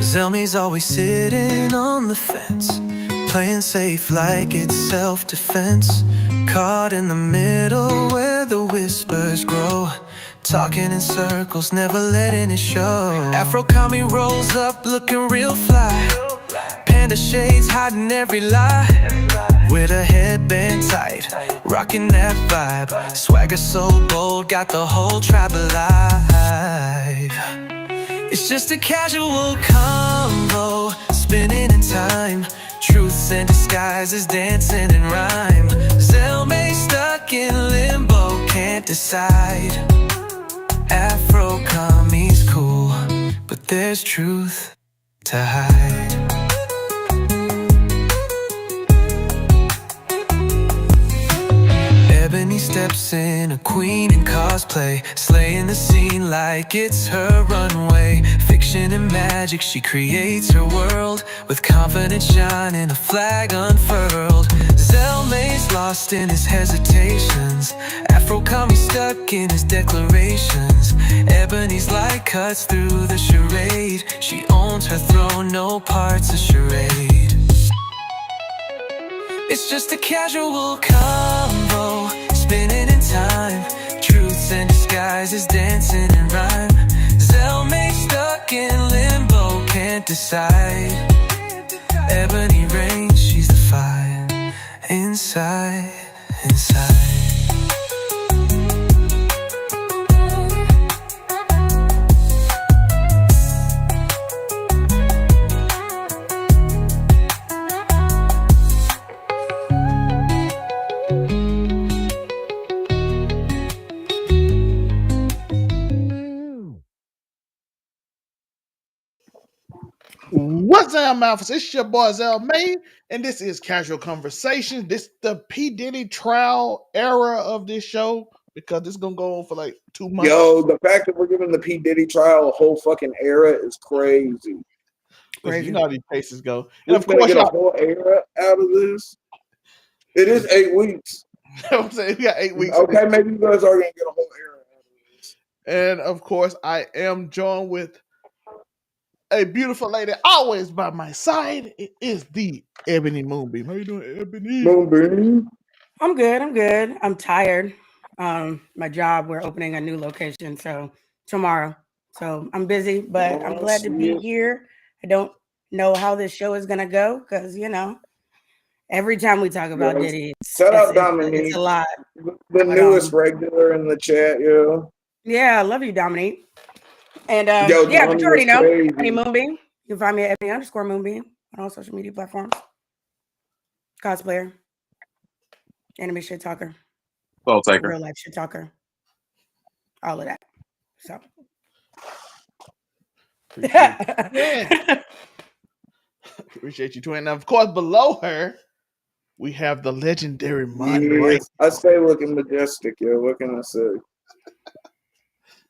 Zelmi's always sitting on the fence, playing safe like it's self-defense. Caught in the middle where the whispers grow, talking in circles, never letting it show. Afro Kami rolls up looking real fly, panda shades hiding every lie, with a headband tight, rocking that vibe. Swagger so bold, got the whole tribe alive. It's just a casual convo, spinning in time. Truths and disguises, dancing in rhyme. Zelme stuck in limbo, can't decide. Afro Kami's cool, but there's truth to hide. Ebony steps in, a queen in cosplay, slaying the scene like it's her runway. Fiction and magic, she creates her world, with confidence shining, a flag unfurled. Zelme's lost in his hesitations, Afro Kami stuck in his declarations. Ebony's light cuts through the charade, she owns her throne, no parts a charade. It's just a casual convo, spinning in time. Truths and disguises, dancing in rhyme. Zelme stuck in limbo, can't decide. Ebony reigns, she's the fire inside, inside. What's up, Malphus? It's your boy Zelme, and this is Casual Conversations. This is the P. Diddy trial era of this show because it's gonna go on for like 2 months. Yo, the fact that we're giving the P. Diddy trial a whole fucking era is crazy. You know how these cases go. And of course, get a whole era out of this. It is 8 weeks. I'm saying we got 8 weeks. Okay, maybe you guys are gonna get a whole era out of this. And of course, I am joined with a beautiful lady always by my side. It is the Ebony Moonbeam. How you doing, Ebony? Moonbeam. I'm good. I'm tired. My job, we're opening a new location, so tomorrow. So I'm busy, but I'm glad to be here. I don't know how this show is gonna go because every time we talk about Diddy, shout out Dominique. It's a lot. The newest regular in the chat, yo. Yeah, I love you, Dominique. And but you already know, Ebony Moonbeam. You can find me at Ebony_Moonbeam on all social media platforms. Cosplayer, anime shit talker, real life shit talker, all of that. So appreciate you, twin. Now, of course, below her, we have the legendary Monday. Yes, I stay looking majestic, yo. What can I say?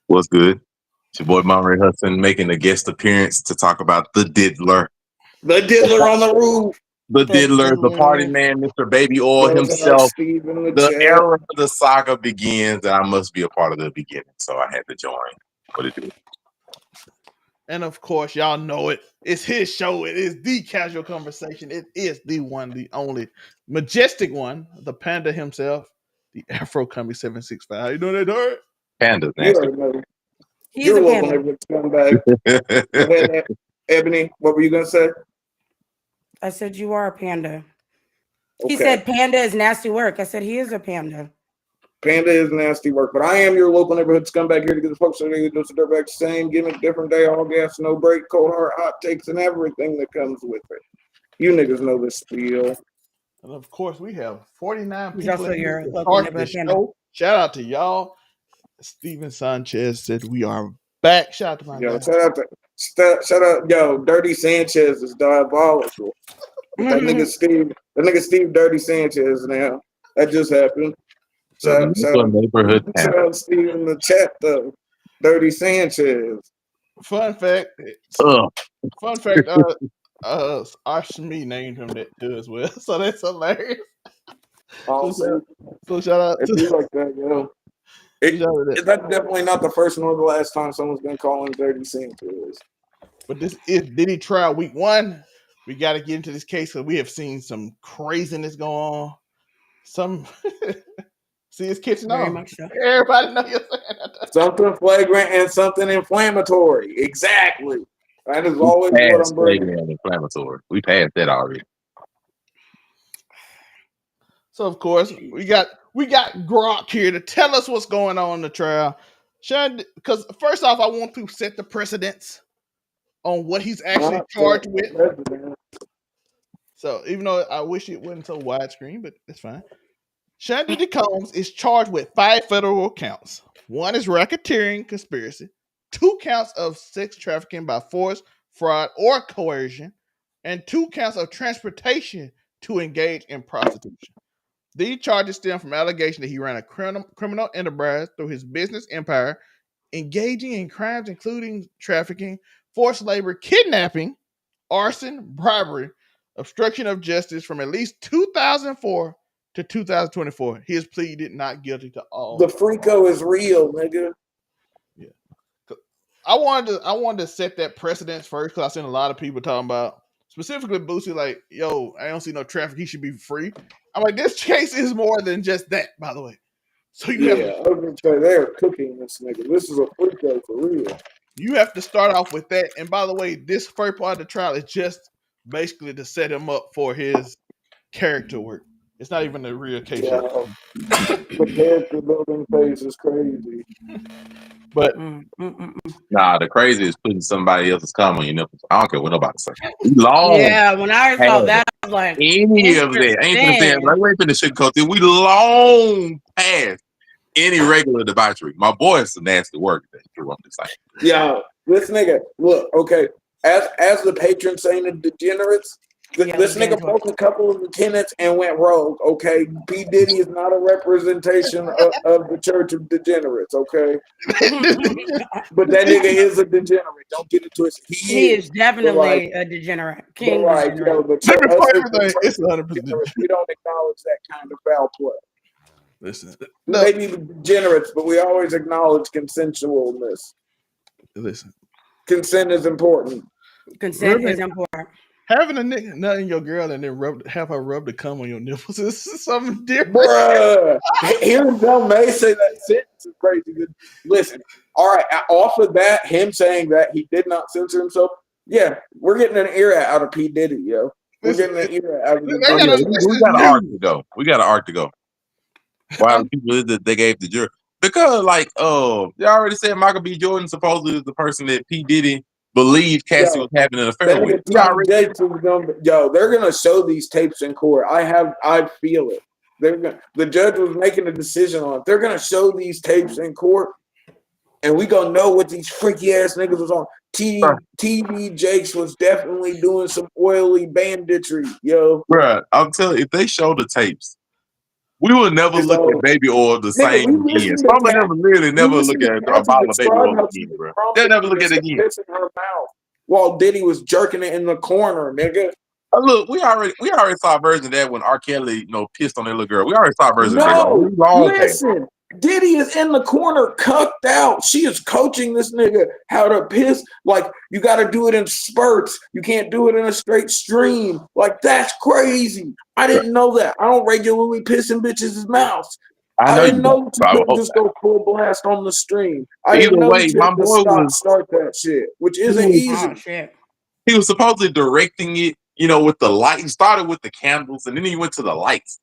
What's good? It's your boy Monterey Hudson making a guest appearance to talk about the Diddler. The Diddler on the roof. The Diddler, the party man, Mr. Baby Oil himself. The era of the saga begins, and I must be a part of the beginning, so I had to join. What it do? And of course, y'all know it. It's his show. It is the Casual Conversation. It is the one, the only majestic one, the panda himself, the Afro Kami 765. How you doing, Dart? Panda's nasty. You're welcome to come back. Ebony, what were you gonna say? I said you are a panda. Okay. He said panda is nasty work. I said he is a panda. Panda is nasty work, but I am your local neighborhood scumbag here to get the folks so they can do the dirtbag, same gimmick, different day, all gas, no break, cold hard hot takes, and everything that comes with it. You niggas know this spiel. And of course, we have 49 He's people also in your here local to neighborhood show. Shout out to y'all. Steven Sanchez said we are back. Shout out to my guy. Shout out, yo, Dirty Sanchez is diabolical. That nigga Steve Dirty Sanchez now. That just happened. Shout out Steve in the chat though. Dirty Sanchez. Fun fact. Arshmi named him that too as well. So that's hilarious. Awesome. So shout out to like that, yo. That's definitely not the first nor the last time someone's been calling Dirty Sanchez. But this is Diddy trial week 1. We got to get into this case because we have seen some craziness go on. Some see, it's catching on. Much so. Everybody know you're saying that. Something flagrant and something inflammatory. Exactly. That is always what I'm bringing. And inflammatory. We passed that already. So of course we got Grok here to tell us what's going on in the trial. Sean, because first off, I want to set the precedence on what he's actually charged with. So even though I wish it wasn't so widescreen, but it's fine. Sean Diddy Combs is charged with 5 federal counts. 1 is racketeering conspiracy, 2 counts of sex trafficking by force, fraud, or coercion, and 2 counts of transportation to engage in prostitution. These charges stem from allegation that he ran a criminal enterprise through his business empire, engaging in crimes including trafficking, forced labor, kidnapping, arson, bribery, obstruction of justice from at least 2004 to 2024. His plea did not guilty to all. The Freako is real, nigga. Yeah, I wanted to set that precedence first because I've seen a lot of people talking about, specifically Boosie, like, yo, I don't see no traffic. He should be free. I'm like, this case is more than just that, by the way. So you I was gonna say they're cooking this nigga. This is a Freako for real. You have to start off with that. And by the way, this first part of the trial is just basically to set him up for his character work. It's not even a real case. Yeah. The character building phase is crazy. But nah, the crazy is putting somebody else's cum on your nipples. I don't care what nobody says. Long. Yeah, when I saw that, I was like, any of that. Ain't gonna say like we ain't finna sugarcoat it. We long past any regular debauchery. My boy is some nasty work. That's true. I'm just saying. Yeah, this nigga. Look, okay. As the patron saint of degenerates, this nigga broke a couple of the tenets and went rogue. Okay, P. Diddy is not a representation of the Church of Degenerates. Okay, but that nigga is a degenerate. Don't get it twisted. He is definitely a degenerate. King degenerate. It's 100%. We don't acknowledge that kind of foul play. Listen, maybe degenerates, but we always acknowledge consensualness. Listen, consent is important. Consent is important. Having a nigga nut in your girl and then have her rub the cum on your nipples is something different. Bruh, hearing Bill May say that sentence is crazy. Listen, all right, off of that, him saying that he did not censor himself, yeah, we're getting an era out of P. Diddy, yo. We're getting an era out of we got an arc to go. We got an arc to go. Why people that they gave the jury? Because they already said Michael B. Jordan supposedly is the person that P. Diddy believed Cassie was having an affair with. They're gonna show these tapes in court. I feel it. The judge was making a decision on it. They're gonna show these tapes in court, and we gonna know what these freaky ass niggas was on. TV Jakes was definitely doing some oily banditry, yo. Bruh, I'm telling you, if they show the tapes, we will never look at baby oil the same again. Some of them literally never look at a bottle of baby oil again, bro. They'll never look at it again. In her mouth while Diddy was jerking it in the corner, nigga. Look, we already saw a version of that when R. Kelly, pissed on that little girl. We already saw a version of that. Listen, Diddy is in the corner, cucked out. She is coaching this nigga how to piss. Like, you got to do it in spurts. You can't do it in a straight stream. Like, that's crazy. I didn't know that. I don't regularly piss in bitches' mouths. I didn't know you could just go full blast on the stream. I didn't know you had to start that shit, which isn't easy. Oh, shit. He was supposedly directing it, with the light. He started with the candles, and then he went to the lights.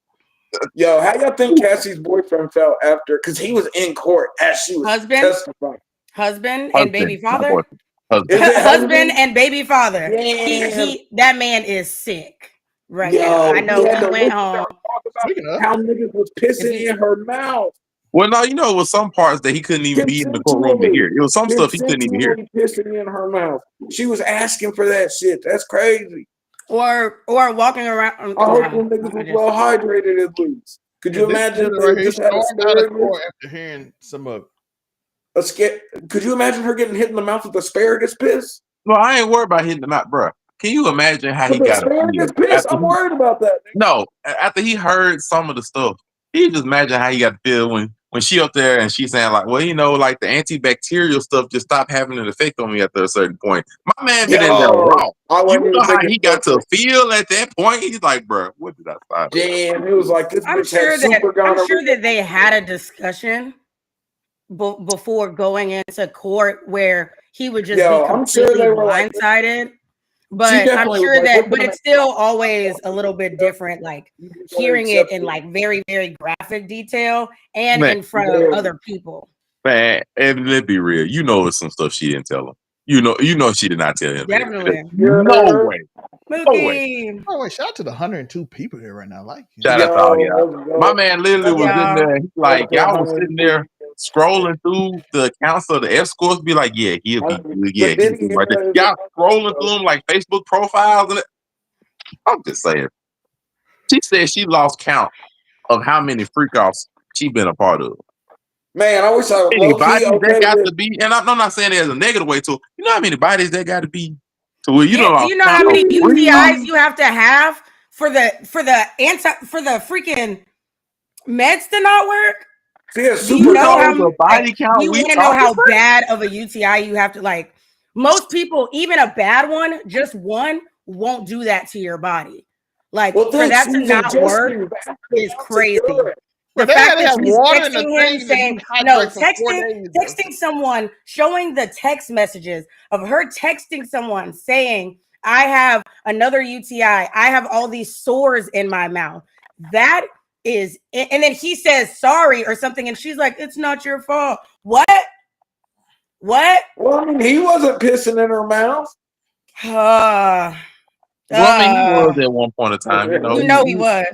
Yo, how y'all think Cassie's boyfriend felt after? Because he was in court as she was testifying. Husband and baby father. Husband and baby father. That man is sick right now. I know he went home. How niggas was pissing in her mouth. Well, no, it was some parts that he couldn't even be in the courtroom to hear. It was some stuff he couldn't even hear. Pissing in her mouth. She was asking for that shit. That's crazy. Or walking around. I hope them niggas was well hydrated at least. Could you imagine if they just had after hearing some of Could you imagine her getting hit in the mouth with asparagus piss? No, I ain't worried about hitting the mouth, bro. Can you imagine how he got asparagus piss? I'm worried about that. No, after he heard some of the stuff, he just imagine how he got to feel when when she up there and she's saying like, well, you know, like the antibacterial stuff just stopped having an effect on me after a certain point. My man been in there raw. You know how he got to feel at that point? He's like, bro, what did I sign? Damn, it was like this I'm bitch had super I'm sure that they had a discussion before going into court where he would just be completely blindsided. But I'm sure that, but it's still always a little bit different, like hearing it in like very, very graphic detail and in front of other people. Man, and let's be real. You know, it's some stuff she didn't tell him. You know, she did not tell him. Definitely. No way. No way. Oh, wait, shout out to the 102 people here right now. Like, shout out to all y'all. My man literally was in there. He's like, y'all was sitting there scrolling through the accounts of the escorts, be like, yeah, he'll be good. Yeah, he'll be right there. Y'all scrolling through them like Facebook profiles and it. I'm just saying. She said she lost count of how many freak offs she been a part of. Man, I wish I was that got to be, and I'm not saying there's a negative way to it. You know how many bodies that got to be to where you know. Do you know how many UTIs you have to have for the freaking meds to not work? Do you know how body count? You want to know how bad of a UTI you have to like? Most people, even a bad one, just one, won't do that to your body. Like for that to not work is crazy. The fact that she's texting him saying, no, texting someone, showing the text messages of her texting someone saying, I have another UTI. I have all these sores in my mouth. That is, and then he says sorry or something. And she's like, it's not your fault. What? Well, I mean, he wasn't pissing in her mouth. Well, I mean, he was at one point in time. You know he was.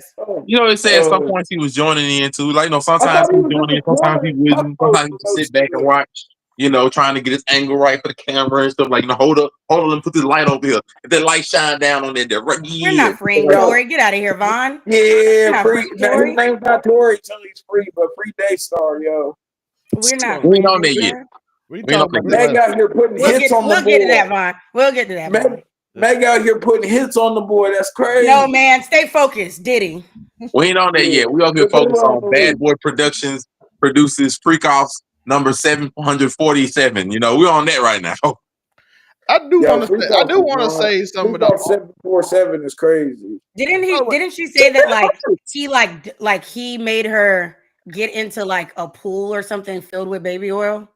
You know, they say at some points he was joining in too. Like, you know, sometimes he was joining in, sometimes he wouldn't. Sometimes he would sit back and watch. You know, trying to get his angle right for the camera and stuff. Like, you know, hold up, and put this light over here. If that light shine down on that, we're not freeing Tori. Get out of here, Vaughn. Yeah, free. His name's not Tori until he's free, but free Daystar, yo. We're not. We ain't on there yet. Meg out here putting hits on the board. We'll get to that, Vaughn. We'll get to that. Meg out here putting hits on the board. That's crazy. No, man. Stay focused, Diddy. We ain't on there yet. We up here focused on Bad Boy Productions produces Freak Offs number 747. You know, we're on that right now. I do want to say something about 747 is crazy. Didn't she say that he made her get into like a pool or something filled with baby oil?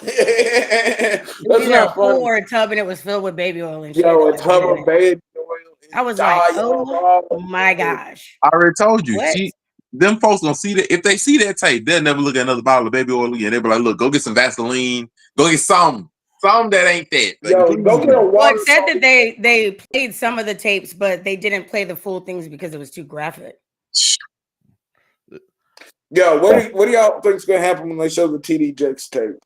That's not a pool or a tub and it was filled with baby oil and shit. A tub of baby oil. I was like, oh my gosh. I already told you. Them folks gonna see that. If they see that tape, they'll never look at another bottle of baby oil again. They'll be like, look, go get some Vaseline. Go get some that ain't that. Like, go get a water. It said that they played some of the tapes, but they didn't play the full things because it was too graphic. Yo, what do y'all think's gonna happen when they show the TD Jakes tape?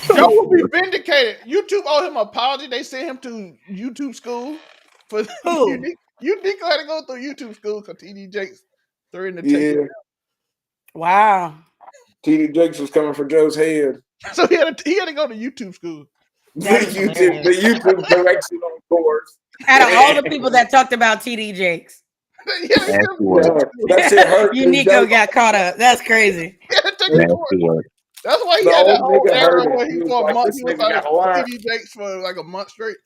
Joe will be vindicated. YouTube owe him an apology. They sent him to YouTube school for Uniqo had to go through YouTube school because TD Jakes threw in the tape. Wow. TD Jakes was coming for Joe's head. So he had to go to YouTube school. The YouTube correction on course. Out of all the people that talked about TD Jakes. That shit hurt. Uniqo got caught up. That's crazy. That's why he had that whole era where he for a month he was like TD Jakes for like a month straight.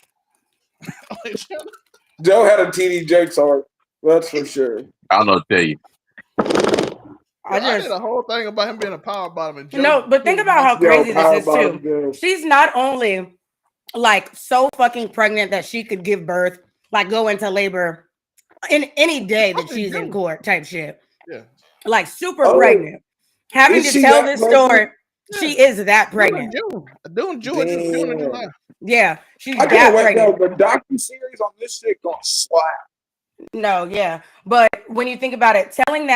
Joe had a TD Jakes art. That's for sure. I don't know what to tell you. I did a whole thing about him being a power bottom. No, but think about how crazy this is too. She's not only like so fucking pregnant that she could give birth, like go into labor in any day that she's in court type shit. Yeah. Like super pregnant. Having to tell this story. She is that pregnant. Doing June in July. Yeah, she's that pregnant. The docu-series on this shit gonna slap. No, yeah. But when you think about it, saying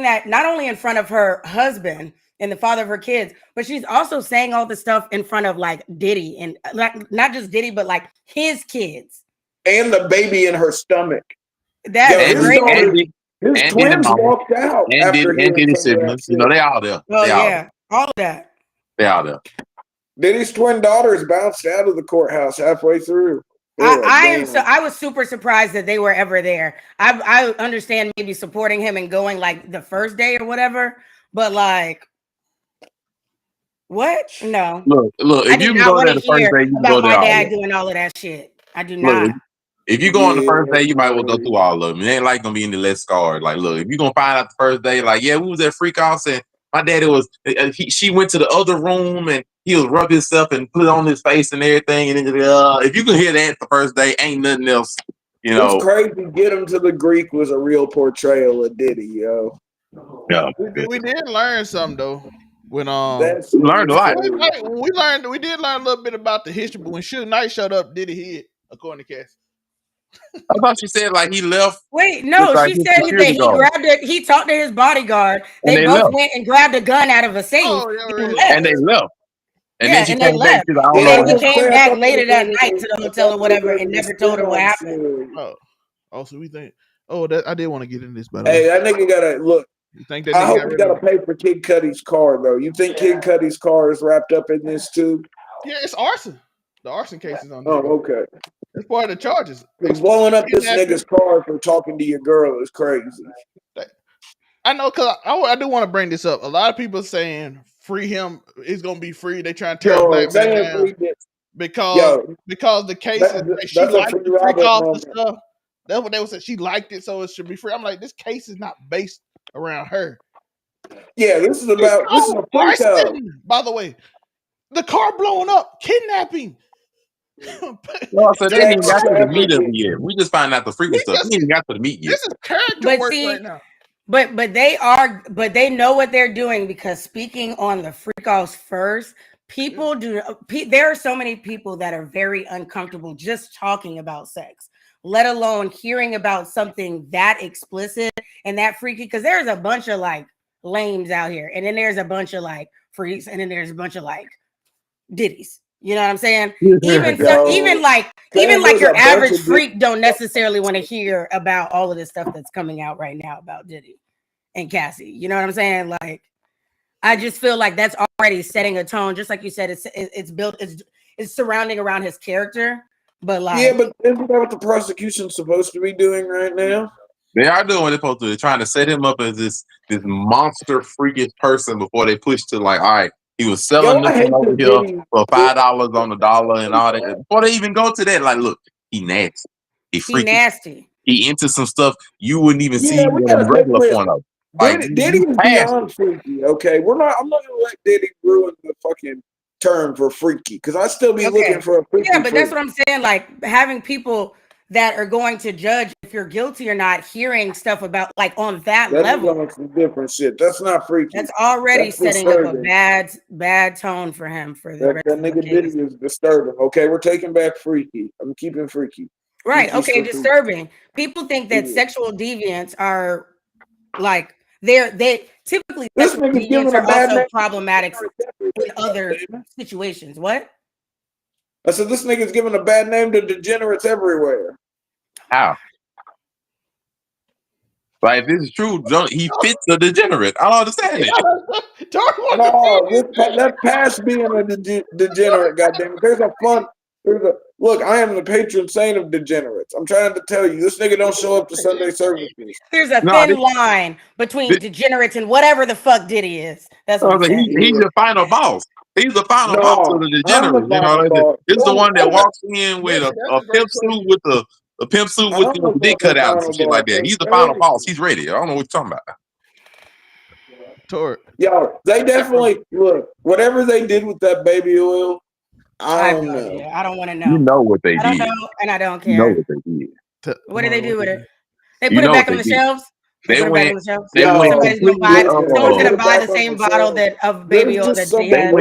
that not only in front of her husband and the father of her kids, but she's also saying all the stuff in front of like Diddy and like not just Diddy, but like his kids. And the baby in her stomach. That's great. His twins walked out. And Diddy's siblings. You know, they all there. Oh, yeah. All of that. They all there. Diddy's twin daughters bounced out of the courthouse halfway through. I was super surprised that they were ever there. I understand maybe supporting him and going like the first day or whatever, but like, what? No. Look. I If do you can not go want there to the first hear day, you can about go there my all dad of doing all of that shit. I do Look, not. if you go on the first day, you might well go through all of them. It ain't like gonna be any less scarred. Like, look, if you gonna find out the first day, like, yeah, we was at freak house and my daddy was. She went to the other room and he was rub himself and put it on his face and everything. And then, if you can hear that the first day, ain't nothing else. You know, it's crazy. Get Him to the Greek was a real portrayal of Diddy, yo. yeah, We did learn something though. When That's we learned a lot. we did learn a little bit about the history, but when Suge Knight showed up, Diddy hid, according to Cassie. I thought she said like he left. Wait, no, Like she said that he grabbed it. He talked to his bodyguard. And They they both left. went and grabbed a gun out of a safe Oh, yeah, and really? left. And they left. And yeah, then she and came they back left. to the, I don't And know. then he what came I'm back saying. later that night to the hotel or whatever and never told her what happened. Oh, so we think. Oh, that I did want to get in this, by the Hey, way. that nigga gotta look. You think that I nigga hope got we rid gotta of? pay for Kid Cudi's car though. You think Kid Cudi's car is wrapped up in this too? Yeah, it's arson. The arson case is on this. Oh, okay. It's part of the charges. Blowing up this Kidnapping. nigga's car for talking to your girl is crazy. I know, cause I do want to bring this up. A lot of people saying free him. He's gonna be free. They trying to tear a black man down because the case is she liked the freak off the stuff. That's what they would say. She liked it, so it should be free. I'm like, this case is not based around her. Yeah, this is a freak out. By the way, the car blowing up, kidnapping. Well, so they didn't even got to the meat of it yet. We just found out the freaky stuff. We didn't got to the meat yet. This is character work right now. But they know what they're doing because speaking on the freak offs first, people there are so many people that are very uncomfortable just talking about sex, let alone hearing about something that explicit and that freaky, because there's a bunch of like lames out here, and then there's a bunch of like freaks, and then there's a bunch of like Diddies. You know what I'm saying? Even like your average freak don't necessarily want to hear about all of this stuff that's coming out right now about Diddy and Cassie. You know what I'm saying? Like, I just feel like that's already setting a tone. Just like you said, it's built, it's surrounding around his character. But like, yeah, but isn't that what the prosecution's supposed to be doing right now? They are doing what they're supposed to. They're trying to set him up as this monster freakish person before they push to like, all right, he was selling this thing over here for $5 on the dollar and all that. Before they even go to that, like, look, he nasty. He nasty. He into some stuff you wouldn't even see with a regular porno. Like, Diddy's beyond freaky. Okay, I'm not gonna let Diddy ruin the fucking term for freaky because I still be looking for a freaky. Yeah, but that's what I'm saying. Like having people that are going to judge if you're guilty or not, hearing stuff about like on that level. That's some different shit. That's not freaky. That's already setting up a bad tone for him for the rest that nigga Diddy is disturbing. Okay, we're taking back freaky. I'm keeping freaky. Right. Okay, disturbing. People think that sexual deviants are like they typically sexual deviants are also problematic in other situations. What? I said this nigga's giving a bad name to degenerates everywhere. How? Like, if this is true, he fits a degenerate. I don't understand it. No, that's past being a degenerate, goddamn it. Look, I am the patron saint of degenerates. I'm trying to tell you, this nigga don't show up to Sunday services. There's a thin line between degenerates and whatever the fuck Diddy is. That's what I'm saying. He's the final boss. He's the final boss of the degenerate. You know, this is the one that walks in with a pimp suit with a pimp suit with the dick cut out and some shit like that. He's the final boss. He's ready. I don't know what you're talking about. Yo, they definitely look. Whatever they did with that baby oil, I don't know. I don't want to know. You know what they did. I don't know, and I don't care. You know what they did. What did they do with it? They put it back on the shelves. They went. Somebody's gonna buy. Someone's gonna buy the same bottle of baby oil that they had.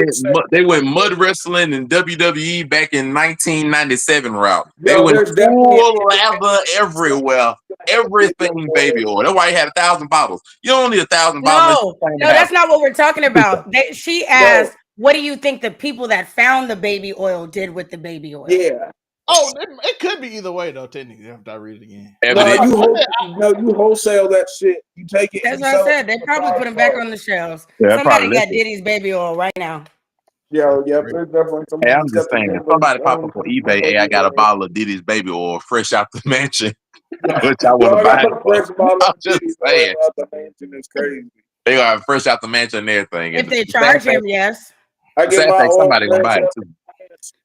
They went mud wrestling and WWE back in 1997 route. They went full leather everywhere. Everything baby oil. That's why he had 1,000 bottles. You don't need 1,000 bottles. No, that's not what we're talking about. She asked, "What do you think the people that found the baby oil did with the baby oil?" Yeah. Oh, it could be either way though. Technically, after I read it again. You wholesale that shit. You take it. That's what I said. They probably put them back on the shelves. Somebody got Diddy's baby oil right now. Yeah, there's definitely some. Hey, I'm just saying, if somebody pop up on eBay, hey, I got a bottle of Diddy's baby oil fresh out the mansion, which I want to I buy got it a for. fresh bottle I'm of just Diddy saying. out the mansion. It's crazy. They got fresh out the mansion and everything. If And they the sad charge him, fact, yes. I the get sad my fact, oil somebody gonna buy it too.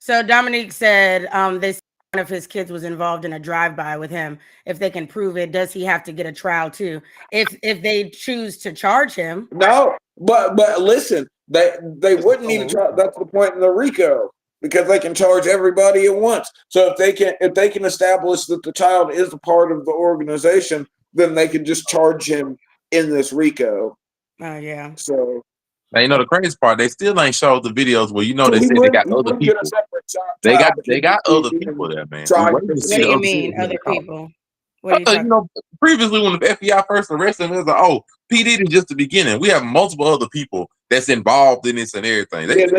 So Dominique said they said one of his kids was involved in a drive-by with him. If they can prove it, does he have to get a trial too? If they choose to charge him, No, but listen, they wouldn't need to try. That's the point in the RICO, because they can charge everybody at once. So if they can establish that the child is a part of the organization, then they can just charge him in this RICO. yeah. So now, you know the crazy part, they still ain't showed the videos where so they he said they got other wouldn't get people. a separate They trial. got other people there, man. Trying We're waiting to to see What the do you other mean, people. other people? What are you You talking? know, previously when the FBI first arrested him, it was like, oh, P. Diddy is just the beginning. We have multiple other people that's involved in this and everything. They ain't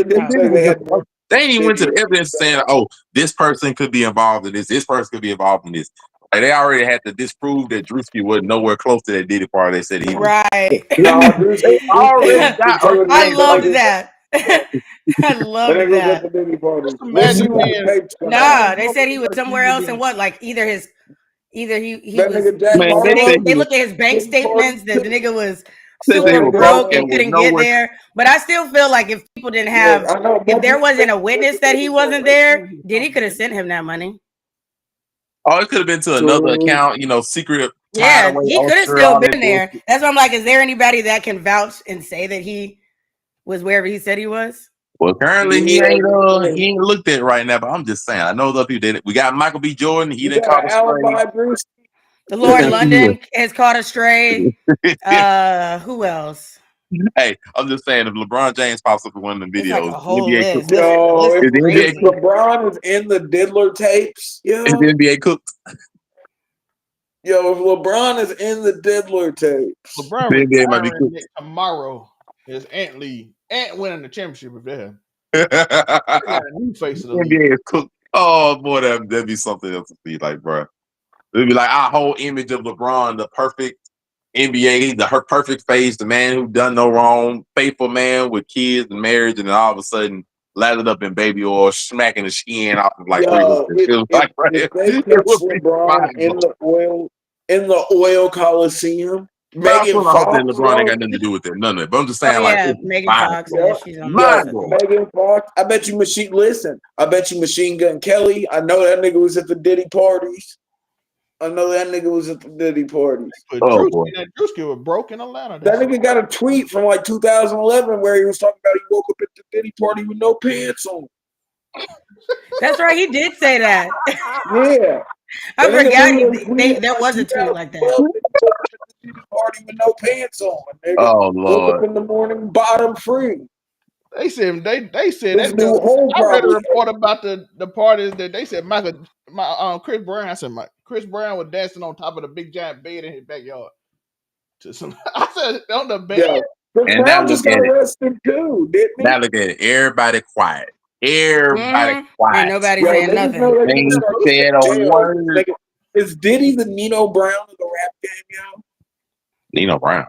even went to the evidence saying, oh, this person could be involved in this. This person could be involved in this. Like, they already had to disprove that Drewski was nowhere close to that Diddy party. They said he was. Right. They already got. I love that. I love that. The Diddy party. Just imagine being. Nah, they said he was somewhere else, and what? Like either he That was. nigga Jack Harlow. They looked at his bank statements. The nigga was Said they super were broke broke and and couldn't was get nowhere. there. But I still feel like if people didn't have, if there wasn't a witness that he wasn't there, Diddy could have sent him that money. Oh, it could have been to another account, secret. Yeah, he could have still been there. That's why I'm like, is there anybody that can vouch and say that he was wherever he said he was? Well, currently he ain't looked at right now, but I'm just saying. I know the people did it. We got Michael B. Jordan. He didn't call the The Lord London has caught a stray. Who else? Hey, I'm just saying, if LeBron James pops up in one of the videos, like a whole list. If LeBron is in the Diddler tapes, is the NBA cooked? Yo, if LeBron is in the Diddler tapes, LeBron retiring tomorrow is Ant Lee. Ant winning the championship with them. A new face of the NBA is cooked. Oh boy, that'd be something else to see. Like, bro, it'd be like our whole image of LeBron, the perfect NBA, her perfect face, the man who done no wrong, faithful man with kids and marriage, and then all of a sudden lathered up in baby oil, smacking the skin off of like three hookers. It was like, right, if they catch LeBron in the oil Coliseum, Megan Fox, LeBron ain't got nothing to do with it, none of it. But I'm just saying, Megan Fox, she's on Megan Fox. I bet you Machine Gun Kelly. I know that nigga was at the Diddy parties. But oh boy, Drewski was broke in Atlanta. That nigga got a tweet from like 2011 where he was talking about he woke up at the Diddy party with no pants on. That's right, he did say that. Yeah, I forgot there was a tweet like that. Party with no pants on. Nigga. Oh Lord! Woke up in the morning, bottom free. They said that. I read a report about the parties that they said Chris Brown. I said Chris Brown was dancing on top of the big giant bed in his backyard. I said on the bed. Yeah. Chris Brown just got arrested too, didn't he? Now look at it. Everybody quiet. Everybody quiet. And nobody saying nothing. Ain't said a word. Is Diddy the Nino Brown of the rap game, yo? Nino Brown.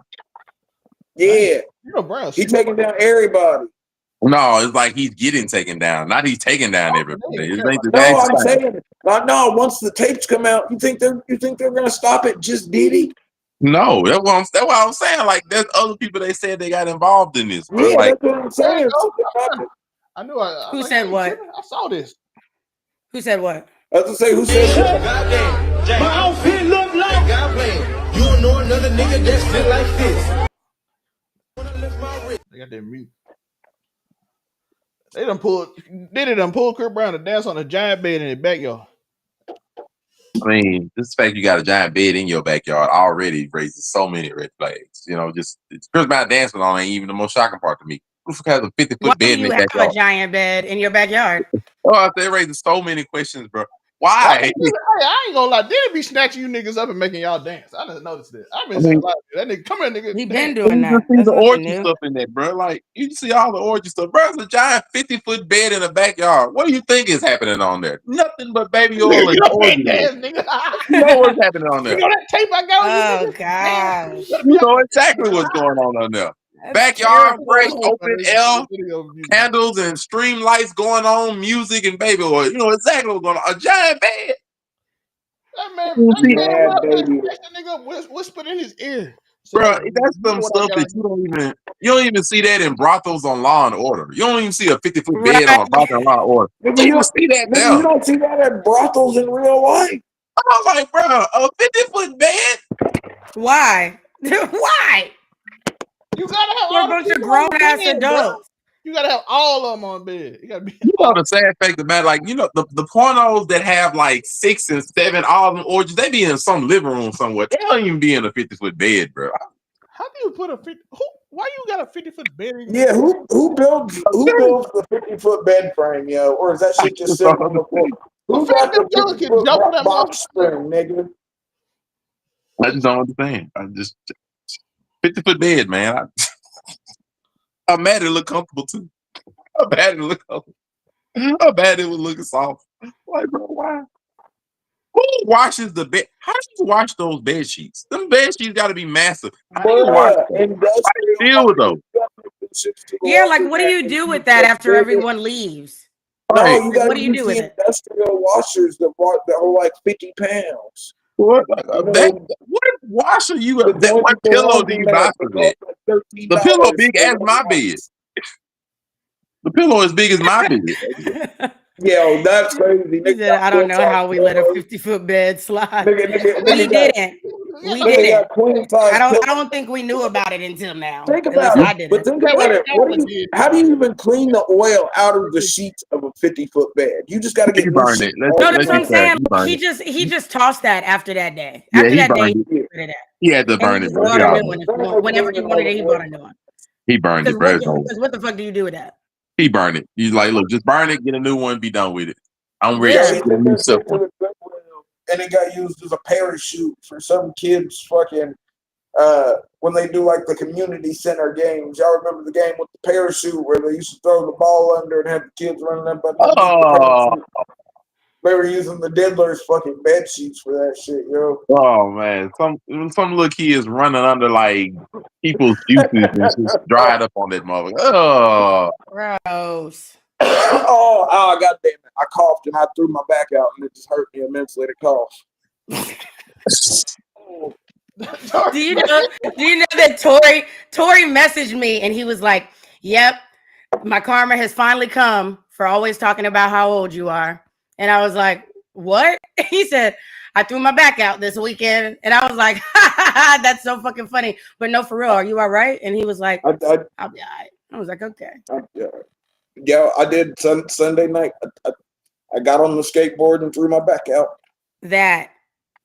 Yeah. Nino Brown. He's taking down everybody. No, it's like he's getting taken down. Not he's taking down everybody. I'm saying, no. Once the tapes come out, you think they're gonna stop it just Diddy? No, that's what I'm saying. Like, there's other people they said they got involved in this. Bro. Yeah, like, that's what I'm saying. I knew. Who said what? I saw this. Who said what? I was gonna say, who said what? Goddamn, my outfit look like God playing. You don't know another nigga that's fit like this. They got that mute. Diddy done pulled Chris Brown to dance on a giant bed in his backyard. I mean, this fact you got a giant bed in your backyard already raises so many red flags. Just Chris Brown dancing on ain't even the most shocking part to me. Who has a 50-foot bed in their backyard? Why do you have a giant bed in your backyard? Oh, they raising so many questions, bro. Why? I ain't gonna lie. Diddy be snatching you niggas up and making y'all dance. I didn't notice that. I've been saying that nigga, come here, nigga. He been doing that. You see the orgy stuff in there, bro. Like, you see all the orgy stuff. Bro, it's a giant 50-foot bed in the backyard. What do you think is happening on there? Nothing but baby oil and orgy. Nigga. You know what's happening on there. You know that tape I got on you, gosh. You know exactly what's going on there. Backyard fresh, Oh, open air, candles and stream lights going on, music and baby oil. You know exactly what's going on. A giant bed. That man, Mad baby. that nigga whispered in his ear. Bro, that's some stuff that you don't even see that in brothels on Law and Order. You don't even see a 50-foot bed on a brothel on Law and Order. You don't even see that there. You don't see that at brothels in real life. I'm like, bro, a 50-foot bed? Why? Why? You gotta have all a bunch of grown ass adults. You gotta have all of them on bed. You gotta be. You know the sad fact of the matter, like, you know, the pornos that have like 6 and 7, all of them orgies, they be in some living room somewhere. They don't even be in a 50-foot bed, bro. How do you put a 50? Why you got a 50-foot bed? Yeah, who builds the 50-foot bed frame, yo? Or is that shit just sitting on the floor? Who got the 50-foot box spring, nigga? I just don't understand. I just 50-foot bed, man. I'm mad it look comfortable too. I'm mad it look comfortable. I'm mad it was looking soft. Like, bro, why? Who washes the bed? How do you wash those bed sheets? Them bed sheets got to be massive. How do you wash them? Deal with those. Yeah, like what do you do with that after everyone leaves? No, you got what do you do with it? Industrial washers that are like 50 pounds. What washer you? What pillow do you buy for that? The pillow big as my bed. The pillow as big as my bed. Yo, that's crazy. He said, I don't know how we let a 50-foot bed slide. We didn't. We didn't. I don't think we knew about it until now. Think about it. I didn't. But think about it. How do you even clean the oil out of the sheets of a 50-foot bed? You just got to get burned it. No, that's what I'm saying. He just tossed that after that day. After that day, he had to burn it. Whenever he wanted it, he bought a new one. He burned it, bro. Because what the fuck do you do with that? He burned it. He's like, look, just burn it, get a new one, be done with it. I'm ready to get a new stuff. And it got used as a parachute for some kids fucking when they do like the community center games. Y'all remember the game with the parachute where they used to throw the ball under and have the kids running up under They were using the diddler's fucking bed sheets for that shit, yo. Oh man, some little kids running under like people's juices and just dried up on that motherfucker. Oh, gross. Oh, god damn it! I coughed and I threw my back out, and it just hurt me immensely to cough. Do you know that Tori messaged me and he was like, "Yep, my karma has finally come for always talking about how old you are." And I was like, what? He said, I threw my back out this weekend. And I was like, ha, ha, ha, that's so fucking funny. But no, for real, are you all right? And he was like, I'll be all right. I was like, okay. Yeah, I did Sunday night. I got on the skateboard and threw my back out.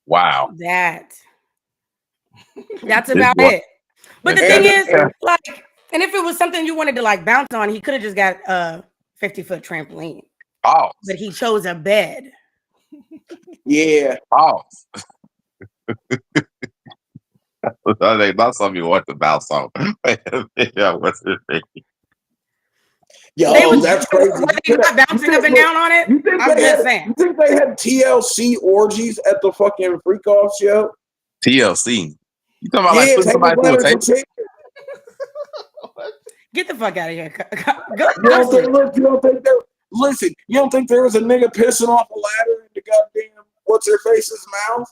Wow. That's about it. But the thing is, like, and if it was something you wanted to like bounce on, he could have just got a 50-foot trampoline. Oh. But he chose a bed. Yeah. Oh. I think that's something you want to bounce on. Yeah, what's it? Yo, that's crazy. Were they not bouncing up and down on it? I'm just saying. You think they had TLC orgies at the fucking freak offs, yo? TLC. You talking about like putting somebody through a table? Get the fuck out of here. You don't think they're listen, you don't think there was a nigga pissing off a ladder in the goddamn what's her face's mouth?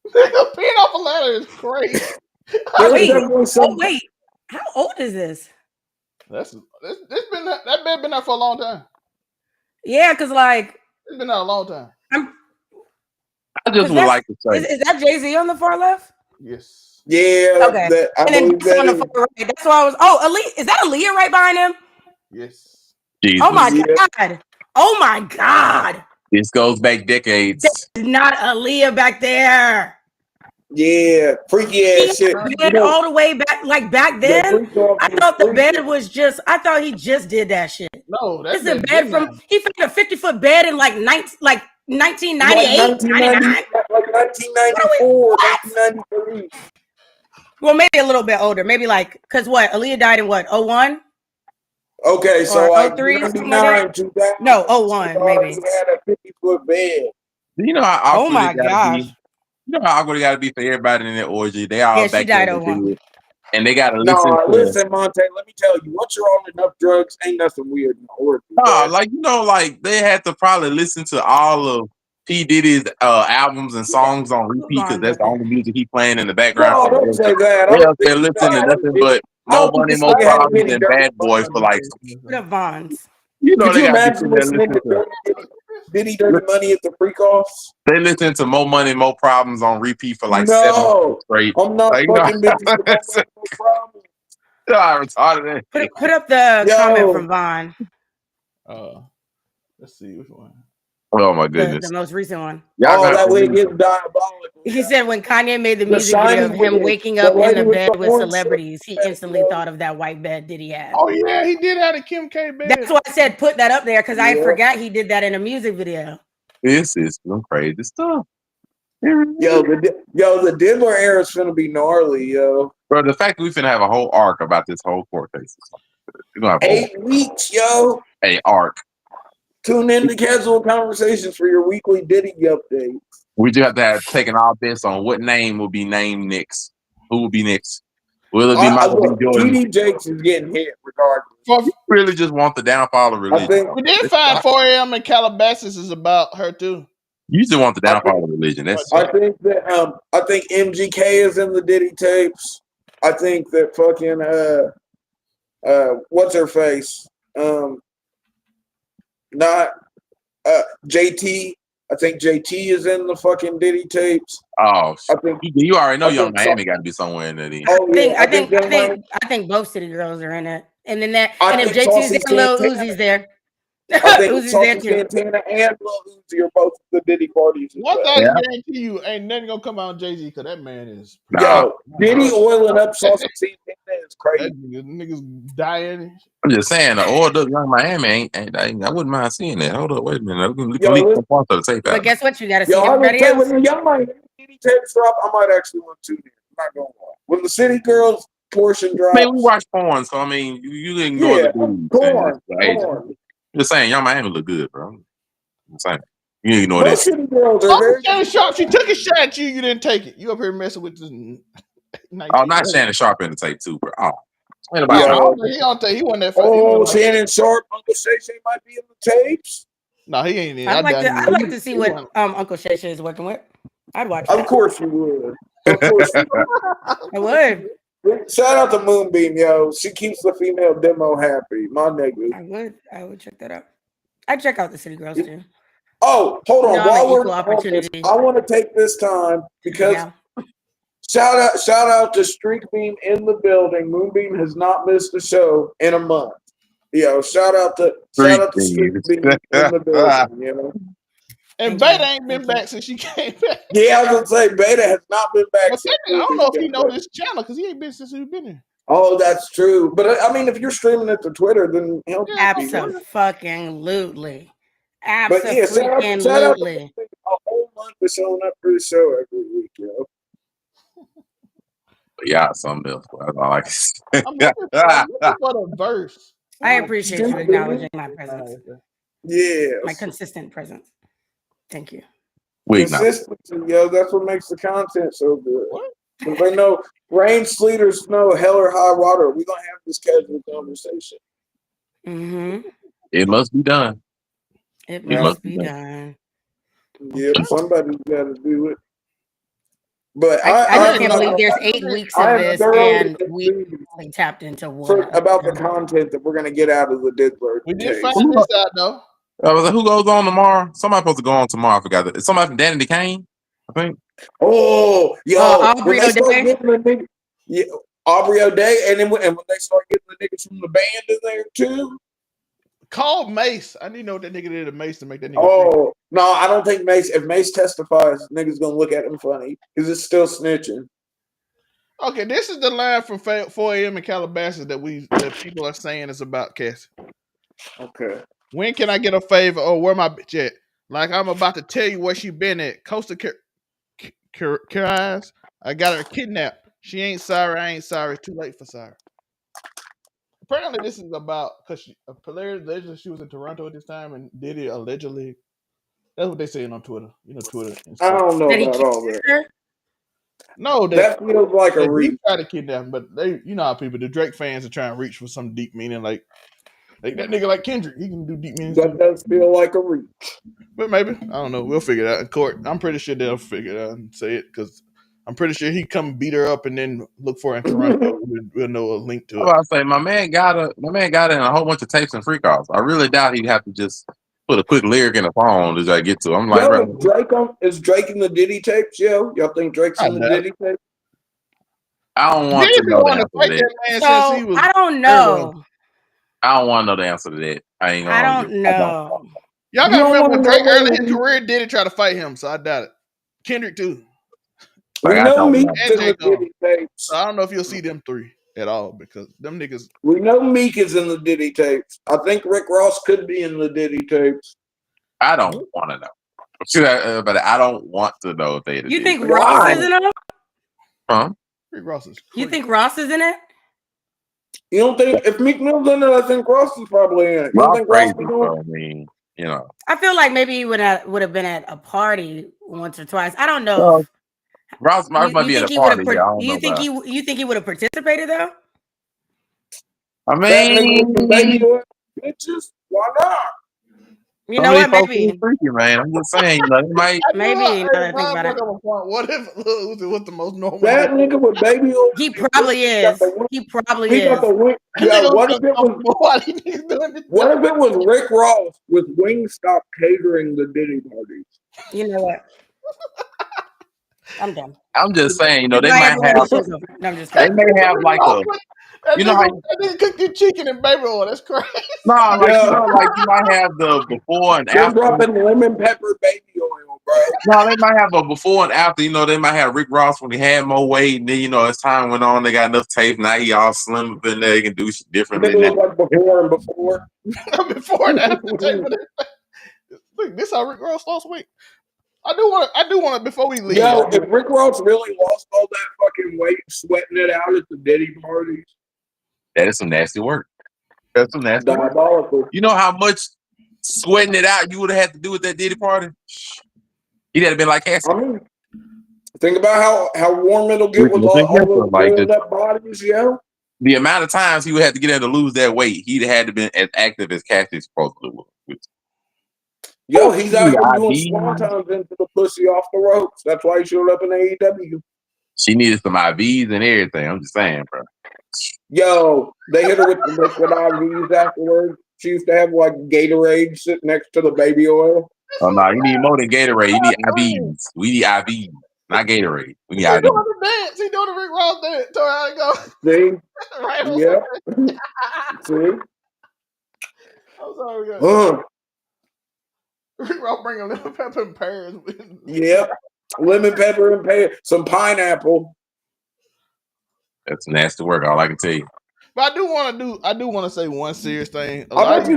Nigga peeing off a ladder is crazy. Wait. How old is this? That bed been there for a long time. Yeah, because like it's been there a long time. I just would like to say, is that Jay-Z on the far left? Yes. Yeah. Okay. And then on the far right. That's why I was. Oh, Aaliyah, is that Aaliyah right behind him? Yes. Jesus. Oh my God. Oh my God. This goes back decades. That's not Aaliyah back there. Yeah, freaky ass shit. All the way back, like back then. I thought the bed was just. I thought he just did that shit. No, that's a bed from. He found a 50-foot bed in like 1998, 99. Like 1994, 1993. Well, maybe a little bit older. Maybe like because what Aaliyah died in what 01. Okay, so like 99, 2000. No, 01 maybe. He had a 50-foot bed. You know how oh my gosh. You know how awkward it got to be for everybody in that orgy. They all back she died 01. and they gotta No, listen to. Listen, Monte. Let me tell you, once you're on enough drugs, ain't nothing weird in the order. Nah, like like they had to probably listen to all of P Diddy's albums and songs on repeat because that's the only music he playing in the background. No, don't say that. They up there listening to nothing but More Money, More nigga had Problems any and dirty Bad Boys for like. What up, Vons? You know Could they you gotta be imagine sitting there listening listening to to. Diddy Dirty Money at the freak-offs? They listen to More Money, More Problems on repeat for like 7 months straight. I'm not Like, fucking bitches with no problem. I'm retarded. Put up the comment from Vaughn. Let's see which one. Oh my goodness. The most recent one. That way it gets diabolical. He said when Kanye made the music video of him waking up in the bed with celebrities, he instantly thought of that white bed Diddy had. Oh yeah, he did have a Kim K bed. That's why I said put that up there because I forgot he did that in a music video. This is some crazy stuff. Yo, the Diddler era is gonna be gnarly, yo. Bro, the fact that we finna have a whole arc about this whole court case. We're gonna have 8 weeks, yo. A arc. Tune in to Casual Conversations for your weekly Diddy update. We just have to have taken all this on what name will be named next. Who will be next? Will it be Michael B. Jordan? TD Jakes is getting hit regardless. You really just want the downfall of religion. We did find 4 a.m. in Calabasas is about her too. You just want the downfall of religion. That's I think MGK is in the Diddy tapes. I think that fucking what's her face? JT. I think JT is in the fucking Diddy tapes. Oh, I think you already know Young Miami got to be somewhere in there. I think both City Girls are in it, and then if JT's there, Lil Uzi's there. I think Santana and Lil Uzi are both the Diddy parties. One thing I can guarantee you, ain't nothing gonna come out of Jay-Z because that man is. Yo, Diddy oiling up Saucy Santana is crazy. That niggas dying. I'm just saying, the oil up Young Miami I wouldn't mind seeing that. Hold up, wait a minute. We can leak some parts of the tape out. But guess what? You got to see everybody else. When the Young Miami Diddy tapes drop, I might actually want to. I'm not gonna lie. When the City Girls portion drops, I mean, we watch porn, so I mean, you ignore the porn. Just saying, Young Miami look good, bro. I'm saying, you ignore that. City Girls are very Sharp. She took a shot at you. You didn't take it. You up here messing with this. Not Shannon Sharp in the tape too, bro. Oh, he wasn't that. Shannon Sharp, Uncle Shay Shay might be in the tapes. No, he ain't in. I'd like to see what Uncle Shay Shay is working with. I'd watch. Of course you would. Of course you would. I would. Shout out to Moonbeam, yo. She keeps the female demo happy. My nigga. I would check that out. I'd check out the City Girls too. Oh, hold on. While we're opportunity, I want to take this time because shout out to Streak Beam in the building. Moonbeam has not missed a show in a month. Yo, shout out to Streak Beam in the building, you know. And Beta ain't been back since she came back. Yeah, I was gonna say Beta has not been back. I don't know if he knows this channel because he ain't been since he's been here. Oh, that's true. But I mean, if you're streaming it to Twitter, then absolutely. But yeah, shout out to a whole month for showing up for the show every week, yo. Yeah, something else. That's all I can say. I'm looking for the verse. I appreciate you acknowledging my presence. Yeah, my consistent presence. Thank you. Consistency, yo. That's what makes the content so good. Because they know rain, sleet, or snow, hell or high water, we're gonna have this casual conversation. Mm-hmm. It must be done. It must be done. Yep, somebody's got to do it. But I can't believe there's 8 weeks of this, and we only tapped into one. About the content that we're gonna get out of the Diddler. We did find this out though. I was like, who goes on tomorrow? Somebody supposed to go on tomorrow. I forgot that. It's somebody from Danny DeCane, I think. Oh, yo, Aubrey O'Day. Yeah, Aubrey O'Day, and when they start getting the niggas from the band in there too. Call Mace. I need to know what that nigga did to Mace to make that nigga. Oh, no, I don't think Mace. If Mace testifies, niggas gonna look at him funny because it's still snitching. Okay, this is the line from 4 a.m. in Calabasas that people are saying is about Cassie. Okay. When can I get a favor? Or where my bitch at? Like I'm about to tell you where she been at. Costa Carolina. I got her kidnapped. She ain't sorry. I ain't sorry. Too late for sorry. Apparently, this is about because she was in Toronto at this time, and Diddy allegedly. That's what they saying on Twitter. You know, Twitter. I don't know about all that. No, that feels like a reach. He tried to kidnap him, but they, you know how people, the Drake fans are trying to reach for some deep meaning, like that nigga like Kendrick, he can do deep meanings That too. does feel like a reach. But maybe, I don't know. We'll figure it out in court. I'm pretty sure they'll figure it out and say it because I'm pretty sure he come beat her up and then look for her in Toronto. We'll know a link to it. I say my man got it in a whole bunch of tapes and free calls. I really doubt he'd have to just put a quick lyric in the phone to I get to. I'm like, yo, is Drake in the Diddy tapes? Yo, y'all think Drake's in the Diddy tapes? I don't want to know the answer to that. So I don't know. I don't want to know the answer to that. I don't know. Y'all gotta remember Drake early in his career did try to fight him, so I doubt it. Kendrick too. We know Meek's in the Diddy tapes. So I don't know if you'll see them three at all because them niggas. We know Meek is in the Diddy tapes. I think Rick Ross could be in the Diddy tapes. I don't want to know. But I don't want to know if they. You think Ross is in it? Huh? Rick Ross is. You think Ross is in it? You don't think if Meek Mill's in it? I think Ross is probably in it. You don't think Ross is in it? I mean, you know. I feel like maybe he would have been at a party once or twice. I don't know. Ross might be at a party. You think he would have participated though? I mean, bitches, why not? You know what? Maybe freaky, man. I'm just saying, you know, it might. Maybe. Think about it. What if Lil Uzi was the most normal? That nigga with baby oil. He probably is. He probably is. What if it was Rick Ross with Wingstop catering the Diddy parties? You know what? I'm done. I'm just saying, you know, they might have. No, I'm just they may have like a. You know how you cook your chicken in baby oil? That's crazy. No, like you might have the before and They're after. dropping lemon pepper baby oil, bro. No, they might have a before and after. You know, they might have Rick Ross when he had more weight, and then you know as time went on, they got enough tape. Now he all slim up in there. He can do shit differently. They look like before and before. Before and after. Look, this how Rick Ross lost weight. I do want to before we leave. Yo, if Rick Ross really lost all that fucking weight, sweating it out at the Diddy parties. That is some nasty work. That's some nasty diabolical. You know how much sweating it out you would have had to do with that Diddy party? He'd have been like Cassie. I mean, think about how warm it'll get with all those built up bodies, yo. The amount of times he would have to get in to lose that weight, he'd have had to been as active as Cassie supposedly was. Yo, he's out here doing swantons into the pussy off the ropes. That's why he showed up in AEW. She needed some IVs and everything. I'm just saying, bro. Yo, they hit her with the liquid IVs afterwards. She used to have like Gatorade sitting next to the baby oil. Oh no, you need more than Gatorade. You need IVs. We need IVs, not Gatorade. We need IVs. He doing the dance. He doing the Rick Ross dance. Tell her how to go. See? Right. Yep. See? I'm sorry. Rick Ross bringing lemon pepper and pears. Yep. Lemon pepper and pear. Some pineapple. That's nasty work. All I can tell you. But I do want to say one serious thing. I bet you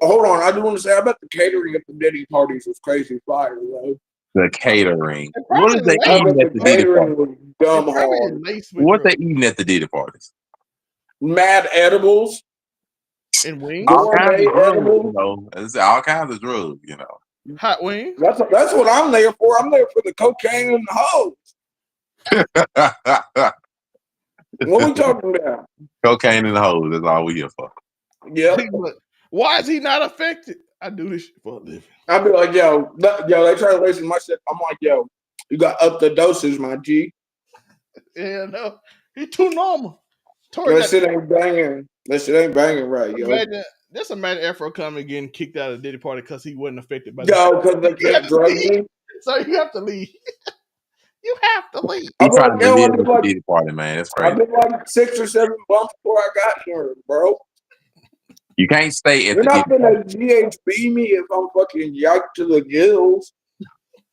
hold on. I do want to say I bet the catering at the Diddy parties was crazy fire, though. The catering. What is they eating at the Diddy parties? Dumb hard. What they eating at the Diddy parties? Mad edibles. And wings. All kinds of drugs, you know. It's all kinds of drugs, you know. Hot wings. That's what I'm there for. I'm there for the cocaine and the hoes. What we talking about? Cocaine and the hoes. That's all we here for. Yeah. Why is he not affected? I do this shit for a living. I'd be like, yo, they try to listen to my shit. I'm like, yo, you got up the dosage, my G. Yeah, no. He too normal. That shit ain't banging. That shit ain't banging right, yo. Imagine Afro coming getting kicked out of the Diddy party because he wasn't affected by yo, because they can't drug me. So you have to leave. You have to leave. He's trying to live with the Diddy party, man. That's crazy. I've been like 6 or 7 bumps before I got here, bro. You can't stay at You're the not Diddy gonna GHB me if I'm fucking yiked to the gills.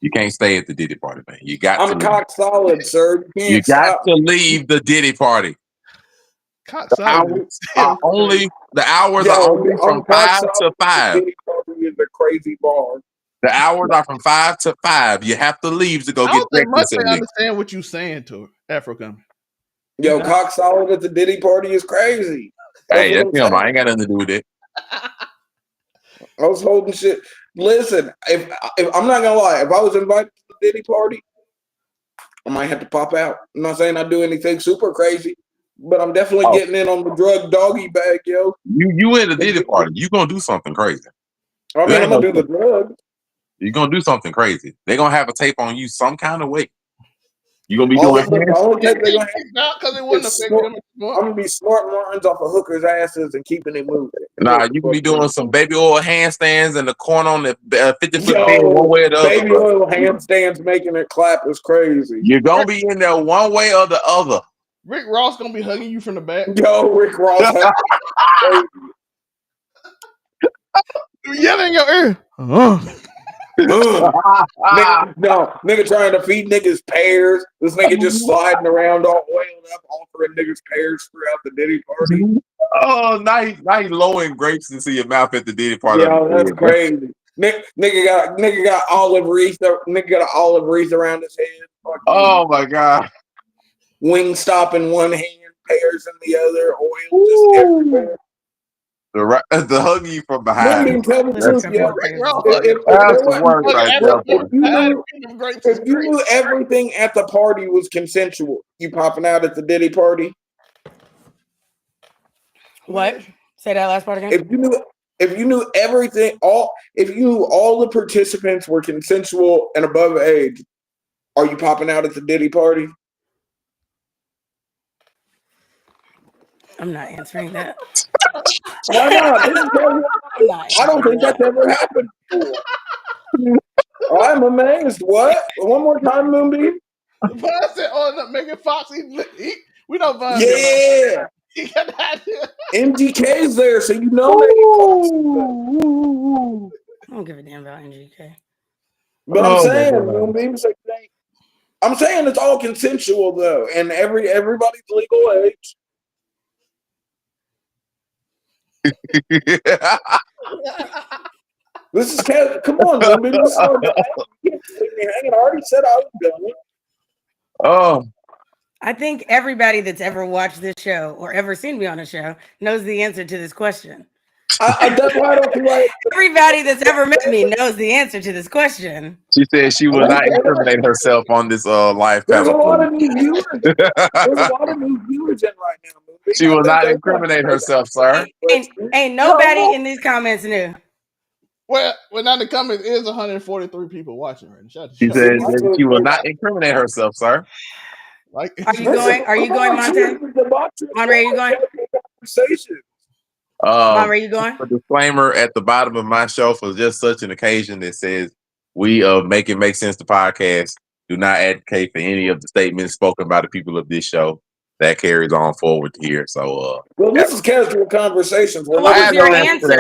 You can't stay at the Diddy party, man. You got I'm cock solid, sir. You got to leave the Diddy party. The hours are only from 5 to 5. The Diddy party is a crazy bar. The hours are from 5 to 5. You have to leave to go get breakfast. I understand what you're saying to her, Afro coming. Yo, cock solid at the Diddy party is crazy. Hey, that's him. I ain't got nothing to do with it. I was holding shit. Listen, if I'm not gonna lie, if I was invited to the Diddy party, I might have to pop out. I'm not saying I do anything super crazy, but I'm definitely getting in on the drug doggy bag, yo. You in the Diddy party. You gonna do something crazy. I mean, I'm gonna do the drugs. You're gonna do something crazy. They're gonna have a tape on you some kind of way. You're gonna be All doing the only tape they're gonna have because it wouldn't affect them. I'm gonna be snorting Martins off of hookers' asses and keeping it moving. Nah, you can be doing some baby oil handstands in the corner on the 50-foot bed one way or the baby other. Oil handstands making it clap is crazy. You're gonna be in there one way or the other. Rick Ross gonna be hugging you from the back. Yo, Rick Ross. Yelling in your ear. Nigga trying to feed niggas pears. This nigga just sliding around all oiled up, offering niggas pears throughout the Diddy party. Oh, now he's lowering grapes into your mouth at the Diddy party. Yo, that's crazy. Nigga got olive wreath. Nigga got an olive wreath around his head. Fuck oh my god. Wing stop in one hand, pears in the other, oil just everywhere. The hug you from behind. That's the worst right there. If you knew everything at the party was consensual, you popping out at the Diddy party? What? Say that last part again. If you knew everything, if you knew all the participants were consensual and above age, are you popping out at the Diddy party? I'm not answering that. Why not? I don't think that's ever happened before. I'm amazed. What? One more time, Moonbeam. But I said, "Oh, Megan Fox. We don't find yeah. He got that. MGK's there, so you know I don't give a damn about MGK. But I'm saying, Moonbeam, I'm saying it's all consensual though, and everybody's legal age. This is come on, Moonbeam. I already said I was going. Oh. I think everybody that's ever watched this show or ever seen me on a show knows the answer to this question. That's why I don't feel like everybody that's ever met me knows the answer to this question. She said she will not incriminate herself on this live There's panel. a lot of new viewers. There's a lot of new viewers in right now. She will not incriminate herself, sir. Ain't nobody in these comments knew. Well, now the comments is 143 people watching right now. She said she will not incriminate herself, sir. Like, are you going, Monte? Monte, are you going? Monte, are you going? A disclaimer at the bottom of my show for just such an occasion that says we Make It Make Sense the podcast do not advocate for any of the statements spoken by the people of this show. That carries on forward here. So, well, this is casual conversations. What was your answer?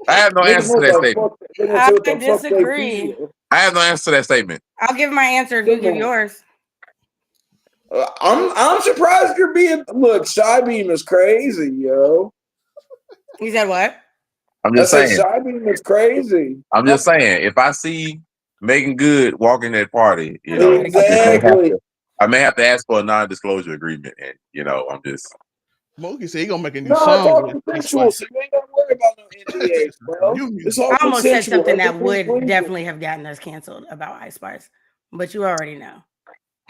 I have no answer to that statement. I disagree. I have no answer to that statement. I'll give my answer if you give yours. I'm surprised you're being. Look, Shy Beam is crazy, yo. You said what? I'm just saying. Shy Beam is crazy. I'm just saying. If I see Megan Good walking that party, you know, exactly. I may have to ask for a non-disclosure agreement, and you know, I'm just. Mookie said he gonna make a new song. It's all consensual, so you ain't gotta worry about no NDAs, bro. It's all I almost said consensual. something that would definitely have gotten us canceled about Ice Spice, but you already know.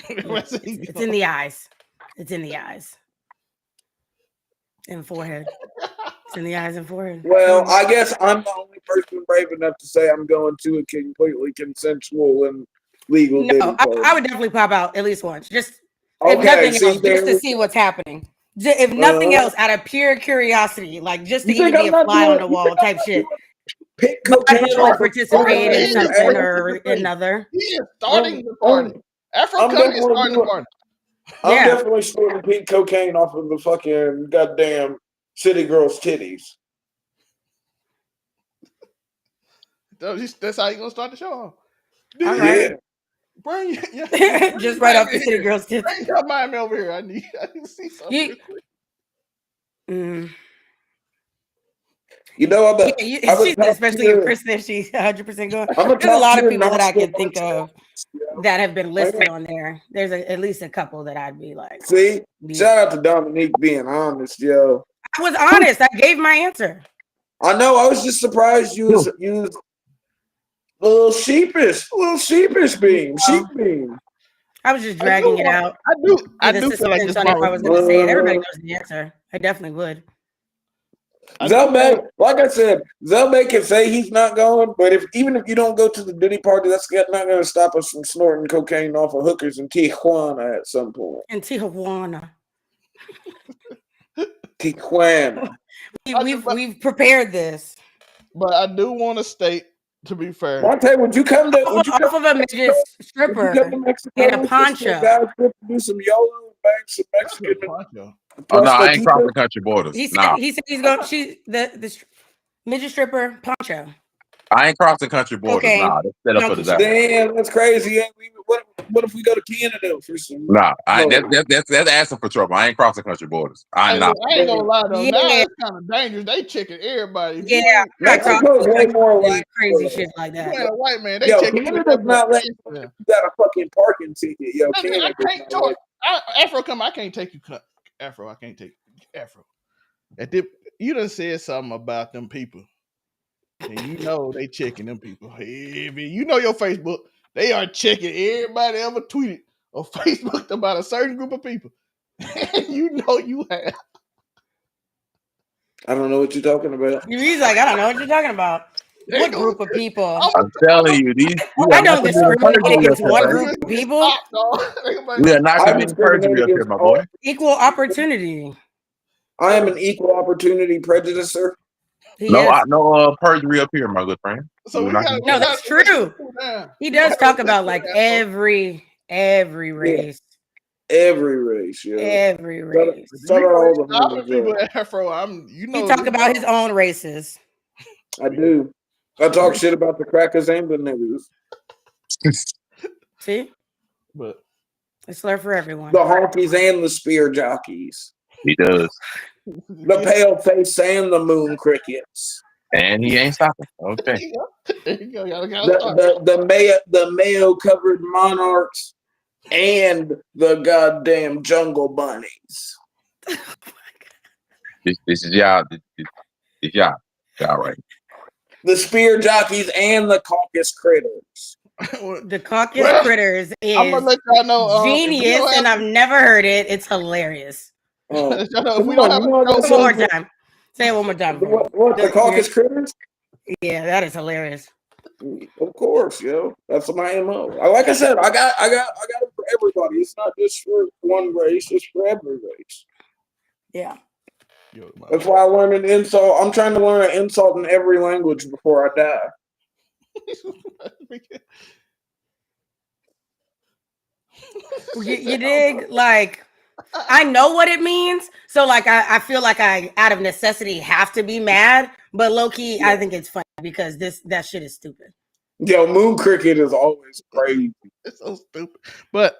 It's in the eyes. It's in the eyes. And forehead. It's in the eyes and forehead. Well, I guess I'm the only person brave enough to say I'm going to a completely consensual and legal. No, I would definitely pop out at least once. Just if nothing else, just to see what's happening. If nothing else, out of pure curiosity, like just to even be a fly on the wall type shit. Pick cocaine or participate in something or another. He is starting the party. Afro Cut is starting the party. I'm definitely snorting pink cocaine off of the fucking goddamn city girl's titties. That's how you gonna start the show. All right. Bring just right off the city girl's titties. Bring your Miami over here. I need to see something. You know, especially if Chris says she's 100% going. There's a lot of people that I can think of that have been listed on there. There's at least a couple that I'd be like. See, shout out to Dominique being honest, yo. I was honest. I gave my answer. I know. I was just surprised you was a little sheepish beam, sheep beam. I was just dragging it out. I do feel like this on if I was going to say it. Everybody knows the answer. I definitely would. Zelbay, like I said, Zelbay can say he's not going, but even if you don't go to the Diddy party, that's not going to stop us from snorting cocaine off of hookers in Tijuana at some point. In Tijuana. We've prepared this. But I do want to state, to be fair, Monte, would you come to off of a midget stripper in a poncho? Do some YOLO and bang some Mexican poncho. Oh no, I ain't crossing country borders. He said he's going. The midget stripper poncho. I ain't crossing country borders. Okay. Nah, that's set up for the day. Damn, that's crazy. What if we go to Canada for some? Nah, that's asking for trouble. I ain't crossing country borders. I ain't gonna lie though. Yeah. Now it's kind of dangerous. They checking everybody. Yeah, Mexico's way more like crazy shit like that. You ain't a white man. They checking. Canada's not letting you got a fucking parking ticket. Yo, Canada. Afro, come. I can't take you. Afro, I can't take you. Afro. You done said something about them people. And you know they checking them people. You know your Facebook. They are checking everybody ever tweeted or Facebooked about a certain group of people. You know you have. I don't know what you're talking about. He's like, I don't know what you're talking about. What group of people? I'm telling you, I don't discriminate against one group of people. We are not committing perjury up here, my boy. Equal opportunity. I am an equal opportunity prejudicer. No perjury up here, my good friend. So no, that's true. He does talk about like every race. Every race, yeah. Every race. He talk about his own races. I do. I talk shit about the crackers and the niggas. See? But it's slur for everyone. The honkies and the spear jockeys. He does. The pale face and the moon crickets. And he ain't stopping. Okay. There you go. The mayo covered monarchs and the goddamn jungle bunnies. This is y'all. This y'all right. The spear jockeys and the caucus critters. The caucus critters is I'm gonna let y'all know, genius, and I've never heard it. It's hilarious. One more time. Say it one more time. What the caucus critters? Yeah, that is hilarious. Of course, yo. That's my MO. Like I said, I got it for everybody. It's not just for one race, it's for every race. Yeah. That's why I learned an insult. I'm trying to learn an insult in every language before I die. You dig? Like, I know what it means. So, like, I feel like I, out of necessity, have to be mad. But low-key, I think it's funny because that shit is stupid. Yo, moon cricket is always crazy. It's so stupid. But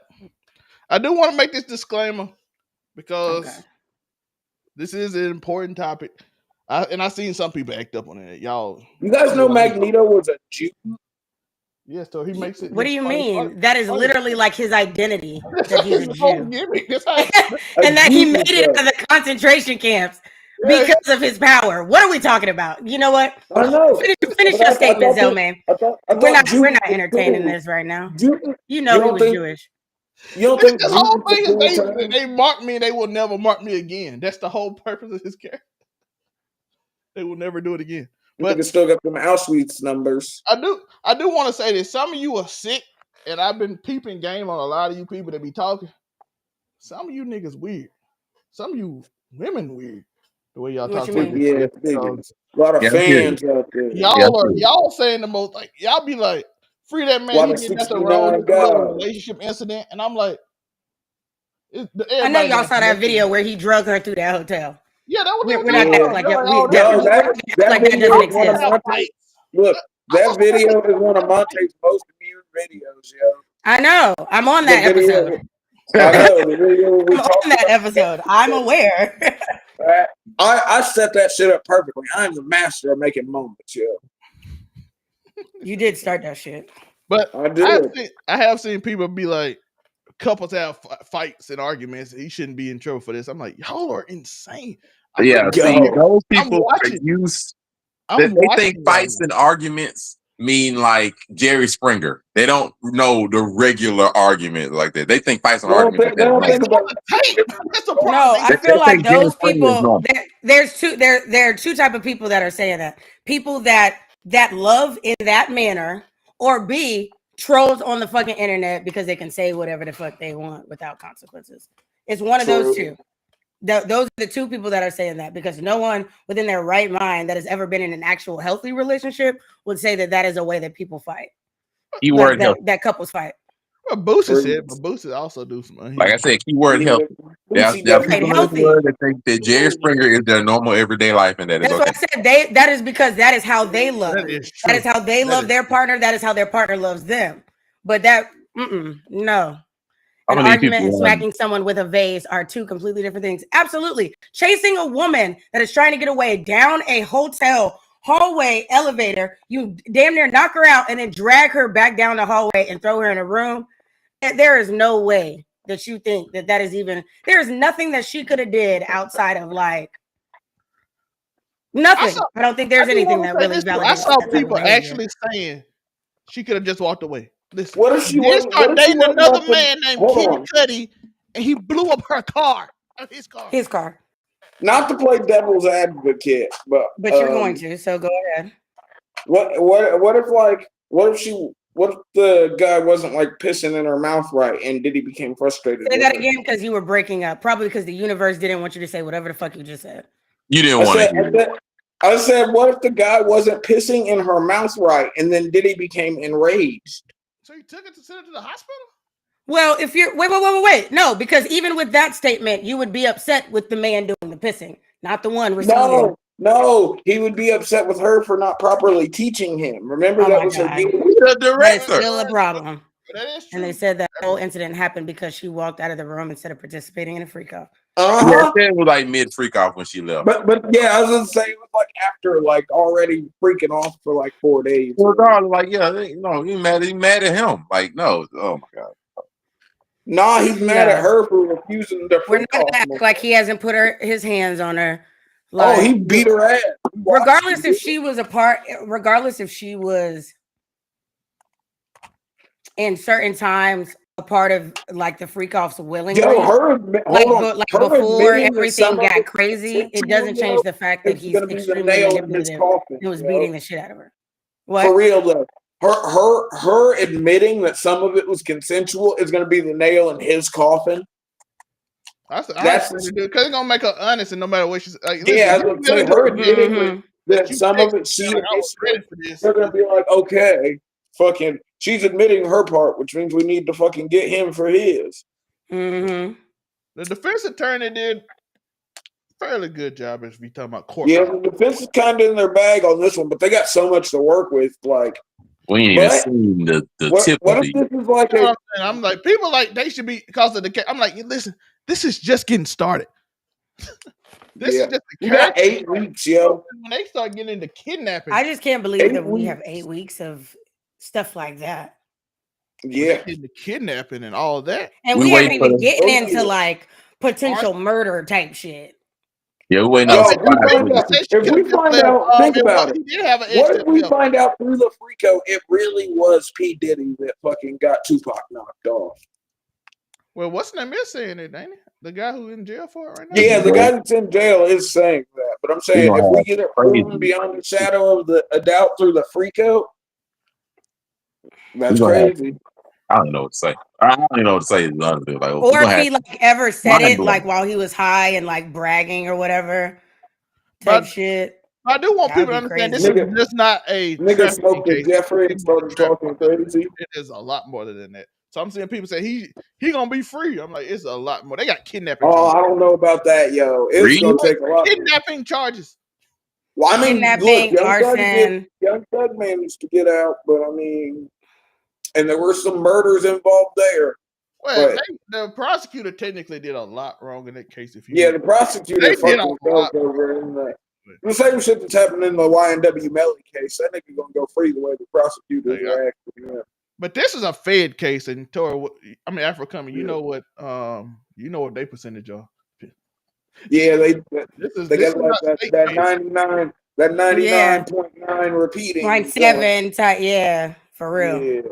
I do want to make this disclaimer because this is an important topic. I seen some people act up on it. Y'all. You guys know Magneto was a Jew? Yeah, so he makes it. What do you mean? That is literally like his identity. That he's a Jew. And that he made it to the concentration camps because of his power. What are we talking about? You know what? I know. Finish your statement, Zellman. We're not entertaining this right now. You know he was Jewish. You don't think the whole thing is they mark me and they will never mark me again. That's the whole purpose of his character. They will never do it again. But still got them Auschwitz numbers. I do want to say this. Some of you are sick, and I've been peeping game on a lot of you people that be talking. Some of you niggas weird. Some of you women weird. The way y'all talk. Yeah, a lot of fans out there. Y'all saying the most, like, y'all be like, free that man. He did nothing wrong with the relationship incident, and I'm like, I know y'all saw that video where he drug her through that hotel. Yeah, that was we're not acting like that doesn't exist. Look, that video is one of Monte's most viewed videos, yo. I know. I'm on that episode. I know the video I'm on that episode. I'm aware. I set that shit up perfectly. I'm the master of making moments, yo. You did start that shit. But I have seen people be like, couples have fights and arguments. He shouldn't be in trouble for this. I'm like, y'all are insane. Those people are used. They think fights and arguments mean like Jerry Springer. They don't know the regular argument like that. They think fights and arguments. They don't think about That's the problem. No, I feel like those Jerry Springer is people. normal. There are two type of people that are saying that. People that love in that manner, or B, trolls on the fucking internet because they can say whatever the fuck they want without consequences. It's one of those two. Those are the two people that are saying that, because no one within their right mind that has ever been in an actual healthy relationship would say that is a way that people fight. Keyword that couples fight. Well, Boosie said, but Boosie also do some. Like I said, keyword healthy. There are people in the world that think that Jerry Springer is their normal everyday life, and that is okay. That's what I said. That is because that is how they love. That is how they love their partner. That is how their partner loves them. But no. An argument and smacking someone with a vase are two completely different things. Absolutely. Chasing a woman that is trying to get away down a hotel hallway elevator, you damn near knock her out and then drag her back down the hallway and throw her in a room. There is no way that you think that is even, there is nothing that she could have did outside of like nothing. I don't think there's anything that really validates. I saw people actually saying she could have just walked away. Listen, what if she started dating another man named Kid Cudi, and he blew up her car? His car. Not to play devil's advocate, but you're going to, so go ahead. What if the guy wasn't like pissing in her mouth right, and Diddy became frustrated? Say that again, because you were breaking up. Probably because the universe didn't want you to say whatever the fuck you just said. You didn't want to hear it. I said, what if the guy wasn't pissing in her mouth right, and then Diddy became enraged? So you took it to send it to the hospital? Well, if you're wait. No, because even with that statement, you would be upset with the man doing the pissing, not the one receiving. No, he would be upset with her for not properly teaching him. Remember, that was her deal. The director. That's still a problem. That is true. And they said that whole incident happened because she walked out of the room instead of participating in a freak off. Yeah, it was like mid freak off when she left. But yeah, I was gonna say it was like after like already freaking off for like 4 days. Well, like you mad at him. Like no, oh my god. Nah, he's mad at her for refusing to. We're not gonna act like he hasn't put his hands on her. Like, he beat her ass. Regardless if she was in certain times a part of like the freak offs willingly. Before everything got crazy, it doesn't change the fact that he's extremely manipulative and was beating the shit out of her. What? For real though. Her admitting that some of it was consensual is going to be the nail in his coffin. That's because it's gonna make her honest, and no matter what she's like. Yeah, her admitting that some of it they're gonna be like, okay, fucking, she's admitting her part, which means we need to fucking get him for his. Mm-hmm. The defense attorney did a fairly good job if we talking about court. Yeah, the defense is kind of in their bag on this one, but they got so much to work with. Like, we ain't even seen the tip of it. This is like I'm like, people like they should be because of the case. I'm like, listen, this is just getting started. This is just you got 8 weeks, yo. When they start getting into kidnapping, I just can't believe that we have 8 weeks of stuff like that. Yeah, into kidnapping and all of that, and we haven't even getting into like potential murder type shit. Yeah, we waiting if we find out, think about it. What if we find out through the Freako it really was P. Diddy that fucking got Tupac knocked off? Well, what's the name is saying it, ain't it? The guy who's in jail for it right now? Yeah, the guy that's in jail is saying that. But I'm saying if we get it proven beyond the shadow of a doubt through the Freako, that's crazy. I don't know what to say. I don't even know what to say. Like, or if he like ever said it like while he was high and like bragging or whatever type shit. I do want people to understand this is just not a nigga smoked the Jeffrey and started talking crazy. It is a lot more than that. So I'm seeing people say he gonna be free. I'm like, it's a lot more. They got kidnapping. Oh, I don't know about that, yo. It's gonna take a lot. Kidnapping charges. Well, I mean, kidnapping, arson. Young Thug managed to get out, but I mean, and there were some murders involved there. Well, the prosecutor technically did a lot wrong in that case. The prosecutor fucking fell over in the same shit that's happened in the YNW Melly case. That nigga gonna go free the way the prosecutors are acting. Yeah. But this is a Fed case, and Afro Coming. You know what they percentage are. Yeah, they got like that 99. That 99.9 repeating. 0.7 type, yeah, for real. Yeah.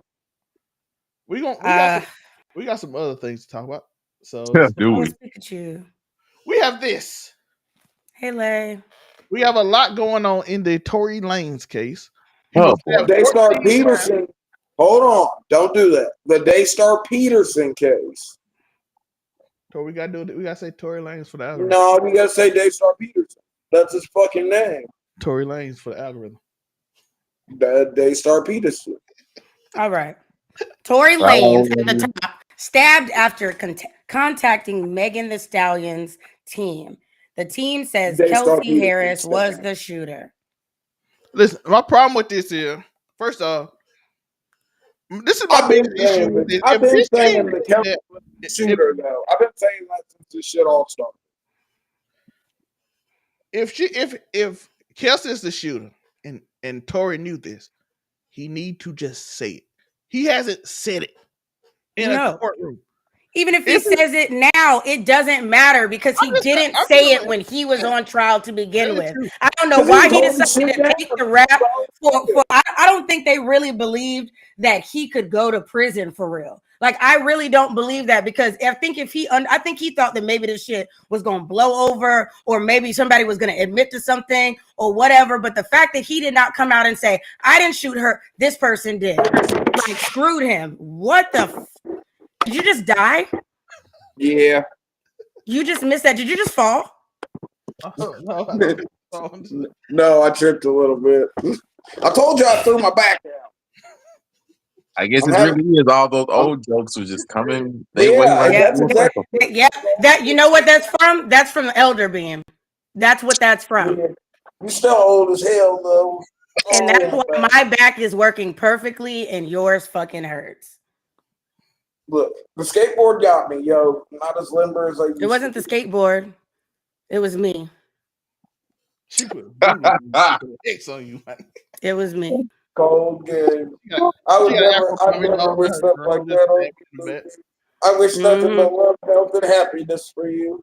We got some other things to talk about. So do we? Pikachu. We have this. Hey, Lay. We have a lot going on in the Tory Lanez case. Daystar Peterson. Hold on. Don't do that. The Daystar Peterson case. We gotta say Tory Lanez for the algorithm. No, you gotta say Daystar Peterson. That's his fucking name. Tory Lanez for the algorithm. Daystar Peterson. All right. Tory Lanez at the top, stabbed after contacting Megan Thee Stallion's team. The team says Kelsey Harris was the shooter. Listen, my problem with this is, first off, this is my biggest issue with this. I've been saying the Kelsey was the shooter, though. I've been saying that since this shit all started. If Kelsey is the shooter and Tory knew this, he need to just say it. He hasn't said it in a courtroom. Even if he says it now, it doesn't matter because he didn't say it when he was on trial to begin with. I don't know why he decided to take the rap for I don't think they really believed that he could go to prison for real. Like, I really don't believe that, because I think he thought that maybe this shit was going to blow over, or maybe somebody was going to admit to something or whatever. But the fact that he did not come out and say, I didn't shoot her, this person did, like, screwed him. What the did you just die? Yeah. You just missed that. Did you just fall? No, I tripped a little bit. I told you I threw my back out. I guess it really is all those old jokes were just coming. That you know what that's from? That's from Elder Beam. That's what that's from. Yeah. You're still old as hell, though. And that's why my back is working perfectly and yours fucking hurts. Look, the skateboard got me, yo. Not as limber as I used to. It wasn't the skateboard. It was me. She put X on you, man. It was me. Cold game. I would never wish stuff like that on you. I wish nothing but love, health, and happiness for you.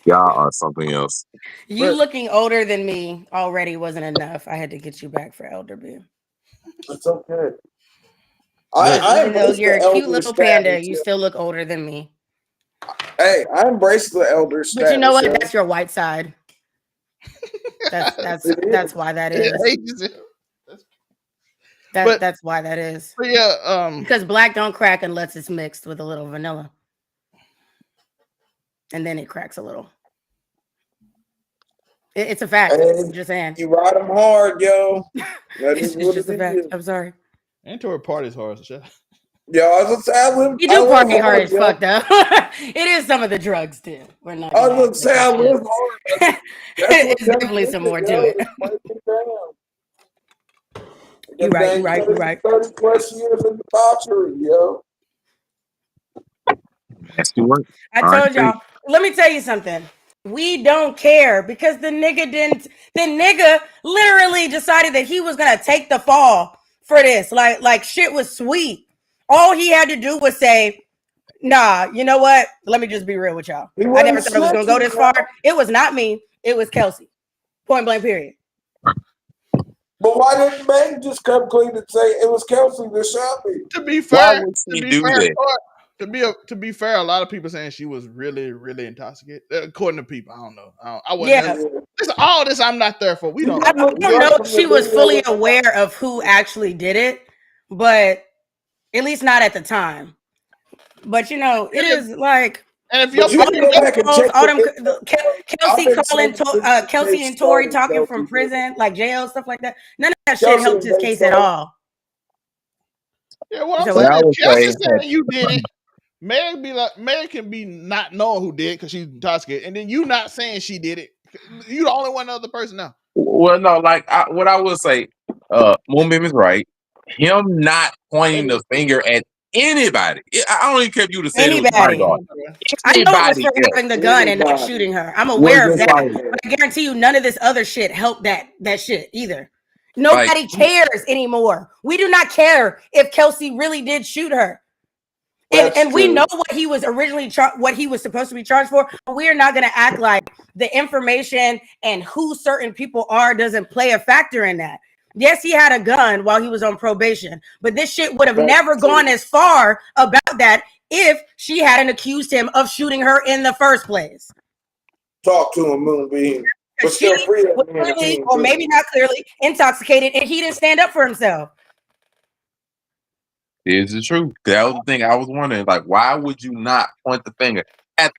Y'all are something else. You looking older than me already wasn't enough. I had to get you back for Elder Beam. It's okay. Even though you're a cute little panda, you still look older than me. Hey, I embrace the elder status. But you know what? That's your white side. That's why that is. That's why that is. Yeah, because black don't crack unless it's mixed with a little vanilla, and then it cracks a little. It's a fact. I'm just saying. You ride them hard, yo. It's just a fact. I'm sorry. And Tory parties hard as shit. Yo, I was gonna say you do party hard as fuck though. It is some of the drugs too. We're not. I was gonna say I live hard. There's definitely some more to it. You're right. 30 plus years in debauchery, yo. I told y'all. Let me tell you something. We don't care because the nigga literally decided that he was gonna take the fall for this. Like shit was sweet. All he had to do was say, nah, you know what? Let me just be real with y'all. I never thought it was gonna go this far. It was not me, it was Kelsey. Point blank, period. But why didn't Meg just come clean and say it was Kelsey that shot me? To be fair, to be fair, a lot of people saying she was really, really intoxicated. According to people, I don't know. I wasn't. All this, I'm not there for. We don't. I don't know if she was fully aware of who actually did it, but at least not at the time. But you know, it is like. And if you're Kelsey and Tory talking from prison, like jail, stuff like that, none of that shit helped his case at all. Yeah, well, I'm saying, Kelsey saying you did it. Meg can be not knowing who did because she's intoxicated, and then you not saying she did it. You the only one other person now. Well, no, like what I will say, Moonbeam is right. Him not pointing the finger at anybody. I don't even care if you to say anybody. I know it was for having the gun and not shooting her. I'm aware of that, but I guarantee you, none of this other shit helped that shit either. Nobody cares anymore. We do not care if Kelsey really did shoot her. And we know what he was originally what he was supposed to be charged for. But we are not going to act like the information and who certain people are doesn't play a factor in that. Yes, he had a gun while he was on probation, but this shit would have never gone as far about that if she hadn't accused him of shooting her in the first place. Talk to him, Moonbeam. But still free that man clearly, or maybe not clearly intoxicated, and he didn't stand up for himself. Is it true? That was the thing I was wondering. Like, why would you not point the finger at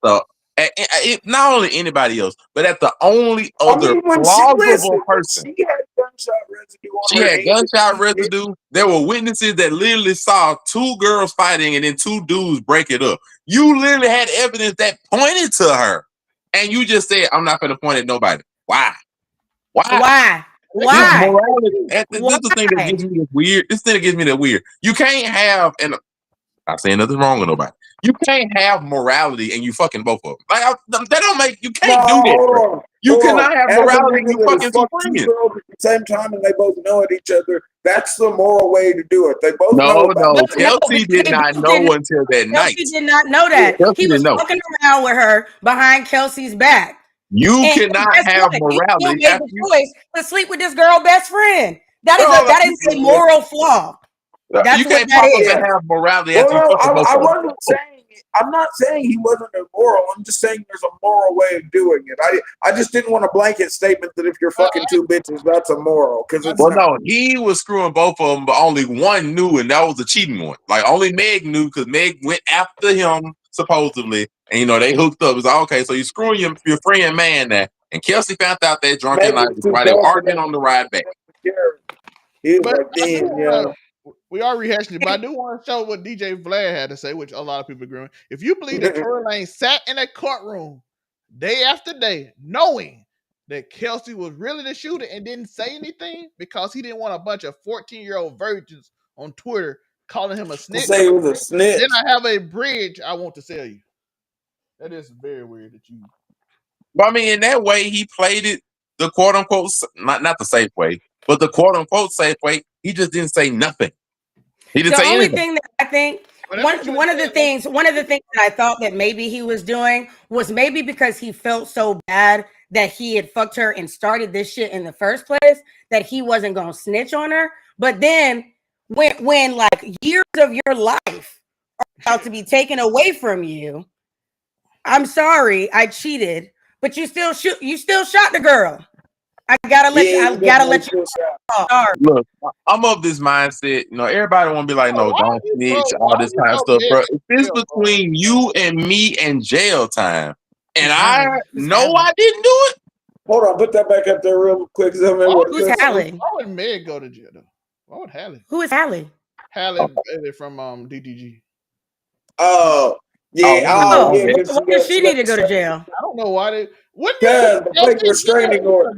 not only anybody else, but at the only other plausible person? She had gunshot residue on She had gunshot residue. There were witnesses that literally saw two girls fighting and then two dudes break it up. You literally had evidence that pointed to her, and you just said, "I'm not going to point at nobody." Why? Why? This is the thing that gives me the weird. This thing that gives me the weird. You can't have, and I'm not saying nothing wrong with nobody. You can't have morality and you fucking both of them. Like that don't make. You can't do that. You cannot have morality and you fucking two friends at the same time, and they both know at each other. That's the moral way to do it. They both know. Kelsey did not know until that night. Kelsey did not know that. He was fucking around with her behind Kelsey's back. You cannot have morality. He made the choice to sleep with this girl best friend. That is a moral flaw. That's you can't possibly have morality. I'm not saying he wasn't immoral. I'm just saying there's a moral way of doing it. I just didn't want a blanket statement that if you're fucking two bitches, that's immoral. No, he was screwing both of them, but only one knew, and that was the cheating one. Like only Meg knew because Meg went after him supposedly, and they hooked up. It was like, okay, so you screwing your friend man now, and Kelsey found out that drunken night while they were arguing on the ride back. He was like, damn, yeah. We are rehashing it, but I do want to show what DJ Vlad had to say, which a lot of people agree with. If you believe that Tory Lanez sat in a courtroom day after day, knowing that Kelsey was really the shooter and didn't say anything because he didn't want a bunch of 14-year-old virgins on Twitter calling him a snitch. Say he was a snitch. Then I have a bridge I want to sell you. That is very weird that you. But I mean, in that way, he played it the quote unquote not the safe way, but the quote unquote safe way. He just didn't say nothing. He didn't say anything. The only thing that I think one of the things that I thought that maybe he was doing was maybe because he felt so bad that he had fucked her and started this shit in the first place that he wasn't gonna snitch on her. But then when like years of your life are about to be taken away from you, I'm sorry, I cheated, but you still shot the girl. I gotta let you. Look, I'm of this mindset. Everybody want to be like, no, don't snitch, all this kind of stuff, bro. If it's between you and me and jail time, and I know I didn't do it. Hold on, put that back up there real quick. Who's Hallie? Why would Meg go to jail though? Why would Hallie? Who is Hallie? Hallie from DDG. Oh. Yeah, why does she need to go to jail? I don't know why they. The restraining order.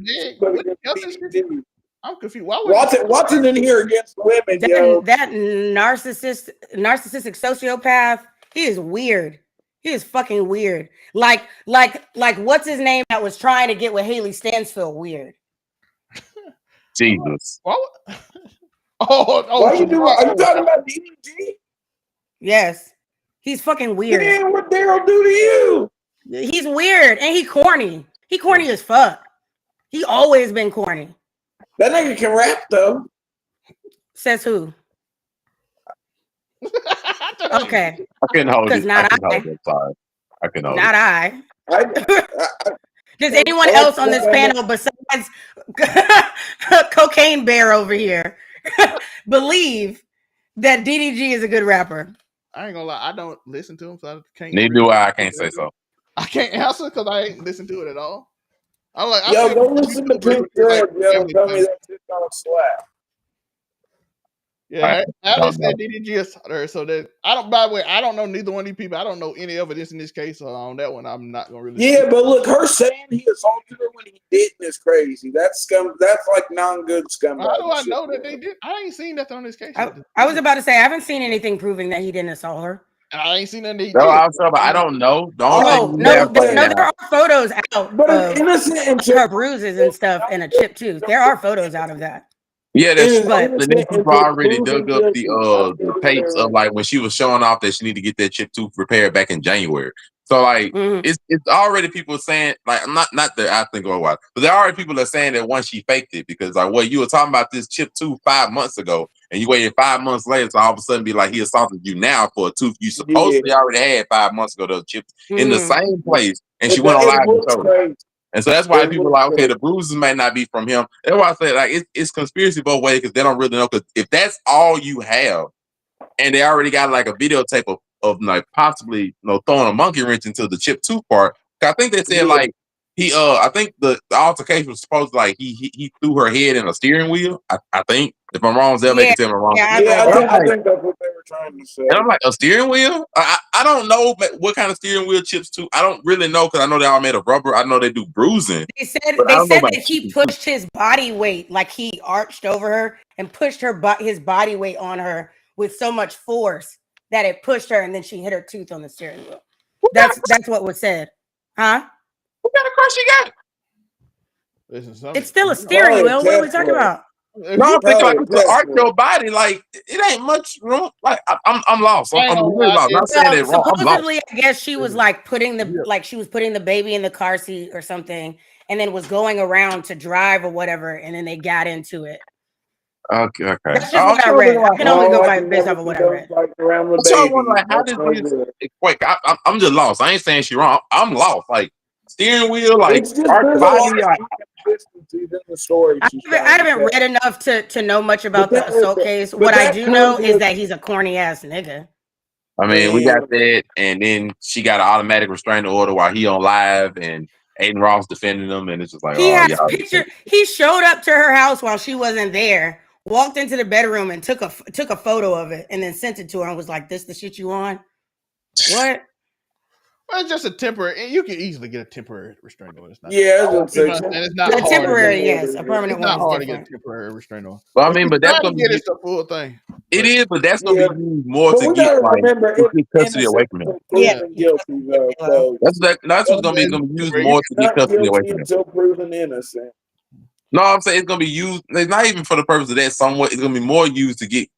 I'm confused. Why would Watson in here against women? That narcissistic sociopath. He is weird. He is fucking weird. Like what's his name that was trying to get with Haley Stansfield? Weird. Jesus. Why are you talking about DDG? Yes. He's fucking weird. Man, what Daryl do to you? He's weird and he corny. He corny as fuck. He always been corny. That nigga can rap though. Says who? Okay. I can hold it. Not I. Sorry. I can hold not it. I. Does anyone else on this panel besides Cocaine Bear over here believe that DDG is a good rapper? I ain't gonna lie, I don't listen to him, so I can't. Neither do I. I can't say so. I can't answer because I ain't listened to it at all. I'm like, go listen to Pink Drug, yo. Tell me that shit don't slap. Yeah, Alex said DDG assaulted her, so that I don't. By the way, I don't know neither one of these people. I don't know any evidence in this case, so on that one, I'm not gonna really. Yeah, but look, her saying he assaulted her when he didn't is crazy. That's scum. That's like non-good scum. How do I know that they did? I ain't seen nothing on this case. I was about to say I haven't seen anything proving that he didn't assault her. And I ain't seen nothing. I don't know. There are photos out but innocent and her bruises and stuff and a chipped tooth. There are photos out of that. Yeah, that's true. But And then people already dug up the tapes of like when she was showing off that she need to get that chip tooth repaired back in January. So like it's already people saying like not that I think or what, but there are already people that are saying that once she faked it because like well you were talking about this chip tooth 5 months ago and you waited 5 months later to all of a sudden be like he assaulted you now for a tooth you supposedly already had 5 months ago. Those chips in the same place and she went on live and showed it. And so that's why people are like, okay, the bruises may not be from him. That's why I say like it's conspiracy both ways because they don't really know. Because if that's all you have, and they already got like a videotape of like possibly throwing a monkey wrench into the chip tooth part. I think they said like he I think the altercation was supposed to like he threw her head in a steering wheel. I think if I'm wrong, Zell may can tell me I'm wrong. I think that's what they were trying to say. And I'm like, a steering wheel? I don't know what kind of steering wheel chips too. I don't really know because I know they all made of rubber. I know they do bruising. They said that he pushed his body weight, like he arched over her and pushed his body weight on her with so much force that it pushed her, and then she hit her tooth on the steering wheel. That's what was said, huh? What kind of car she got? It's still a steering wheel. What are we talking about? No, I'm thinking like to arch your body, like it ain't much room. Like I'm lost. I'm really lost. Not saying it wrong. Supposedly, I guess she was like putting the baby in the car seat or something, and then was going around to drive or whatever, and then they got into it. Okay. That's just what I read. I can only go by based off of what I read. Like, how did this equate? I'm just lost. I ain't saying she wrong. I'm lost. Like steering wheel, like arch body. I haven't read enough to know much about the assault case. What I do know is that he's a corny ass nigga. I mean, we got that, and then she got an automatic restraining order while he on live, and Aiden Ross defending him, and it's just like, He showed up to her house while she wasn't there, walked into the bedroom and took a photo of it, and then sent it to her and was like, "This the shit you on?" What? Well, it's just a temporary, and you can easily get a temporary restraining order. It's not it's not temporary. Yes, a permanent one. It's not hard to get a temporary restraining order. Well, I mean, but that's gonna get it the full thing. It is, but that's gonna be used more to get custody away from him. Yeah, guilty though. That's what's gonna be used more to get custody away from him. Until proven innocent. No, I'm saying it's gonna be used. It's not even for the purpose of that. Somewhat, it's gonna be more used to get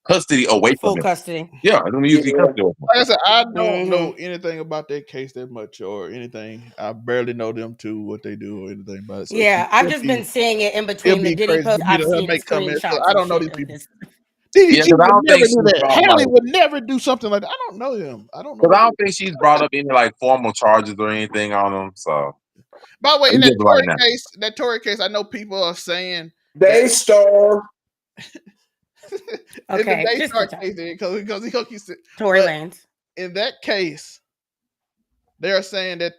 custody away from him. Full custody. Yeah, it's gonna be used to get custody away from him. Like I said, I don't know anything about that case that much or anything. I barely know them too, what they do or anything about it. So I've just been seeing it in between the Diddy posts. I've seen screenshots. I don't know these people. Diddy would never do that. Haley would never do something like that. I don't know him. I don't know. Because I don't think she's brought up any like formal charges or anything on him. So, by the way, in that Tory case, I know people are saying Daystar. Okay, it's the Daystar case because he said Tory Lanez. In that case, they are saying that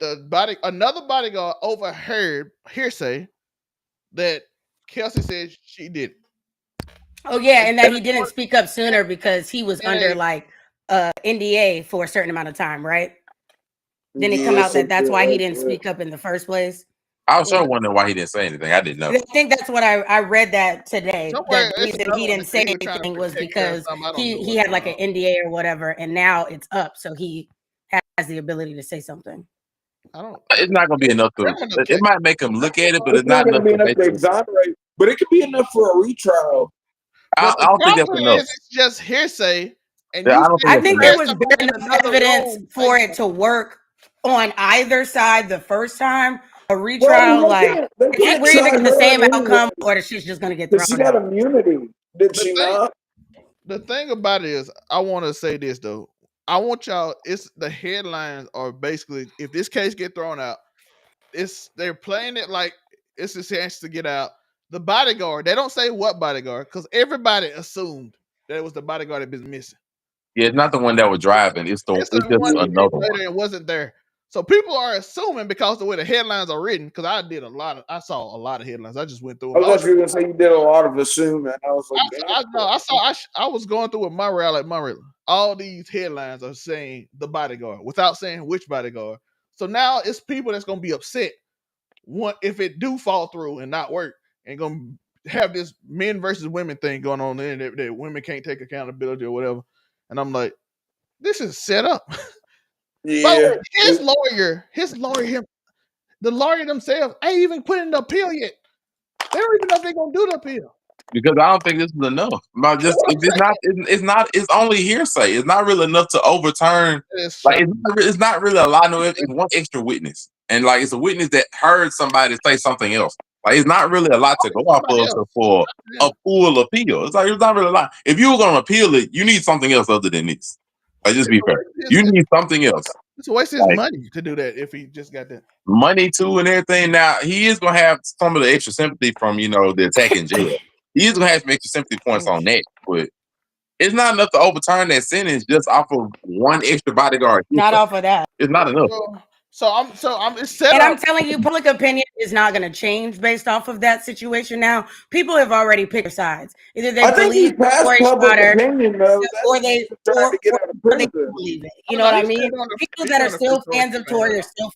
another bodyguard overheard hearsay that Kelsey said she did it. Oh yeah, and that he didn't speak up sooner because he was under like NDA for a certain amount of time, right? Then it come out that that's why he didn't speak up in the first place. I was sure wondering why he didn't say anything. I didn't know. I think that's what I read that today. The reason he didn't say anything was because he had like an NDA or whatever, and now it's up, so he has the ability to say something. It's not going to be enough to. It might make him look at it, but it's not enough to exonerate. But it could be enough for a retrial. I don't think that's enough. It's just hearsay. And I think there was enough evidence for it to work on either side the first time. A retrial, we're either getting the same outcome or the shit's just going to get thrown out. She got immunity. Did she not? The thing about it is, I want to say this though. I want y'all. It's the headlines are basically if this case get thrown out, they're playing it like it's a chance to get out. The bodyguard. They don't say what bodyguard because everybody assumed that it was the bodyguard that been missing. Yeah, it's not the one that was driving. It's just another one. It wasn't there. So people are assuming because of the way the headlines are written. Because I saw a lot of headlines. I just went through. I thought you were gonna say you did a lot of assuming. I was like, I was going through with my rally. All these headlines are saying the bodyguard without saying which bodyguard. So now it's people that's gonna be upset. If it do fall through and not work, and gonna have this men versus women thing going on there that women can't take accountability or whatever. And I'm like, this is set up. Yeah. His lawyer, the lawyer themselves ain't even put in the appeal yet. They don't even know if they're gonna do the appeal. Because I don't think this is enough. It's only hearsay. It's not really enough to overturn. Like it's not really a lot of it. It's one extra witness, and like it's a witness that heard somebody say something else. Like it's not really a lot to go off of for a full appeal. It's not really a lot. If you were going to appeal it, you need something else other than this. Like just be fair. You need something else. It's a waste of his money to do that if he just got that money too and everything. Now he is going to have some of the extra sympathy from the attack in jail. He is going to have some extra sympathy points on that, but it's not enough to overturn that sentence just off of one extra bodyguard. Not off of that. It's not enough. So I'm and I'm telling you, public opinion is not going to change based off of that situation. Now, people have already picked sides. Either they believe Tory Schroeder, or they believe it. You know what I mean? People that are still fans of Tory are still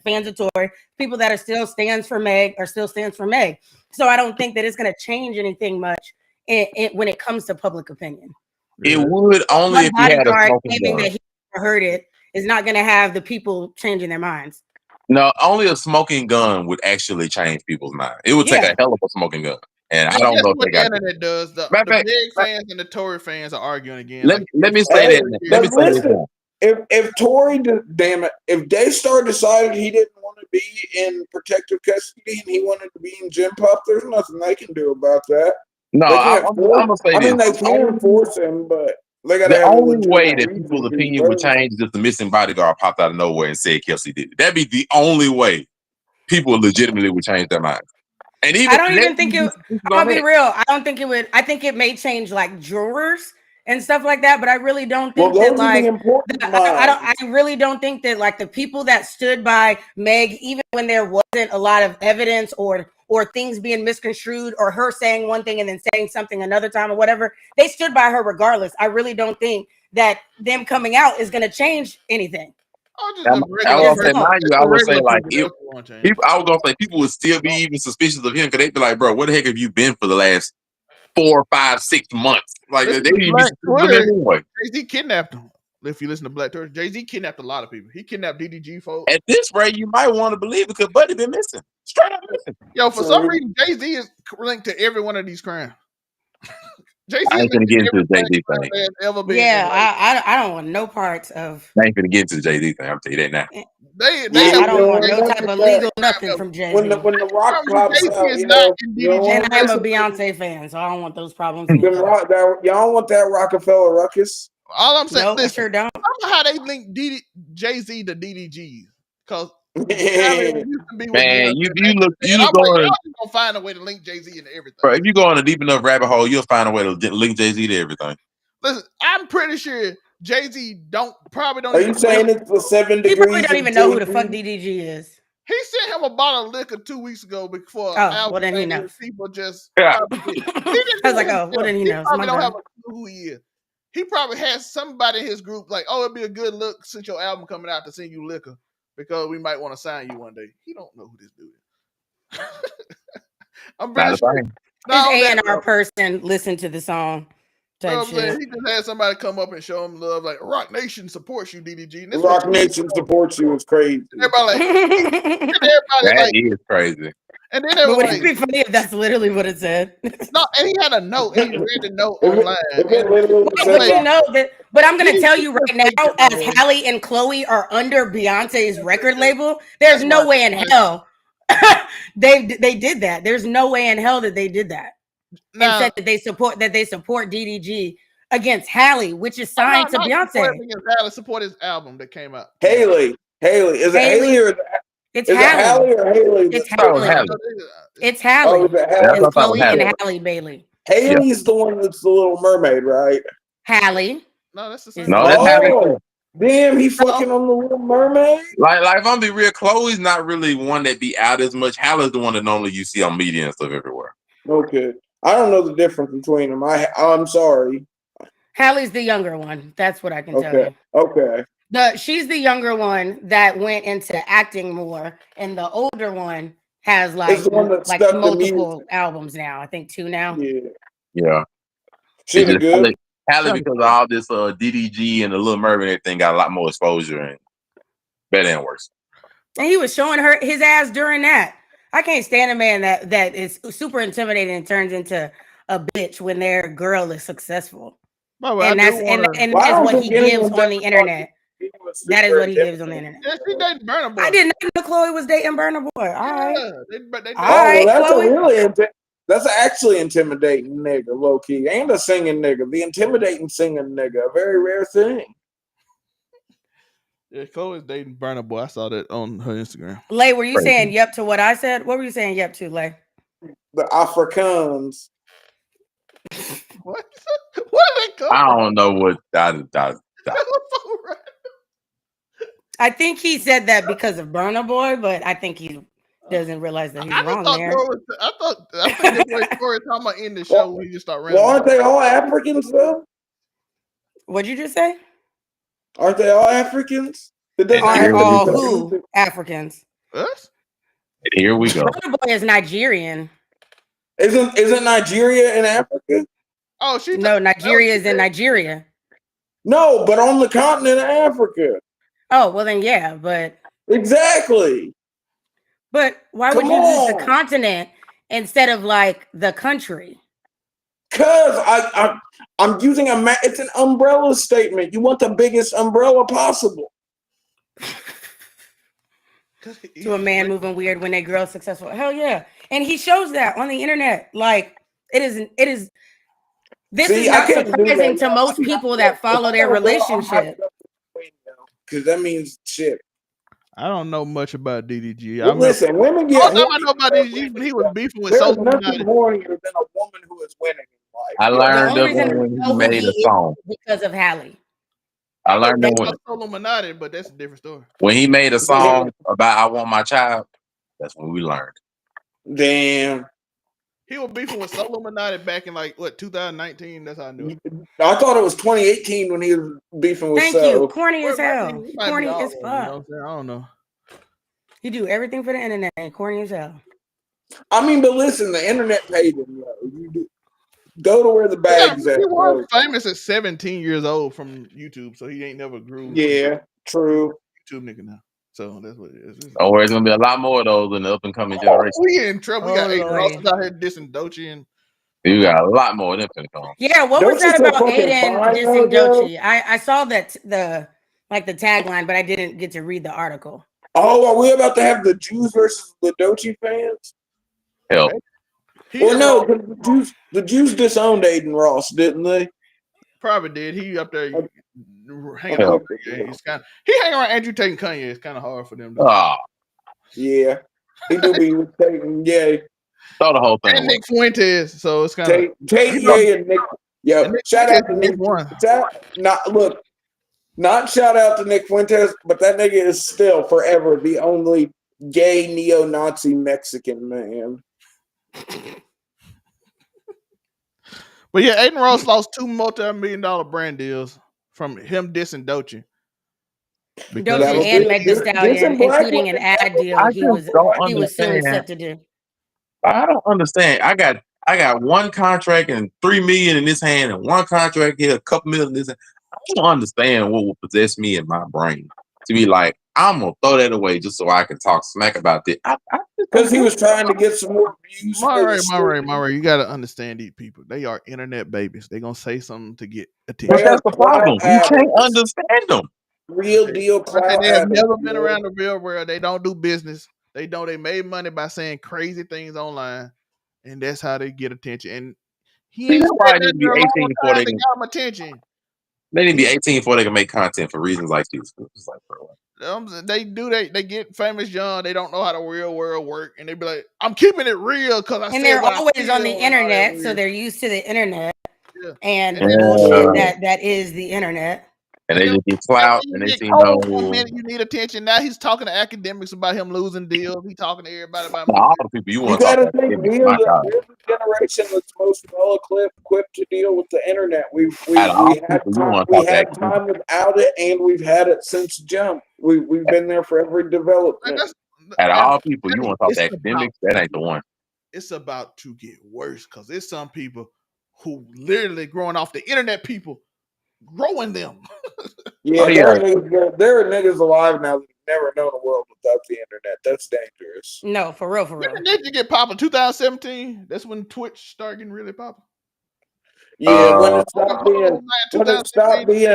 fans of Tory. People that are still stands for Meg are still stands for Meg. So I don't think that it's going to change anything much when it comes to public opinion. It would only if you had a smoking gun. That he heard it is not going to have the people changing their minds. No, only a smoking gun would actually change people's minds. It would take a hell of a smoking gun, and I don't know if they got the internet does. The big fans and the Tory fans are arguing again. Let me say that. Let me say that. If Tory, damn it, if Daystar decided he didn't want to be in protective custody and he wanted to be in gym pop, there's nothing they can do about that. No, I'm gonna say this. They can force him, but the only way that people's opinion would change is if the missing bodyguard popped out of nowhere and said Kelsey did it. That'd be the only way people legitimately would change their minds. And even I don't even think it. I'll be real. I don't think it would. I think it may change like jurors and stuff like that, but I really don't think that like I really don't think that like the people that stood by Meg, even when there wasn't a lot of evidence or things being misconstrued or her saying one thing and then saying something another time or whatever, they stood by her regardless. I really don't think that them coming out is going to change anything. I would say like I was gonna say people would still be even suspicious of him because they'd be like, bro, where the heck have you been for the last 4, 5, 6 months? Like they be anyway. Jay-Z kidnapped him. If you listen to Black Twitter, Jay-Z kidnapped a lot of people. He kidnapped DDG folks. At this rate, you might want to believe it because Buddy been missing. Straight up missing. Yo, for some reason, Jay-Z is linked to every one of these crimes. Jay-Z I ain't gonna get into the Jay-Z thing. Yeah, I don't want no parts of. I ain't gonna get into the Jay-Z thing. I'll tell you that now. I don't want no type of legal nothing from Jay-Z. When the Rock pops out, and I'm a Beyonce fan, so I don't want those problems. Y'all want that Rockefeller ruckus? All I'm saying, I sure don't. I don't know how they link Jay-Z to DDG because man, you look gonna find a way to link Jay-Z into everything. Bro, if you go on a deep enough rabbit hole, you'll find a way to link Jay-Z to everything. Listen, I'm pretty sure Jay-Z probably don't. Are you saying it's for 7 degrees? He probably don't even know who the fuck DDG is. He sent him a bottle of liquor 2 weeks ago before. Well, then he knows. People just. I was like, well, then he knows. Probably don't have a clue who he is. He probably has somebody in his group like, oh, it'd be a good look since your album coming out to send you liquor because we might want to sign you one day. He don't know who this dude is. I'm pretty sure. His A&R person listened to the song. He just had somebody come up and show him love, like Rock Nation supports you, DDG. And Rock Nation supports you is crazy. That is crazy. And then would it be funny if that's literally what it said? No, and he had a note. He read the note online. But I'm going to tell you right now, as Halle and Chloe are under Beyonce's record label, there's no way in hell they did that. There's no way in hell that they did that. And said that they support DDG against Halle, which is signed to Beyonce. Halle support his album that came out. Haley, is it Haley or? It's Halle. Or Haley? It's Halle. It's Halle. It's Chloe and Halle Bailey. Haley's the one that's the Little Mermaid, right? Halle. No, that's the same. No, that's Halle. Damn, he fucking on the Little Mermaid. Like if I'm gonna be real, Chloe's not really one that be out as much. Halle's the one that normally you see on media and stuff everywhere. Okay, I don't know the difference between them. I'm sorry. Halle's the younger one. That's what I can tell you. Okay. She's the younger one that went into acting more, and the older one has like multiple albums now. I think 2 now. Yeah. She's good. Halle, because of all this DDG and the Little Mermaid and everything, got a lot more exposure and better and worse. And he was showing his ass during that. I can't stand a man that is super intimidating and turns into a bitch when their girl is successful. By the way, And I that's do wanna, and Well, I that's don't what think he gives anyone's on ever the thought internet. he was That is super what he gives on the intimidating. internet. yeah, she dating Burna Boy. I did not know Chloe was dating Burna Boy. All right. Yeah, they All Oh, well, right, that's Chloe. a really that's an actually intimidating nigga, low key, and a singing nigga. The intimidating singing nigga, a very rare thing. Yeah, Chloe's dating Burna Boy. I saw that on her Instagram. Lay, were you Crazy. saying yep to what I said? What were you saying yep to, Lay? The Afrikaans. What? What did they come I from? don't know what that. That was so random. I think he said that because of Burna Boy, but I think he doesn't realize that he's I just wrong thought there. I think that's what Corey talking about in the show when he just start Well, randomly. aren't they all Africans though? What'd you just say? Aren't they all Africans? It doesn't Aren't Here have to we all be go. who Africans? Us? Here we go. Burna Boy is Nigerian. Isn't Nigeria in Africa? Oh, No, Nigeria is in Nigeria. No, but on the continent of Africa. Oh, well then yeah, but Exactly. why would Come you use the on. continent instead of like the country? Cause I'm using it's an umbrella statement. You want the biggest umbrella possible. To a man moving weird when a girl's successful. Hell yeah. And he shows that on the internet. Like this is not surprising to most people that follow their relationship. Because that means shit. I don't know much about DDG. Well, listen, women get. All time I know about DDG when he was beefing with There's Soul nothing Illuminati. hornier than a woman who is winning in life. I The learned only of reason him I when know he who made he a is song. because of Hallie. I learned That's that about Soul Illuminati, but that's a different story. when he made a song about "I Want My Child." That's when we learned. Damn. He was beefing with Soul Illuminati back in like what 2019. That's how I knew it. I thought it was 2018 when he was beefing with Thank you. Corny as hell. He might be Corny all as over, you know what fuck. I'm saying? I don't know. You do everything for the internet and corny as hell. I mean, but listen, the internet paid him. You do. Go to where the bag's at. He was famous at 17 years old from YouTube, so he ain't never grew. Yeah, true. YouTube nigga now. So that's what it is. Don't worry, there's gonna be a lot more of those in the up and coming generation. We in trouble. We got Oh, Aiden Lordy. Ross out here dissing Doechii and You got a lot more of them finna come. Yeah, what was Doechii's that so about fucking Aiden fine, dissing though, Doechii? I saw that the tagline, but I didn't get to read the article. Oh, are we about to have the Jews versus the Doechii fans? Hell, Well, no, the Jews disowned Aiden Ross, didn't they? probably did. He up there hanging Hell. out. He's he hang around Andrew Tate and Kanye. It's kind of hard for them. Yeah, he do be with Tate and Ye. Throw the whole thing And away. Nick Fuentes. So it's kind of Tate, Ye, and Nick. Yo, and Nick shout out to Fuentes Nick. is one. Not shout out to Nick Fuentes, but that nigga is still forever the only gay neo-Nazi Mexican man. But yeah, Aiden Ross lost 2 multi-million-dollar brand deals from him dissing Doechii. Doechii and Meg Thee Stallion, including an ad deal he was soon set to do. I don't understand. I got one contract and $3 million in this hand and one contract here, a couple million in this hand. I don't understand what will possess me in my brain to be like, I'm gonna throw that away just so I can talk smack about it. Because he was trying to get some more views. Murray, you gotta understand these people. They are internet babies. They gonna say something to get attention. But that's the problem. You can't understand them. Real deal. They have never been around the real world. They don't do business. They made money by saying crazy things online, and that's how they get attention. And he ain't why need to be 18 before they got him attention. They need to be 18 before they can make content for reasons like these. It's like, they get famous young. They don't know how the real world work, and they be like, "I'm keeping it real because I." And they're always on the internet, so they're used to the internet and the bullshit that is the internet. And they just get clout, and they see you need attention. Now he's talking to academics about him losing deals. He's talking to everybody about all the people you want to talk gotta about. think we're the generation that's most well equipped to deal with the internet. We've had time without it, and we've had it since jump. We've been there for every development. At all people, you want to talk to academics? That ain't the one. It's about to get worse because there's some people who literally growing off the internet. People growing them. There are niggas alive now that never known a world without the internet. That's dangerous. No, for real. When did you get popular? 2017. That's when Twitch started getting really popular. Yeah, when it stopped being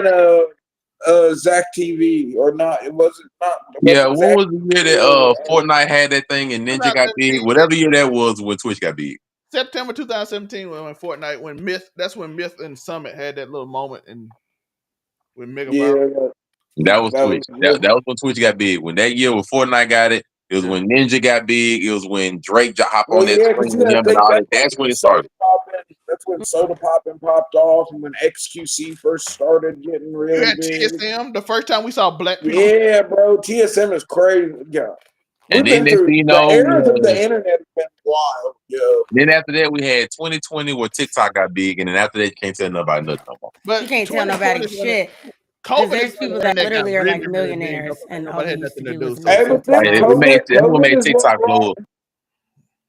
Zach TV or not, it wasn't not. Yeah, what was the year that Fortnite had that thing and Ninja got big? Whatever year that was when Twitch got big. September 2017 when Fortnite, when Myth, that's when Myth and Summit had that little moment and when Mega Viral. That was Twitch. That was when Twitch got big. When that year when Fortnite got it, it was when Ninja got big. It was when Drake hopped on that screen with him and all that. That's when it started. That's when Soda Poppin' popped off and when XQC first started getting really big. TSM, the first time we saw black people. Yeah, bro. TSM is crazy. Yeah. And then the eras of the internet have been wild, yo. Then after that, we had 2020 where TikTok got big, and then after that, you can't tell nobody nothing no more. But you can't tell nobody shit. Because there's people that literally are like millionaires and all they used to do was Who made TikTok blow up?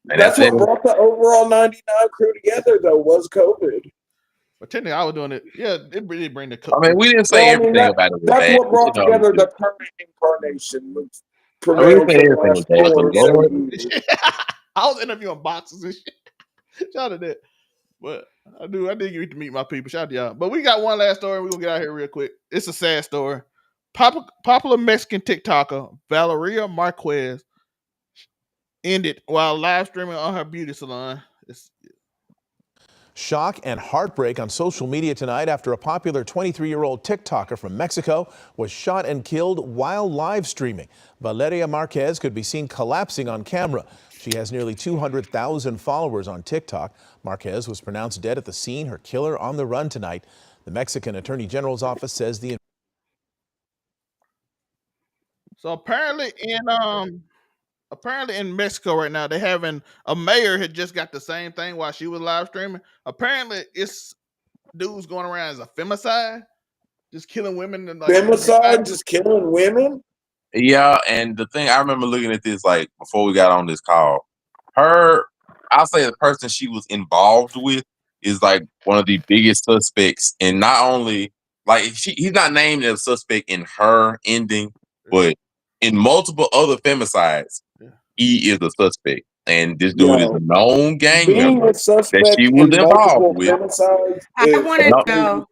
That's what brought the overall 99 crew together, though, was COVID. But technically, I was doing it. Yeah, it really bring the. I mean, we didn't say everything about it. That's what brought together the current incarnation. I was interviewing boxers and shit. Shout out to that. But I did get to meet my people. Shout out to y'all. But we got one last story. We're gonna get out here real quick. It's a sad story. Popular Mexican TikToker Valeria Marquez ended while live streaming on her beauty salon. Shock and heartbreak on social media tonight after a popular 23-year-old TikToker from Mexico was shot and killed while live streaming. Valeria Marquez could be seen collapsing on camera. She has nearly 200,000 followers on TikTok. Marquez was pronounced dead at the scene. Her killer on the run tonight. The Mexican Attorney General's office says the. So apparently in Mexico right now, they having a mayor had just got the same thing while she was live streaming. Apparently, it's dudes going around as a femicide, just killing women. And femicide, just killing women? Yeah, and the thing, I remember looking at this, like, before we got on this call. I'll say the person she was involved with is, like, one of the biggest suspects. And not only, like, he's not named as a suspect in her ending, but in multiple other femicides. He is a suspect, and this dude is a known gang member that she was involved with. I want to know.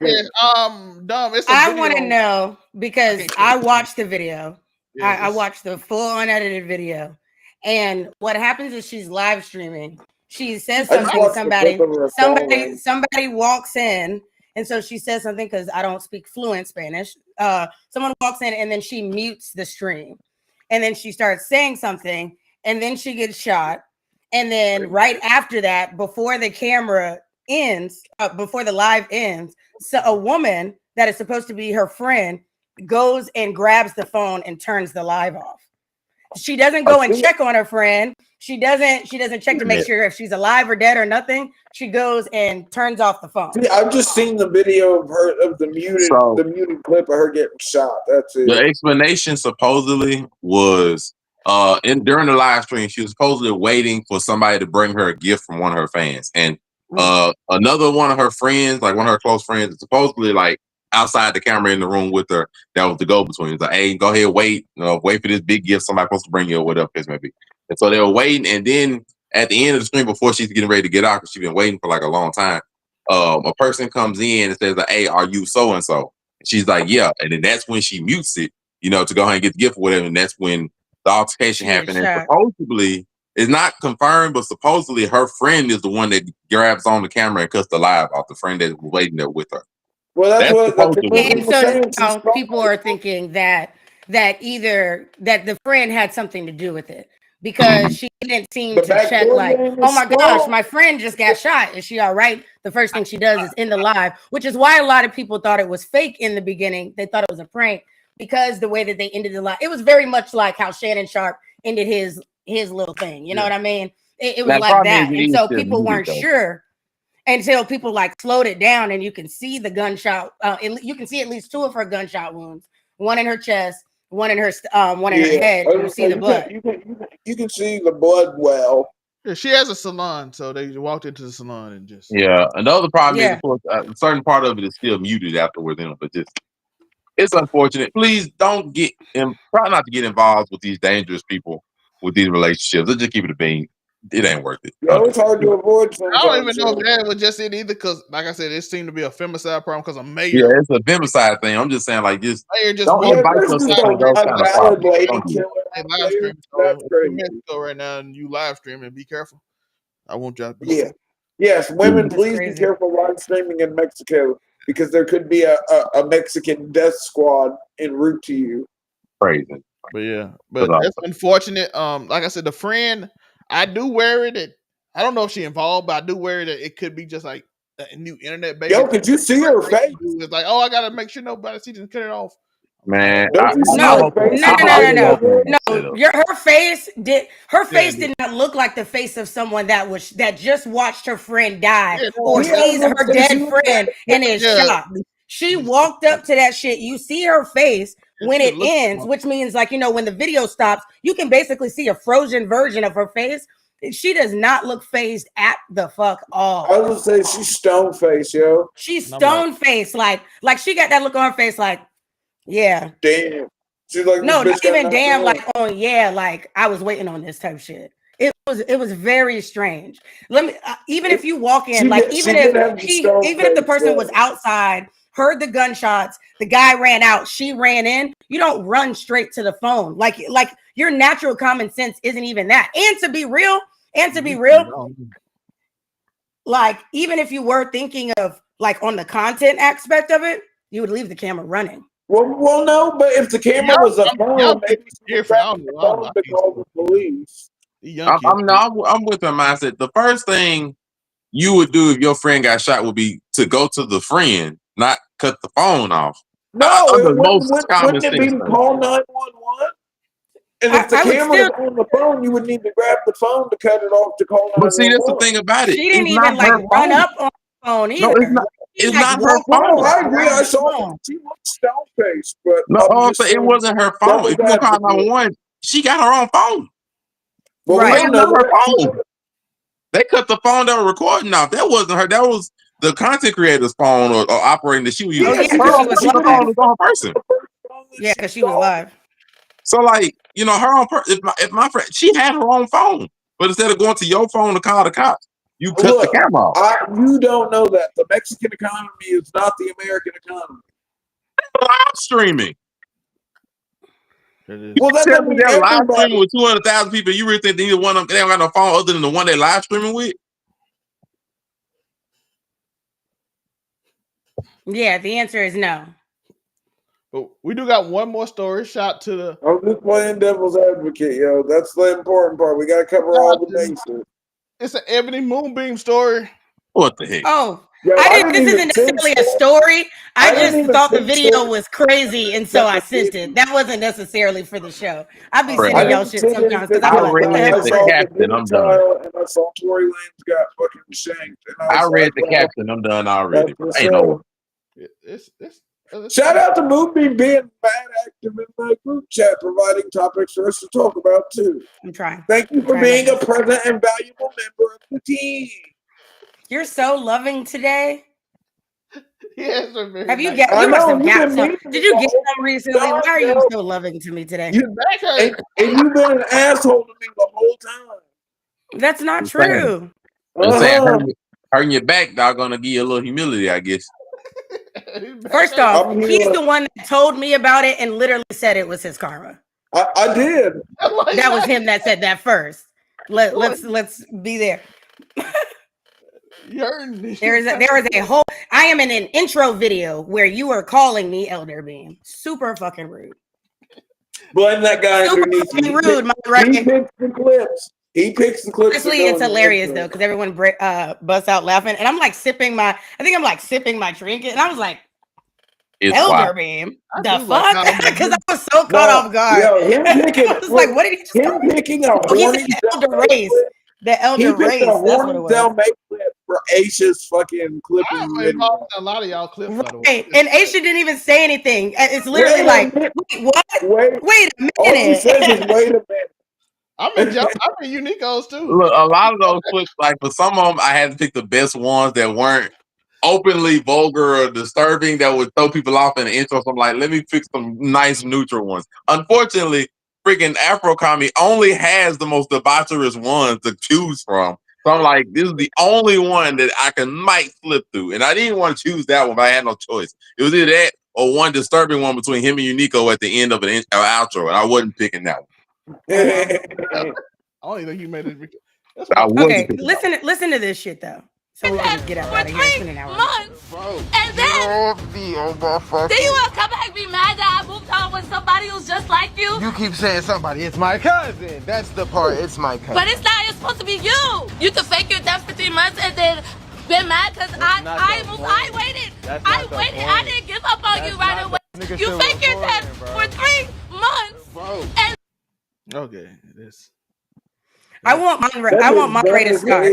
I want to know because I watched the video. I watched the full unedited video, and what happens is she's live streaming. She says something. Somebody walks in, and so she says something because I don't speak fluent Spanish. Someone walks in, and then she mutes the stream, and then she starts saying something. And then she gets shot. And then right after that, before the camera ends, before the live ends, so a woman that is supposed to be her friend goes and grabs the phone and turns the live off. She doesn't go and check on her friend. She doesn't check to make sure if she's alive or dead or nothing. She goes and turns off the phone. See, I've just seen the video of the muted clip of her getting shot. That's it. The explanation supposedly was during the live stream, she was supposedly waiting for somebody to bring her a gift from one of her fans. And another one of her friends, like one of her close friends, supposedly like outside the camera in the room with her, that was the go-between. It's like, hey, go ahead, wait for this big gift somebody's supposed to bring you or whatever it may be. And so they were waiting, and then at the end of the stream, before she's getting ready to get out, because she's been waiting for like a long time, a person comes in and says, like, hey, are you so-and-so? She's like, yeah. And then that's when she mutes it, to go ahead and get the gift or whatever, and that's when the altercation happened. And supposedly, it's not confirmed, but supposedly her friend is the one that grabs on the camera and cuts the live off, the friend that was waiting there with her. Well, that's what and so people are thinking that either that the friend had something to do with it because she didn't seem to check like, oh my gosh, my friend just got shot. Is she all right? The first thing she does is end the live, which is why a lot of people thought it was fake in the beginning. They thought it was a prank. Because the way that they ended the live, it was very much like how Shannon Sharp ended his little thing. You know what I mean? It was like that. And so people weren't sure until people like slowed it down and you can see the gunshot. You can see at least 2 of her gunshot wounds, one in her chest, one in her head. You see the blood. You can see the blood well. Yeah, she has a salon, so they walked into the salon and just. Yeah, another problem is, of course, a certain part of it is still muted afterwards, but just. It's unfortunate. Please don't try not to get involved with these dangerous people with these relationships. Let's just keep it a bean. it ain't worth it. Yo, it's hard to avoid sometimes. I don't even know if that was just it either, because, like I said, it seemed to be a femicide problem because a mayor. Yeah, it's a femicide thing. I'm just saying, like, just Mayor just don't walked invite outside yourself in those kind of valid problems. lady Don't do killer. it. They live streaming. That's So if you're crazy. in Mexico right now and you live streaming, be careful. I want y'all to be Yeah. Yes, women, That's please crazy. be careful live streaming in Mexico because there could be a Mexican death squad en route to you. Crazy. But yeah, but that's unfortunate. Like I said, the friend, I do worry that, I don't know if she involved, but I do worry that it could be just like a new internet baby. Yo, could you see her face? It's like, oh, I gotta make sure nobody sees and cut it off. Man, Don't you see No, her face? no. No. Her face did not look like the face of someone that just watched her friend die or sees her dead friend and is shocked. She walked up to that shit. You see her face when it ends, which means, like, you know, when the video stops, you can basically see a frozen version of her face. She does not look phased at the fuck all. I would say she's stone face, yo. She's stone face, like she got that look on her face, like, yeah. Damn. She's like, no, not even damn, like, oh yeah, like I was waiting on this type of shit. It was very strange. Let me even if you walk in, like, even if the person was outside, heard the gunshots, the guy ran out, she ran in, you don't run straight to the phone. Like your natural common sense isn't even that. And to be real, like, even if you were thinking of, like, on the content aspect of it, you would leave the camera running. Well, no, but if the camera was a phone, maybe you would grab the phone to call the police. I'm with her mindset. The first thing you would do if your friend got shot would be to go to the friend, not cut the phone off. No, wouldn't it be to call 911? And if the camera was on the phone, you would need to grab the phone to cut it off to call 911. But see, that's the thing about it. She didn't even like run up on the phone either. No, it's not her phone. I agree. I saw it. She looked stone faced, but it wasn't her phone. If you go call 911, she got her own phone. Well, right. It's not her phone. They cut the phone that was recording off. That wasn't her. That was the content creator's phone or operating that she was using. Her phone was on her person. Yeah, because she was live. So, like, you know, her own. If my friend, she had her own phone, but instead of going to your phone to call the cops, you cut the camera off. You don't know that the Mexican economy is not the American economy. Live streaming. Well, that tell me they're live streaming with 200,000 people. You really think either one of them, they don't got no phone other than the one they live streaming with? Yeah, the answer is no. But we do got one more story. Shot to the. I'm just playing devil's advocate, yo. That's the important part. We got to cover all the bases. It's an Ebony Moonbeam story. What the heck? Oh, this isn't necessarily a story. I just thought the video was crazy, and so I sent it. That wasn't necessarily for the show. I'd be sending y'all shit sometimes because I'm like, what the hell? The caption. I'm done. And I saw Tory Lanez got fucking shanked. I read the caption. I'm done already. Ain't no. Shout out to Moonbeam being mad active in the group chat, providing topics for us to talk about too. I'm trying. Thank you for being a present and valuable member of the team. You're so loving today. Yes, have you get? You must have got some. Did you get some recently? Why are you so loving to me today? Your back hurt. And you've been an asshole to me the whole time. That's not true. Hurting your back, dog, gonna give you a little humility, I guess. First off, he's the one that told me about it and literally said it was his karma. I did. That was him that said that first. Let's be there. There is a whole. I am in an intro video where you are calling me Elder Beam. Super fucking rude. Blame that guy underneath. Super rude, my right. He picks the clips. Honestly, it's hilarious though because everyone busts out laughing, and I'm like sipping my drink, and I was like, Elder Beam, the fuck? Because I was so caught off guard. Yo, him picking, I was like, what did he just him picking a horny Elder Race? The Elder Race. That's what it was. For Aisha's fucking clipping. A lot of y'all clips. Right. And Aisha didn't even say anything. It's literally like, what? Wait a minute. All he says is, wait a minute. I'm in Uniqo's too. Look, a lot of those clips, like for some of them, I had to pick the best ones that weren't openly vulgar or disturbing that would throw people off in the intro. So I'm like, let me pick some nice neutral ones. Unfortunately, freaking Afro comedy only has the most debaucherous ones to choose from. So I'm like, this is the only one that I might flip through. And I didn't want to choose that one, but I had no choice. It was either that or one disturbing one between him and Uniqo at the end of an outro, and I wasn't picking that one. I don't even think you made it. Okay, listen to this shit though. So we can just get out of here. It's been an hour. Bro, and then you want to come back and be mad that I moved on with somebody who's just like you? You keep saying somebody. It's my cousin. That's the part. It's my cousin. But it's not. It's supposed to be you. You can fake your death for 3 months and then been mad because I waited. I didn't give up on you right away. You fake your death for 3 months. Bro. And okay, this. I want Monray to start.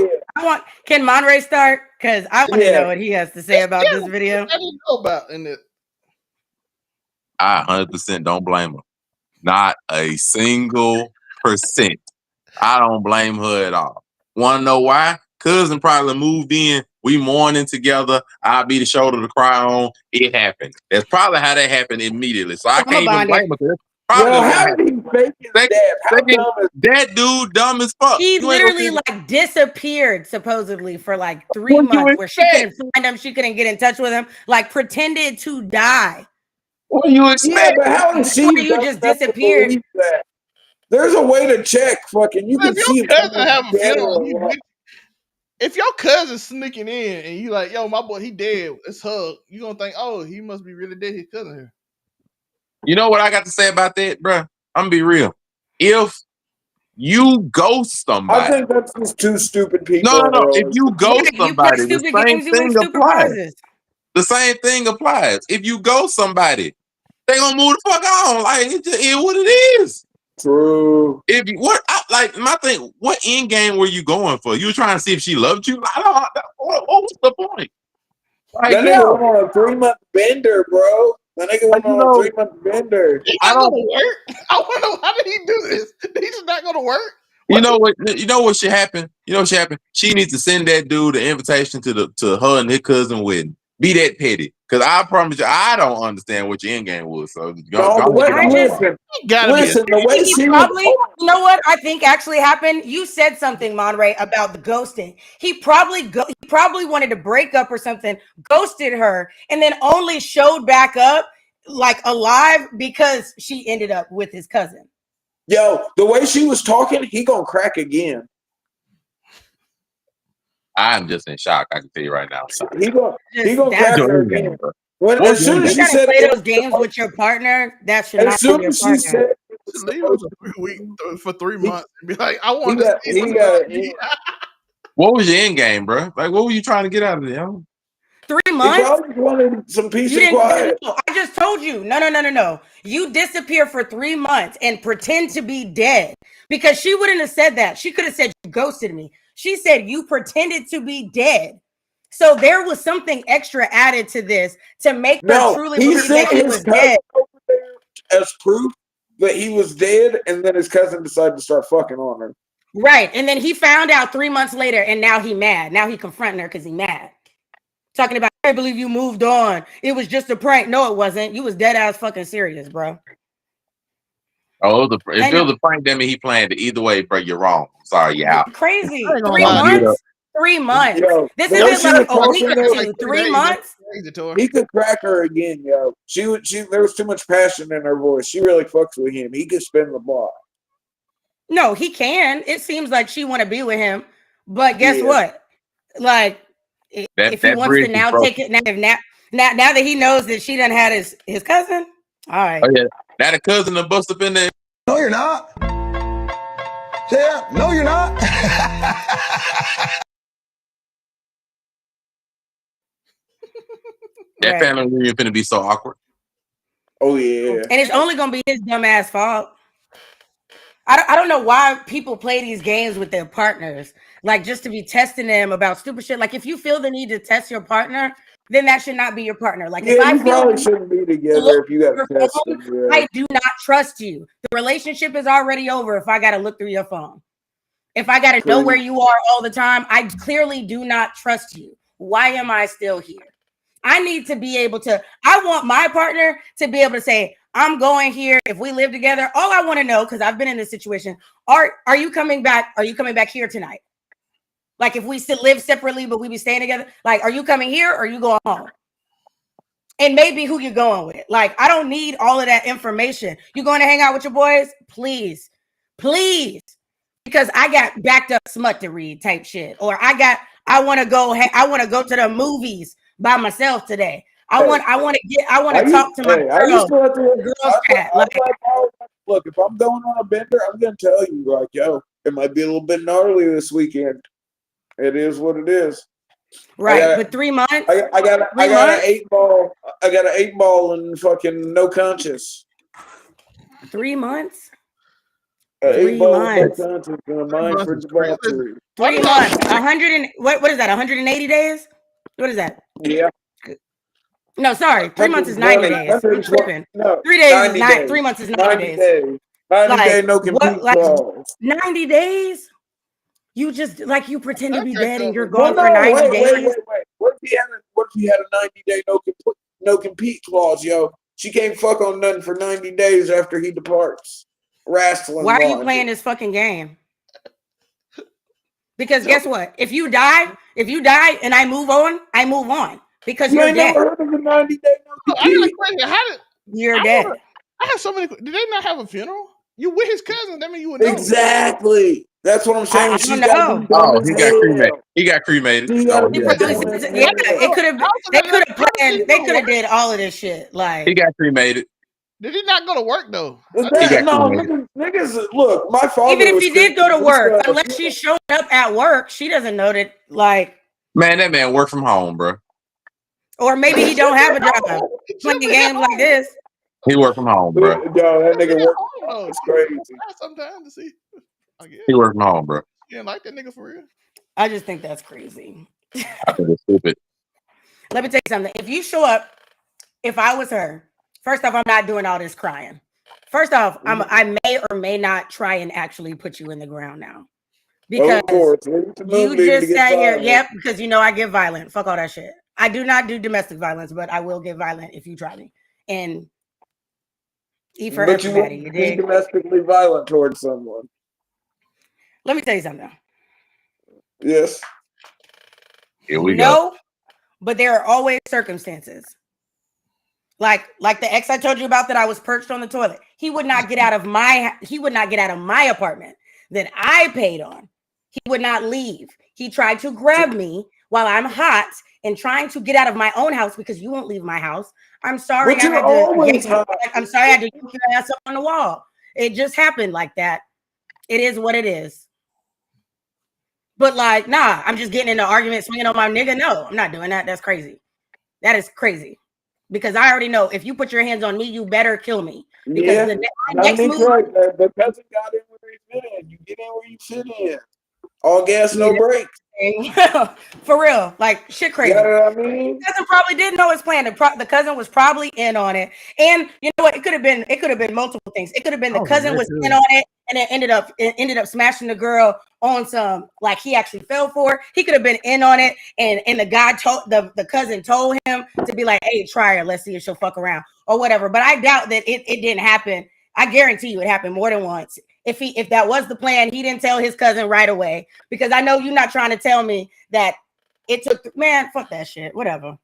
Can Monray start? Because I want to know what he has to say about this video. I didn't know about in it. I 100% don't blame her. Not a single percent. I don't blame her at all. Want to know why? Cousin probably moved in. We mourning together. I'll be the shoulder to cry on. It happened. That's probably how that happened immediately. So I can't even blame her. How did he fake his death? That dude dumb as fuck. He literally like disappeared supposedly for like 3 months where she couldn't find him. She couldn't get in touch with him. Like pretended to die. What do you expect? Yeah, but how did she? You just disappeared. There's a way to check. Fucking, you can see. If your cousin's sneaking in and you like, yo, my boy, he dead. It's her. You gonna think, oh, he must be really dead. His cousin here. You know what I got to say about that, bro? I'm gonna be real. If you ghost somebody, I think that's just two stupid people. No. If you ghost somebody, the same thing applies. The same thing applies. If you ghost somebody, they gonna move the fuck on. Like it is what it is. True. If you my thing, what end game were you going for? You were trying to see if she loved you? What was the point? Like, that nigga went on a 3-month bender, bro. That nigga went on a 3-month bender. I don't work. I wonder how did he do this? He's not gonna work. You know what should happen? You know what should happen? She needs to send that dude an invitation to her and his cousin wedding. Be that petty. Because I promise you, I don't understand what your end game was. So listen, the way she probably, you know what I think actually happened? You said something, Monray, about the ghosting. He probably wanted to break up or something, ghosted her, and then only showed back up like alive because she ended up with his cousin. Yo, the way she was talking, he gonna crack again. I'm just in shock. I can tell you right now. He gonna crack her again. As soon as she said play those games with your partner, that should not be your partner. She said leave us for 3 months and be like, I want to see What was your end game, bro? Like, what were you trying to get out of there? 3 months? He probably wanted some peace and quiet. No, I just told you. No. You disappear for 3 months and pretend to be dead because she wouldn't have said that. She could have said you ghosted me. She said you pretended to be dead. So there was something extra added to this to make her truly believe that he was dead. As proof that he was dead, and then his cousin decided to start fucking on her. Right. And then he found out 3 months later, and now he mad. Now he confronting her because he mad. Talking about, I believe you moved on. It was just a prank. No, it wasn't. You was dead ass fucking serious, bro. Oh, if it was a prank, that mean he planned it. Either way, bro, you're wrong. I'm sorry, you're out. Crazy. 3 months? 3 months. Yo, this isn't like a week or two. 3 months? He could crack her again, yo. There was too much passion in her voice. She really fucks with him. He could spin the block. No, he can. It seems like she want to be with him. But guess what? Like, if he wants to now take it, now that he knows that she done had his cousin, all right. Oh, yeah. Now the cousin will bust up in there. No, you're not. Yeah, no, you're not. That family reunion finna be so awkward. Oh yeah. And it's only gonna be his dumb ass fault. I don't know why people play these games with their partners, like just to be testing them about stupid shit. Like if you feel the need to test your partner, then that should not be your partner. Like if I probably shouldn't be together if you got tested. Yeah. I do not trust you. The relationship is already over if I got to look through your phone. If I got to know where you are all the time, I clearly do not trust you. Why am I still here? I need to be able to, I want my partner to be able to say, I'm going here. If we live together, all I want to know, because I've been in this situation, are you coming back? Are you coming back here tonight? Like if we still live separately, but we be staying together, like, are you coming here or are you going home? And maybe who you're going with. Like, I don't need all of that information. You going to hang out with your boys? Please. Please. Because I got backed up smut to read type shit. Or I want to go to the movies by myself today. I want to talk to my girls chat. Look, if I'm going on a bender, I'm gonna tell you, like, yo, it might be a little bit gnarly this weekend. It is what it is. Right, but 3 months. I got an 8-ball. I got an 8-ball and fucking no conscience. 3 months. 3 months. No conscience and a mind for debauchery. 3 months. 100 and what is that? 180 days? What is that? Yeah. No, sorry. 3 months is 90 days. I'm tripping. No, 3 days is 9. 3 months is 90 days. 90 days, no compete clause. 90 days? You just like you pretend to be dead and you're gone for 90 days. Wait. What if he had a 90-day no compete clause, yo? She can't fuck on nothing for 90 days after he departs. Wrestling. Why are you playing this fucking game? Because guess what? If you die and I move on because you're dead. Never heard of a 90-day no compete. I got a question. You're dead. I have so many. Did they not have a funeral? You with his cousin? That mean you would know. Exactly. That's what I'm saying. He got cremated. He got cremated. It could have. They could have planned. They could have did all of this shit. Like he got cremated. Did he not go to work though? Niggas. Look, my father. Even if he did go to work, unless she's showing up at work, she doesn't know that. Like, man, that man work from home, bro. Or maybe he don't have a job. Playing games like this. He work from home, bro. Yo, that nigga work from home. It's crazy. Sometimes to see. He work from home, bro. You didn't like that nigga for real? I just think that's crazy. I think it's stupid. Let me tell you something. If you show up, if I was her, first off, I'm not doing all this crying. First off, I may or may not try and actually put you in the ground now. Because you just sat here. Yep, because you know I get violent. Fuck all that shit. I do not do domestic violence, but I will get violent if you try me. And eat for everybody. You be domestically violent towards someone. Let me tell you something. Yes. Here we go. No, but there are always circumstances. Like the ex I told you about that I was perched on the toilet. He would not get out of my apartment that I paid on. He would not leave. He tried to grab me while I'm hot and trying to get out of my own house because you won't leave my house. I'm sorry. I had to yank your ass up on the wall. It just happened like that. It is what it is. But like, nah, I'm just getting in an argument, swinging on my nigga. No, I'm not doing that. That's crazy. That is crazy. Because I already know if you put your hands on me, you better kill me. Because the next move, the cousin got in where he fit in. You get in where you fit in. All gas, no brakes. For real, like shit crazy. You know what I mean? The cousin probably didn't know his plan. The cousin was probably in on it, and you know what? It could have been multiple things. It could have been the cousin was in on it, and it ended up smashing the girl on some like he actually fell for. He could have been in on it, and the guy told the cousin told him to be like, "Hey, try her. Let's see if she'll fuck around or whatever." But I doubt that it didn't happen. I guarantee you it happened more than once. If that was the plan, he didn't tell his cousin right away, because I know you're not trying to tell me that it took. Man, fuck that shit. Whatever.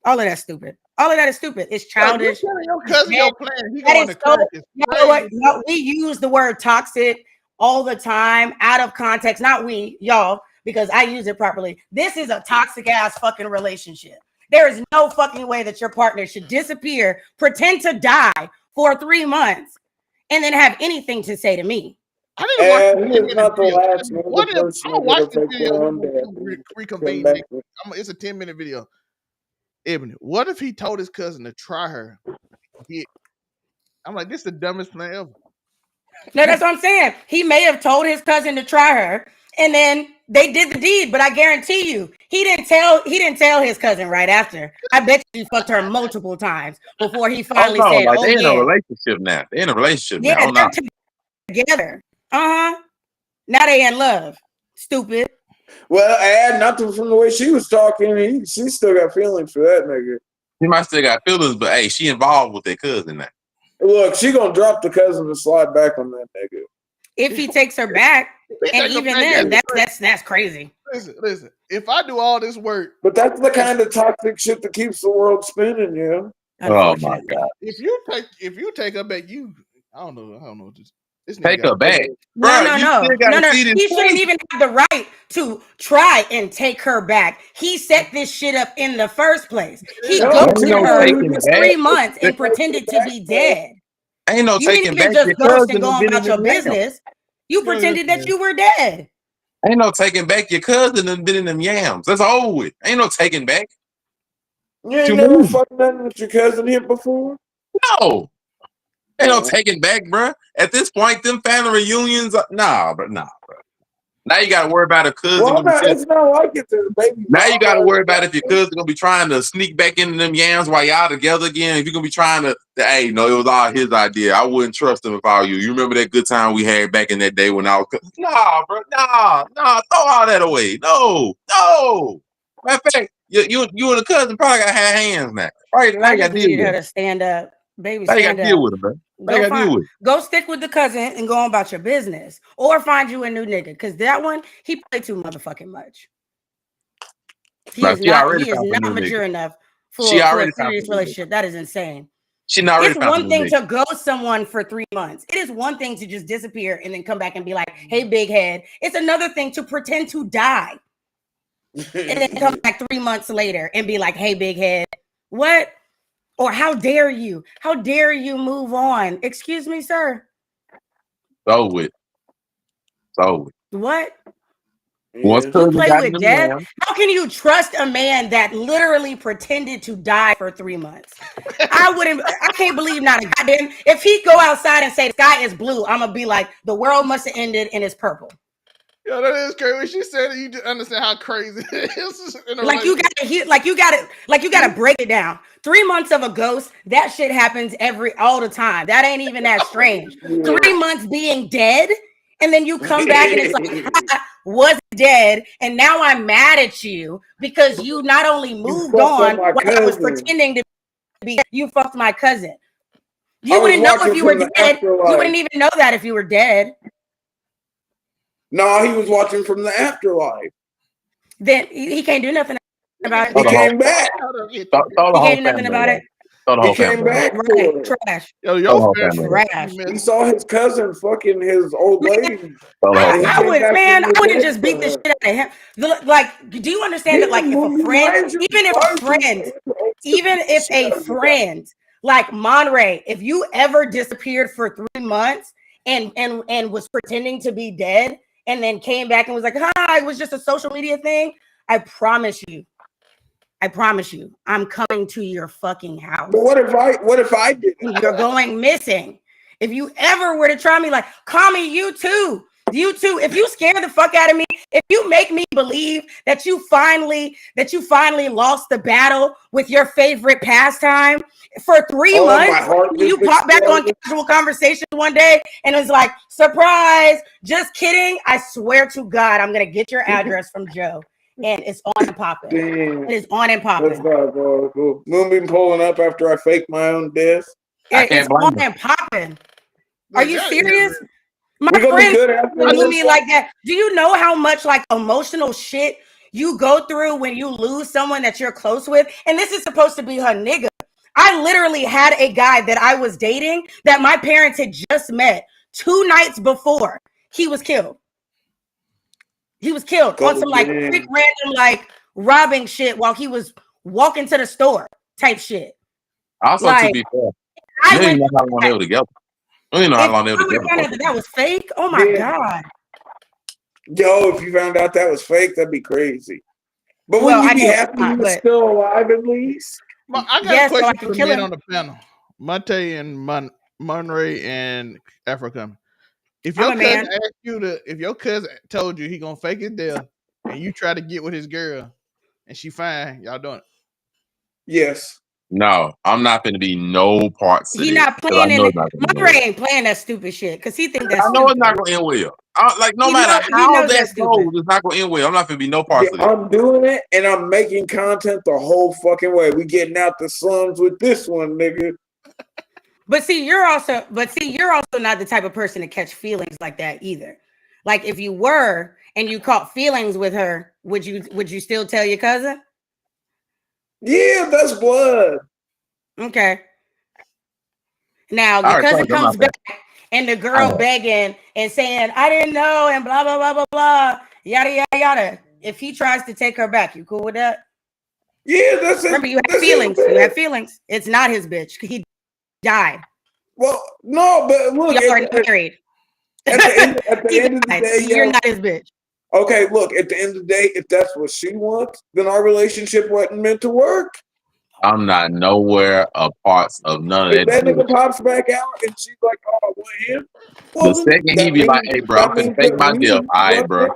All of that's stupid. All of that is stupid. It's childish. Your cousin, your plan. He going to you know what? No, we use the word toxic all the time out of context. Not we, y'all, because I use it properly. This is a toxic ass fucking relationship. There is no fucking way that your partner should disappear, pretend to die for 3 months, and then have anything to say to me. I didn't watch not the last one. What if I watched the video? Reconvene. It's a 10-minute video. Ebony, what if he told his cousin to try her? I'm like, this is the dumbest plan ever. No, that's what I'm saying. He may have told his cousin to try her, and then they did the deed. But I guarantee you, he didn't tell his cousin right after. I bet you he fucked her multiple times before he finally said, like, they're in a relationship now. They're in a relationship now. They're together. Now they in love. Stupid. Well, add nothing from the way she was talking. She still got feelings for that nigga. She might still got feelings, but hey, she involved with their cousin now. Look, she gonna drop the cousin and slide back on that nigga. If he takes her back, and even then, that's crazy. Listen. If I do all this work, but that's the kind of toxic shit that keeps the world spinning, yeah. Oh my god! If you take her back, I don't know. Take her back. No. He shouldn't even have the right to try and take her back. He set this shit up in the first place. He ghosted her for 3 months and pretended to be dead. Ain't no taking back. You didn't even just ghost and go about your business. You pretended that you were dead. Ain't no taking back. Your cousin done been in them yams. That's over with. Ain't no taking back. You ain't never fucked nothing with your cousin here before? No. Ain't no taking back, bro. At this point, them family reunions, nah, bro. Now you got to worry about a cousin. Well, it's not like it, baby. Now you got to worry about if your cousin gonna be trying to sneak back into them yams while y'all together again. If you're gonna be trying to, hey, no, it was all his idea. I wouldn't trust him if I were you. You remember that good time we had back in that day when I was? Nah, bro. Nah. Throw all that away. No. Matter of fact, you and the cousin probably got have hands now. Right now, you got to deal with her to stand up, baby. Now you got to deal with him, man. Go stick with the cousin and go on about your business, or find you a new nigga, because that one he played too motherfucking much. He is not mature enough for a serious relationship. That is insane. It's one thing to ghost someone for 3 months. It is one thing to just disappear and then come back and be like, "Hey, big head." It's another thing to pretend to die and then come back 3 months later and be like, "Hey, big head." What? Or how dare you? How dare you move on? Excuse me, sir. So what? Once you play with death? How can you trust a man that literally pretended to die for 3 months? I can't believe not a goddamn. If he go outside and say the sky is blue, I'm gonna be like, the world must have ended and it's purple. Yeah, that is crazy. When she said it, you just understand how crazy it is. You gotta break it down. 3 months of a ghost, that shit happens all the time. That ain't even that strange. 3 months being dead, and then you come back and it's like, I was dead, and now I'm mad at you because you not only moved on while I was pretending to be, you fucked my cousin. You wouldn't know if you were dead. You wouldn't even know that if you were dead. No, he was watching from the afterlife. Then he can't do nothing about it. He came back. He can't do nothing about it. He came back. Right. Trash. Yo, trash. He saw his cousin fucking his old lady. I wouldn't just beat the shit out of him. Like, do you understand that? Like, even if a friend, like Monray, if you ever disappeared for 3 months and was pretending to be dead, and then came back and was like, "Hi, it was just a social media thing." I promise you, I'm coming to your fucking house. But what if I did? You're going missing. If you ever were to try me, like, call me you too. If you scare the fuck out of me, if you make me believe that you finally lost the battle with your favorite pastime for 3 months, you pop back on Casual Conversation one day and it was like, surprise, just kidding. I swear to God, I'm gonna get your address from Joe. And it's on and popping. It is on and popping. That's not cool. Moonbeam pulling up after I faked my own death. It's on and popping. Are you serious? My friends do me like that. Do you know how much like emotional shit you go through when you lose someone that you're close with? And this is supposed to be her nigga. I literally had a guy that I was dating that my parents had just met 2 nights before he was killed. He was killed on some like quick random like robbing shit while he was walking to the store type shit. Also, like, to be fair, you didn't know how long they were together. You didn't know how long they were together. That was fake. Oh my God. Yo, if you found out that was fake, that'd be crazy. But would you be happy he was still alive at least? I got a question for the men on the panel. Monte and Monray and Africa. If your cousin asked you if your cousin told you he gonna fake his death and you try to get with his girl and she fine, y'all doing it? Yes. No, I'm not gonna be no parts. He not playing in it. Monray ain't playing that stupid shit because he think that's. I know it's not gonna end well. Like no matter he how knows that that's goes, stupid. it's not gonna end well. I'm not gonna be no parts of it. I'm doing it, and I'm making content the whole fucking way. We getting out the slums with this one, nigga. But see, you're also not the type of person to catch feelings like that either. Like if you were and you caught feelings with her, would you still tell your cousin? Yeah, that's blood. Okay. Now your cousin comes back and the girl begging and saying, I didn't know, and blah, blah, blah, blah, blah, yada, yada, yada. If he tries to take her back, you cool with that? Yeah, that's it. Remember, you have feelings. You have feelings. It's not his bitch. He died. Well, no, but look, y'all are married. At the end of the day, you're not his bitch. Okay, look, at the end of the day, if that's what she wants, then our relationship wasn't meant to work. I'm not nowhere a parts of none of that. If that nigga pops back out and she's like, "Oh, I want him," well, the second he be like, "Hey, bro, I'm finna fake my death." All right, bro.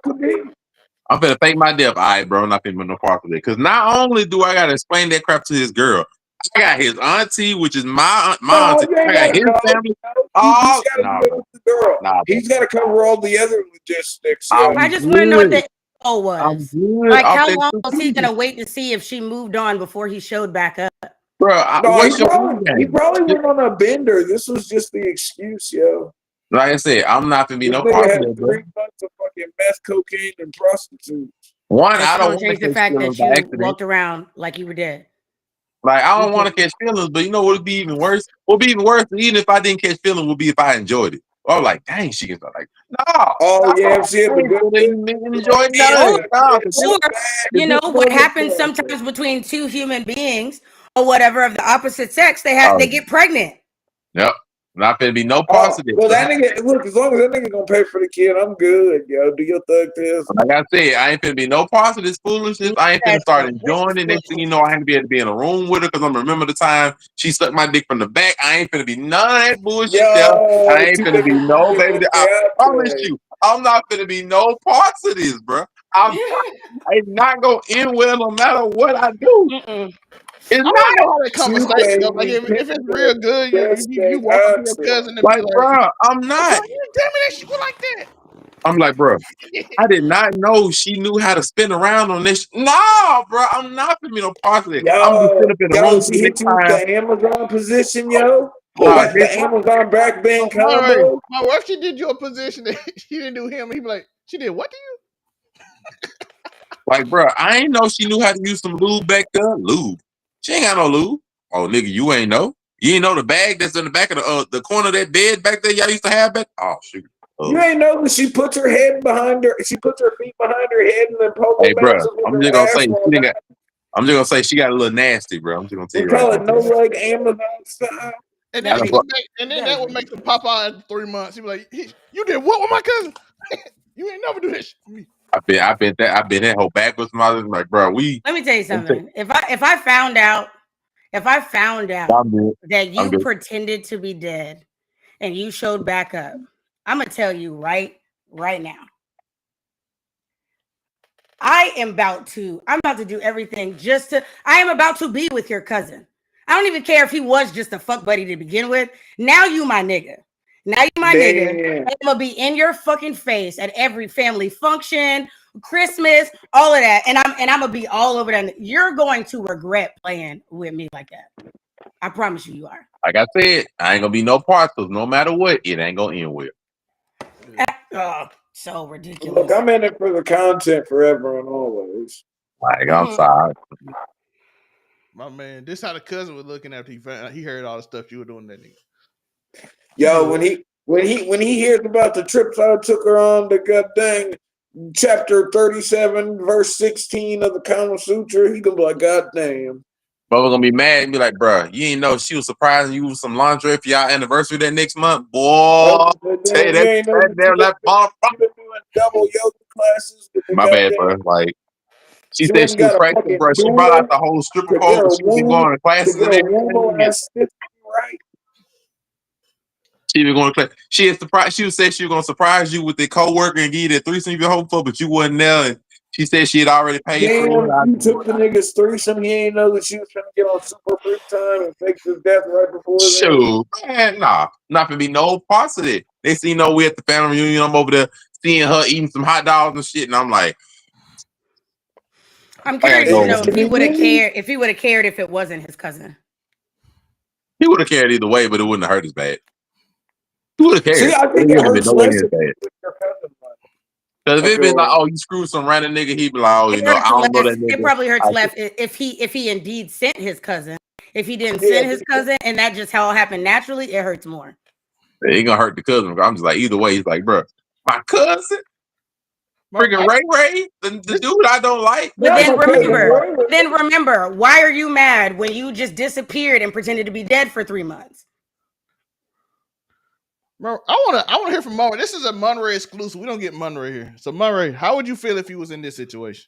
I'm finna fake my death. All right, bro. I'm not finna be no part of it. Because not only do I gotta explain that crap to his girl, I got his auntie, which is my auntie. I got his family. Oh, no. He's got to cover all the other logistics. I just want to know what the was. I'm good. Like, how long was he gonna wait to see if she moved on before he showed back up? Bro, he probably went on a bender. This was just the excuse, yo. Like I said, I'm not gonna be no part of it, bro. 3 months of fucking meth, cocaine, and prostitutes. One, I don't change the fact that you walked around like you were dead. Like I don't want to catch feelings, but you know what would be even worse? What would be even worse, even if I didn't catch feelings, would be if I enjoyed it. Or like, dang, she gets like, no. Oh yeah, she had the good enjoy you know what happens sometimes between two human beings or whatever of the opposite sex, they get pregnant. Yep. Not gonna be no positive. Well, that nigga, look, as long as that nigga gonna pay for the kid, I'm good, yo. Do your thug test. Like I said, I ain't finna be no positive foolishness. I ain't finna start enjoying it. Next thing you know, I ain't gonna be able to be in a room with her because I'm remember the time she sucked my dick from the back. I ain't finna be none of that bullshit. I ain't finna be no baby. I promise you, I'm not finna be no parts of this, bro. I'm not gonna end well no matter what I do. It's not how that conversation go. Like if it's real good, you walk up to your cousin and be like, bro, I'm not. You tell me that shit like that. I'm like, bro, I did not know she knew how to spin around on this. No, bro, I'm not gonna be no part of it. I'm just sitting up in the room. She hit you with the Amazon position, yo. The Amazon back bend combo. What if she did your position and she didn't do him? He'd be like, she did what to you? Like, bro, I ain't know she knew how to use some lube back there. Lube. She ain't got no lube. Oh, nigga, you ain't know? You ain't know the bag that's in the back of the corner of that bed back there y'all used to have back? Oh, shoot. You ain't know that she puts her head behind her. She puts her feet behind her head and then pogo. Hey, bro, I'm just gonna say she got a little nasty, bro. I'm just gonna tell you. We call it no leg Amazon style. And then, that would make them pop out in 3 months. He'd be like, "You did what with my cousin? You ain't never do this shit for me." I've been that whole backwards mother. Like, bro, let me tell you something. If I found out that you pretended to be dead and you showed back up, I'm gonna tell you right now. I'm about to do everything I am about to be with your cousin. I don't even care if he was just a fuck buddy to begin with. Now you my nigga. Nigga. I'm gonna be in your fucking face at every family function, Christmas, all of that. And I'm gonna be all over that. You're going to regret playing with me like that. I promise you are. Like I said, I ain't gonna be no parts because no matter what, it ain't gonna end well. Oh, so ridiculous. Look, I'm in it for the content forever and always. Like, I'm sorry. My man, this how the cousin was looking after he heard all the stuff you were doing that nigga. Yo, when he hears about the trips I took her on, the goddamn chapter 37, verse 16 of the Kama Sutra, he gonna be like, God damn. But we're gonna be mad and be like, bro, you ain't know she was surprising you with some lingerie for y'all anniversary that next month, boy. Say that double yoga classes. My bad, bro. Like she said she was practicing, bro. She brought out the whole stripper pole. She was going to classes and everything. Right. She was going to class. She had surprised. She said she was going to surprise you with the coworker and give you that threesome you hoped for, but you wasn't there. And she said she had already paid for it. You took the nigga's threesome. He ain't know that she was trying to get on super free time and fake his death right before. Shoot, man, nah, not gonna be no parts of it. They see we at the family reunion. I'm over there seeing her eating some hot dogs and shit, and I'm like, I'm curious to know if he would have cared. If he would have cared if it wasn't his cousin. He would have cared either way, but it wouldn't have hurt as bad. He would have cared. See, I think it hurts less if your cousin. Because if it been like, oh, you screwed some random nigga, he'd be like, oh, you know, I don't know that nigga. It probably hurts less if he indeed sent his cousin. If he didn't send his cousin and that just how it happened naturally, it hurts more. It ain't gonna hurt the cousin. I'm just like, either way, he's like, bro, my cousin, freaking Ray, the dude I don't like. But then remember, why are you mad when you just disappeared and pretended to be dead for 3 months? Bro, I wanna hear from Monray. This is a Monray exclusive. We don't get Monray here. So Monray, how would you feel if he was in this situation?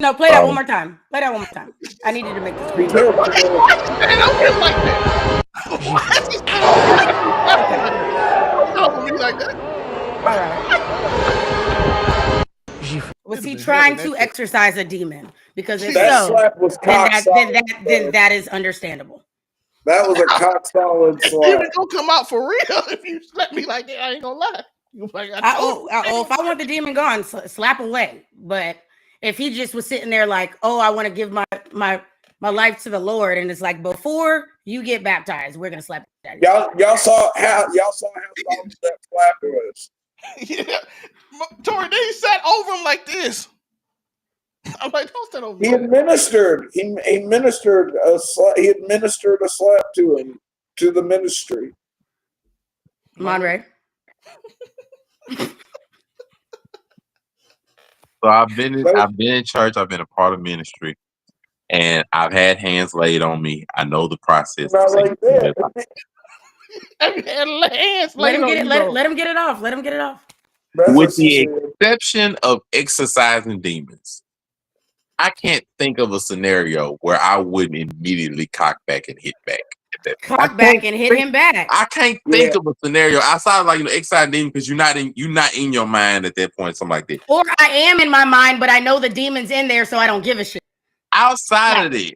No, play that one more time. Play that one more time. I needed to make the screen. All right. Was he trying to exorcise a demon? Because if so, then that is understandable. That was a cock solid slap. You ain't gonna come out for real if you slap me like that. I ain't gonna lie. If I want the demon gone, slap away. But if he just was sitting there like, oh, I want to give my life to the Lord, and it's like, before you get baptized, we're gonna slap you. Y'all saw how solid that slap was. Yeah, Tori, then he sat over him like this. I'm like, don't stand over. He administered a slap to him, to the ministry. Monray. So I've been in church. I've been a part of ministry, and I've had hands laid on me. I know the process. Not like that. Let him get it off. Let him get it off. With the exception of exorcising demons, I can't think of a scenario where I wouldn't immediately cock back and hit back. Cock back and hit him back. I can't think of a scenario outside of like excited demon because you're not in your mind at that point, something like that. Or I am in my mind, but I know the demon's in there, so I don't give a shit. Outside of it,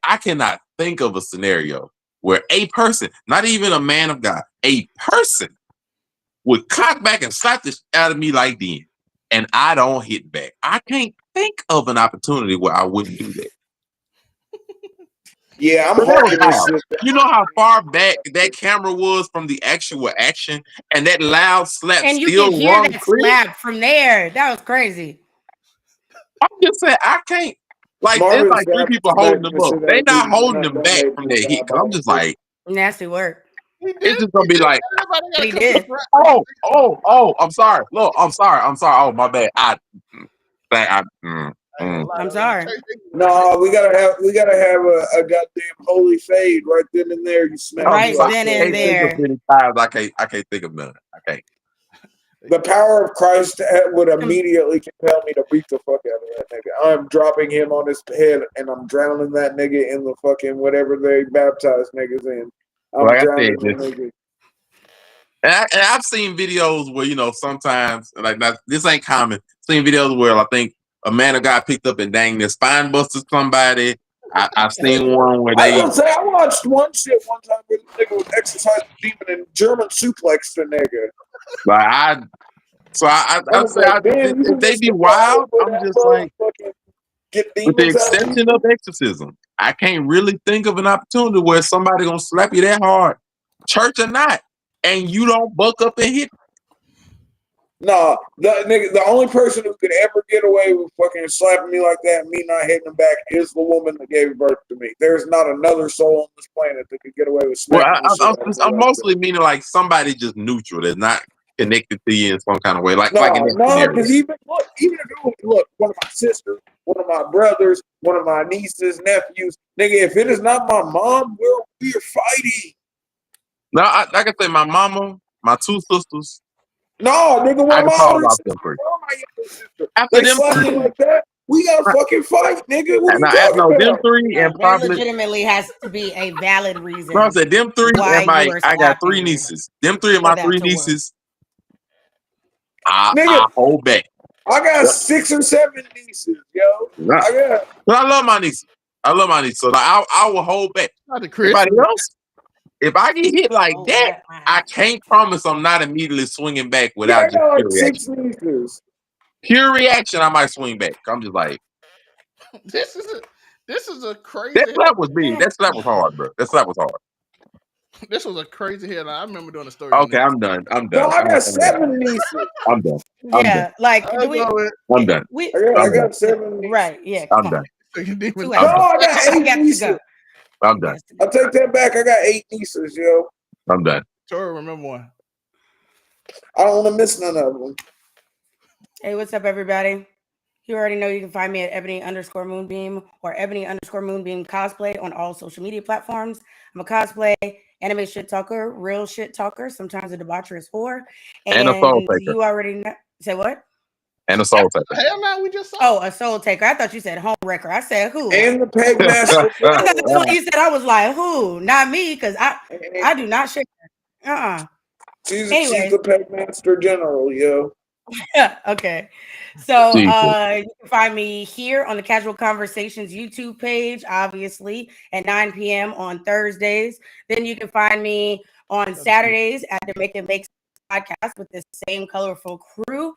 I cannot think of a scenario where a person, not even a man of God, a person would cock back and slap the shit out of me like then, and I don't hit back. I can't think of an opportunity where I wouldn't do that. Yeah, you know how far back that camera was from the actual action, and that loud slap and you still can hear that slap from there. That was crazy. I'm just saying, I can't. Like, there's like 3 people holding them up. They not holding them back from that hit. Cause I'm just like, nasty work. It's just gonna be like, he did. Oh, I'm sorry. Look, I'm sorry. Oh, my bad. I'm sorry. No, we gotta have a goddamn holy fade right then and there. You smack right then and there. I can't think of none. I can't. The power of Christ would immediately compel me to beat the fuck out of that nigga. I'm dropping him on his head and I'm drowning that nigga in the fucking whatever they baptize niggas in. I'm drowning the nigga. And I've seen videos where, sometimes, like, this ain't common. Seen videos where I think a man of God picked up and dang their spine busted somebody. I've seen one where they. I watched one shit one time where the nigga would exercise the demon and German suplex the nigga. Like if they be wild, I'm just like, with the exception of exorcism, I can't really think of an opportunity where somebody gonna slap you that hard, church or not, and you don't buck up and hit. No, the only person who could ever get away with fucking slapping me like that and me not hitting him back is the woman that gave birth to me. There's not another soul on this planet that could get away with smacking I'm mostly meaning like somebody just neutral that's not connected to you in some kind of way. Like because even if look, one of my sisters, one of my brothers, one of my nieces, nephews, nigga, if it is not my mom, we're fighting. No, like I say, my mama, my 2 sisters. No, nigga, when my older sister, after them me like that, we gotta fucking fight, nigga. What are you them 3 and probably legitimately has to be a valid reason. No, I said them 3 and I got 3 nieces. Them 3 and my 3 nieces. I hold back. I got 6 or 7 nieces, yo. But I love my nieces. So like, I will hold back. Everybody else, if I get hit like that, I can't promise I'm not immediately swinging back without just pure reaction. 6 nieces. Pure reaction, I might swing back. I'm just like, this is a crazy. That slap was big. That slap was hard, bro. That slap was hard. This was a crazy headline. I remember doing a story. Okay, I'm done. No, I got 7 nieces. I'm done. Yeah, like I'm done. I got 7 nieces. Right, yeah. I'm done. No, I got 8 nieces. I'm done. I'll take that back. I got 8 nieces, yo. I'm done. Sure, remember one. I don't want to miss none of them. Hey, what's up, everybody? You already know you can find me at Ebony_Moonbeam or Ebony_Moonbeam cosplay on all social media platforms. I'm a cosplay, anime shit talker, real shit talker, sometimes a debaucherous whore. And a soul taker. You already know. Say what? And a soul taker. Hell no, we just saw. Oh, a soul taker. I thought you said home wrecker. I said who? And the peg master. I thought that's what you said. I was like, who? Not me, because I do not share. She's the peg master general, yo. Okay. So you can find me here on the Casual Conversations YouTube page, obviously, at 9 p.m. on Thursdays. Then you can find me on Saturdays at the Make It Make podcast with the same colorful crew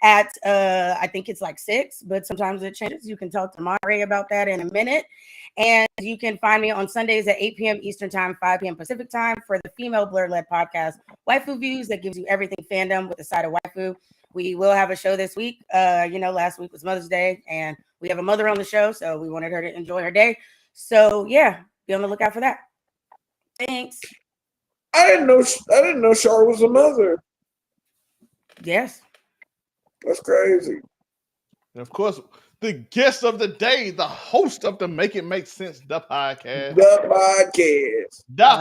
at I think it's like 6, but sometimes it changes. You can talk to Monterey about that in a minute. And you can find me on Sundays at 8 p.m. Eastern Time, 5 p.m. Pacific Time for the female blur-led podcast, Waifu Views, that gives you everything fandom with a side of waifu. We will have a show this week. Last week was Mother's Day, and we have a mother on the show, so we wanted her to enjoy her day. So yeah, be on the lookout for that. Thanks. I didn't know Char was a mother. Yes. That's crazy. And of course, the guest of the day, the host of the Make It Make Sense, the podcast. The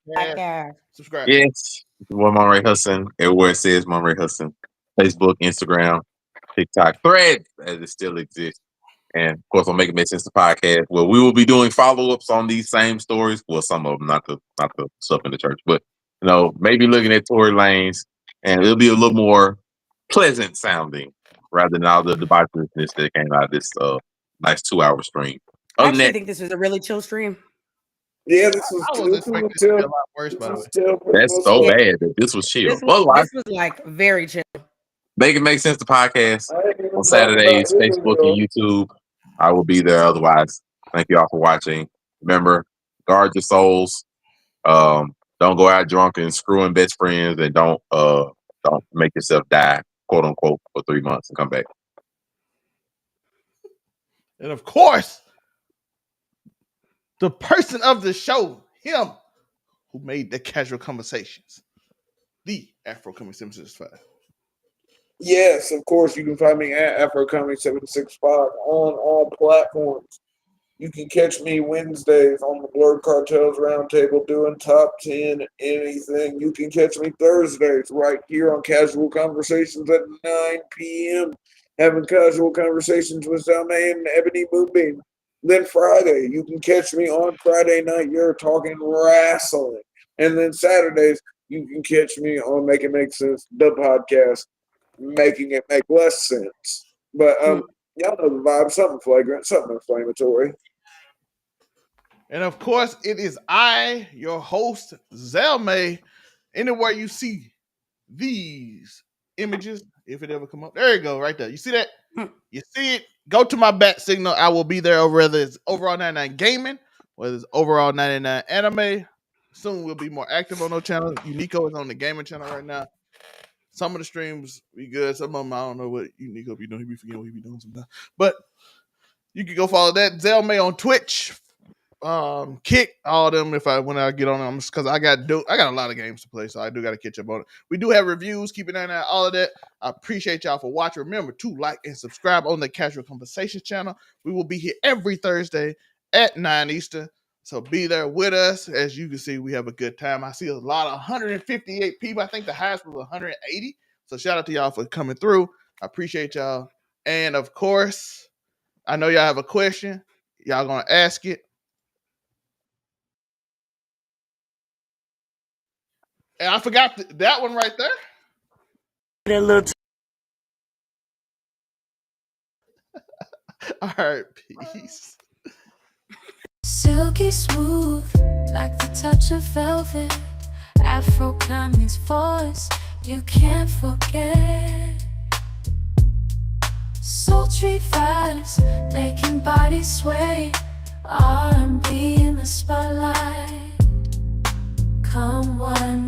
podcast. Subscribe. Yes. Well, Monterey Hudson. Everywhere it says Monterey Hudson. Facebook, Instagram, TikTok, Thread, as it still exists. And of course, on Make It Make Sense, the podcast, where we will be doing follow-ups on these same stories. Well, some of them, not the stuff in the church, but maybe looking at Tory Lanez, and it'll be a little more pleasant sounding rather than all the debaucherousness that came out of this nice 2-hour stream. I actually think this was a really chill stream. Yeah, this was chill. A lot worse, by the way. That's so bad that this was chill. This was like very chill. Make It Make Sense, the podcast on Saturdays, Facebook and YouTube. I will be there. Otherwise, thank you all for watching. Remember, guard your souls. Don't go out drunk and screwing best friends, and don't make yourself die, quote unquote, for 3 months and come back. And of course, the person of the show, him who made the Casual Conversations, the Afro Coming 765. Yes, of course, you can find me at Afro Coming 765 on all platforms. You can catch me Wednesdays on the Blurred Cartels Roundtable doing top 10 anything. You can catch me Thursdays right here on Casual Conversations at 9 p.m. having casual conversations with Zalmay and Ebony Moonbeam. Then Friday, you can catch me on Friday night. You're talking wrestling. And then Saturdays, you can catch me on Make It Make Sense, the podcast, making it make less sense. But y'all know the vibe, something flagrant, something inflammatory. And of course, it is I, your host, Zalmay. Anywhere you see these images, if it ever come up, there you go, right there. You see that? You see it? Go to my bat signal. I will be there, whether it's Overall 99 Gaming, whether it's Overall 99 Anime. Soon we'll be more active on those channels. Uniqo is on the gaming channel right now. Some of the streams be good. Some of them, I don't know what Uniqo be doing. He be forgetting what he be doing sometimes. But you can go follow that. Zalmay on Twitch. Kick all of them when I get on them, because I got a lot of games to play, so I do got to catch up on it. We do have reviews, keep an eye on all of that. I appreciate y'all for watching. Remember to like and subscribe on the Casual Conversations channel. We will be here every Thursday at 9 Eastern, so be there with us. As you can see, we have a good time. I see a lot of 158 people. I think the highest was 180. So shout out to y'all for coming through. I appreciate y'all. And of course, I know y'all have a question. Y'all gonna ask it. And I forgot that one right there. That little All right, peace. Silky smooth, like the touch of velvet. Afro Kanye's voice, you can't forget. Sultry vibes, making bodies sway. R&B in the spotlight. Come one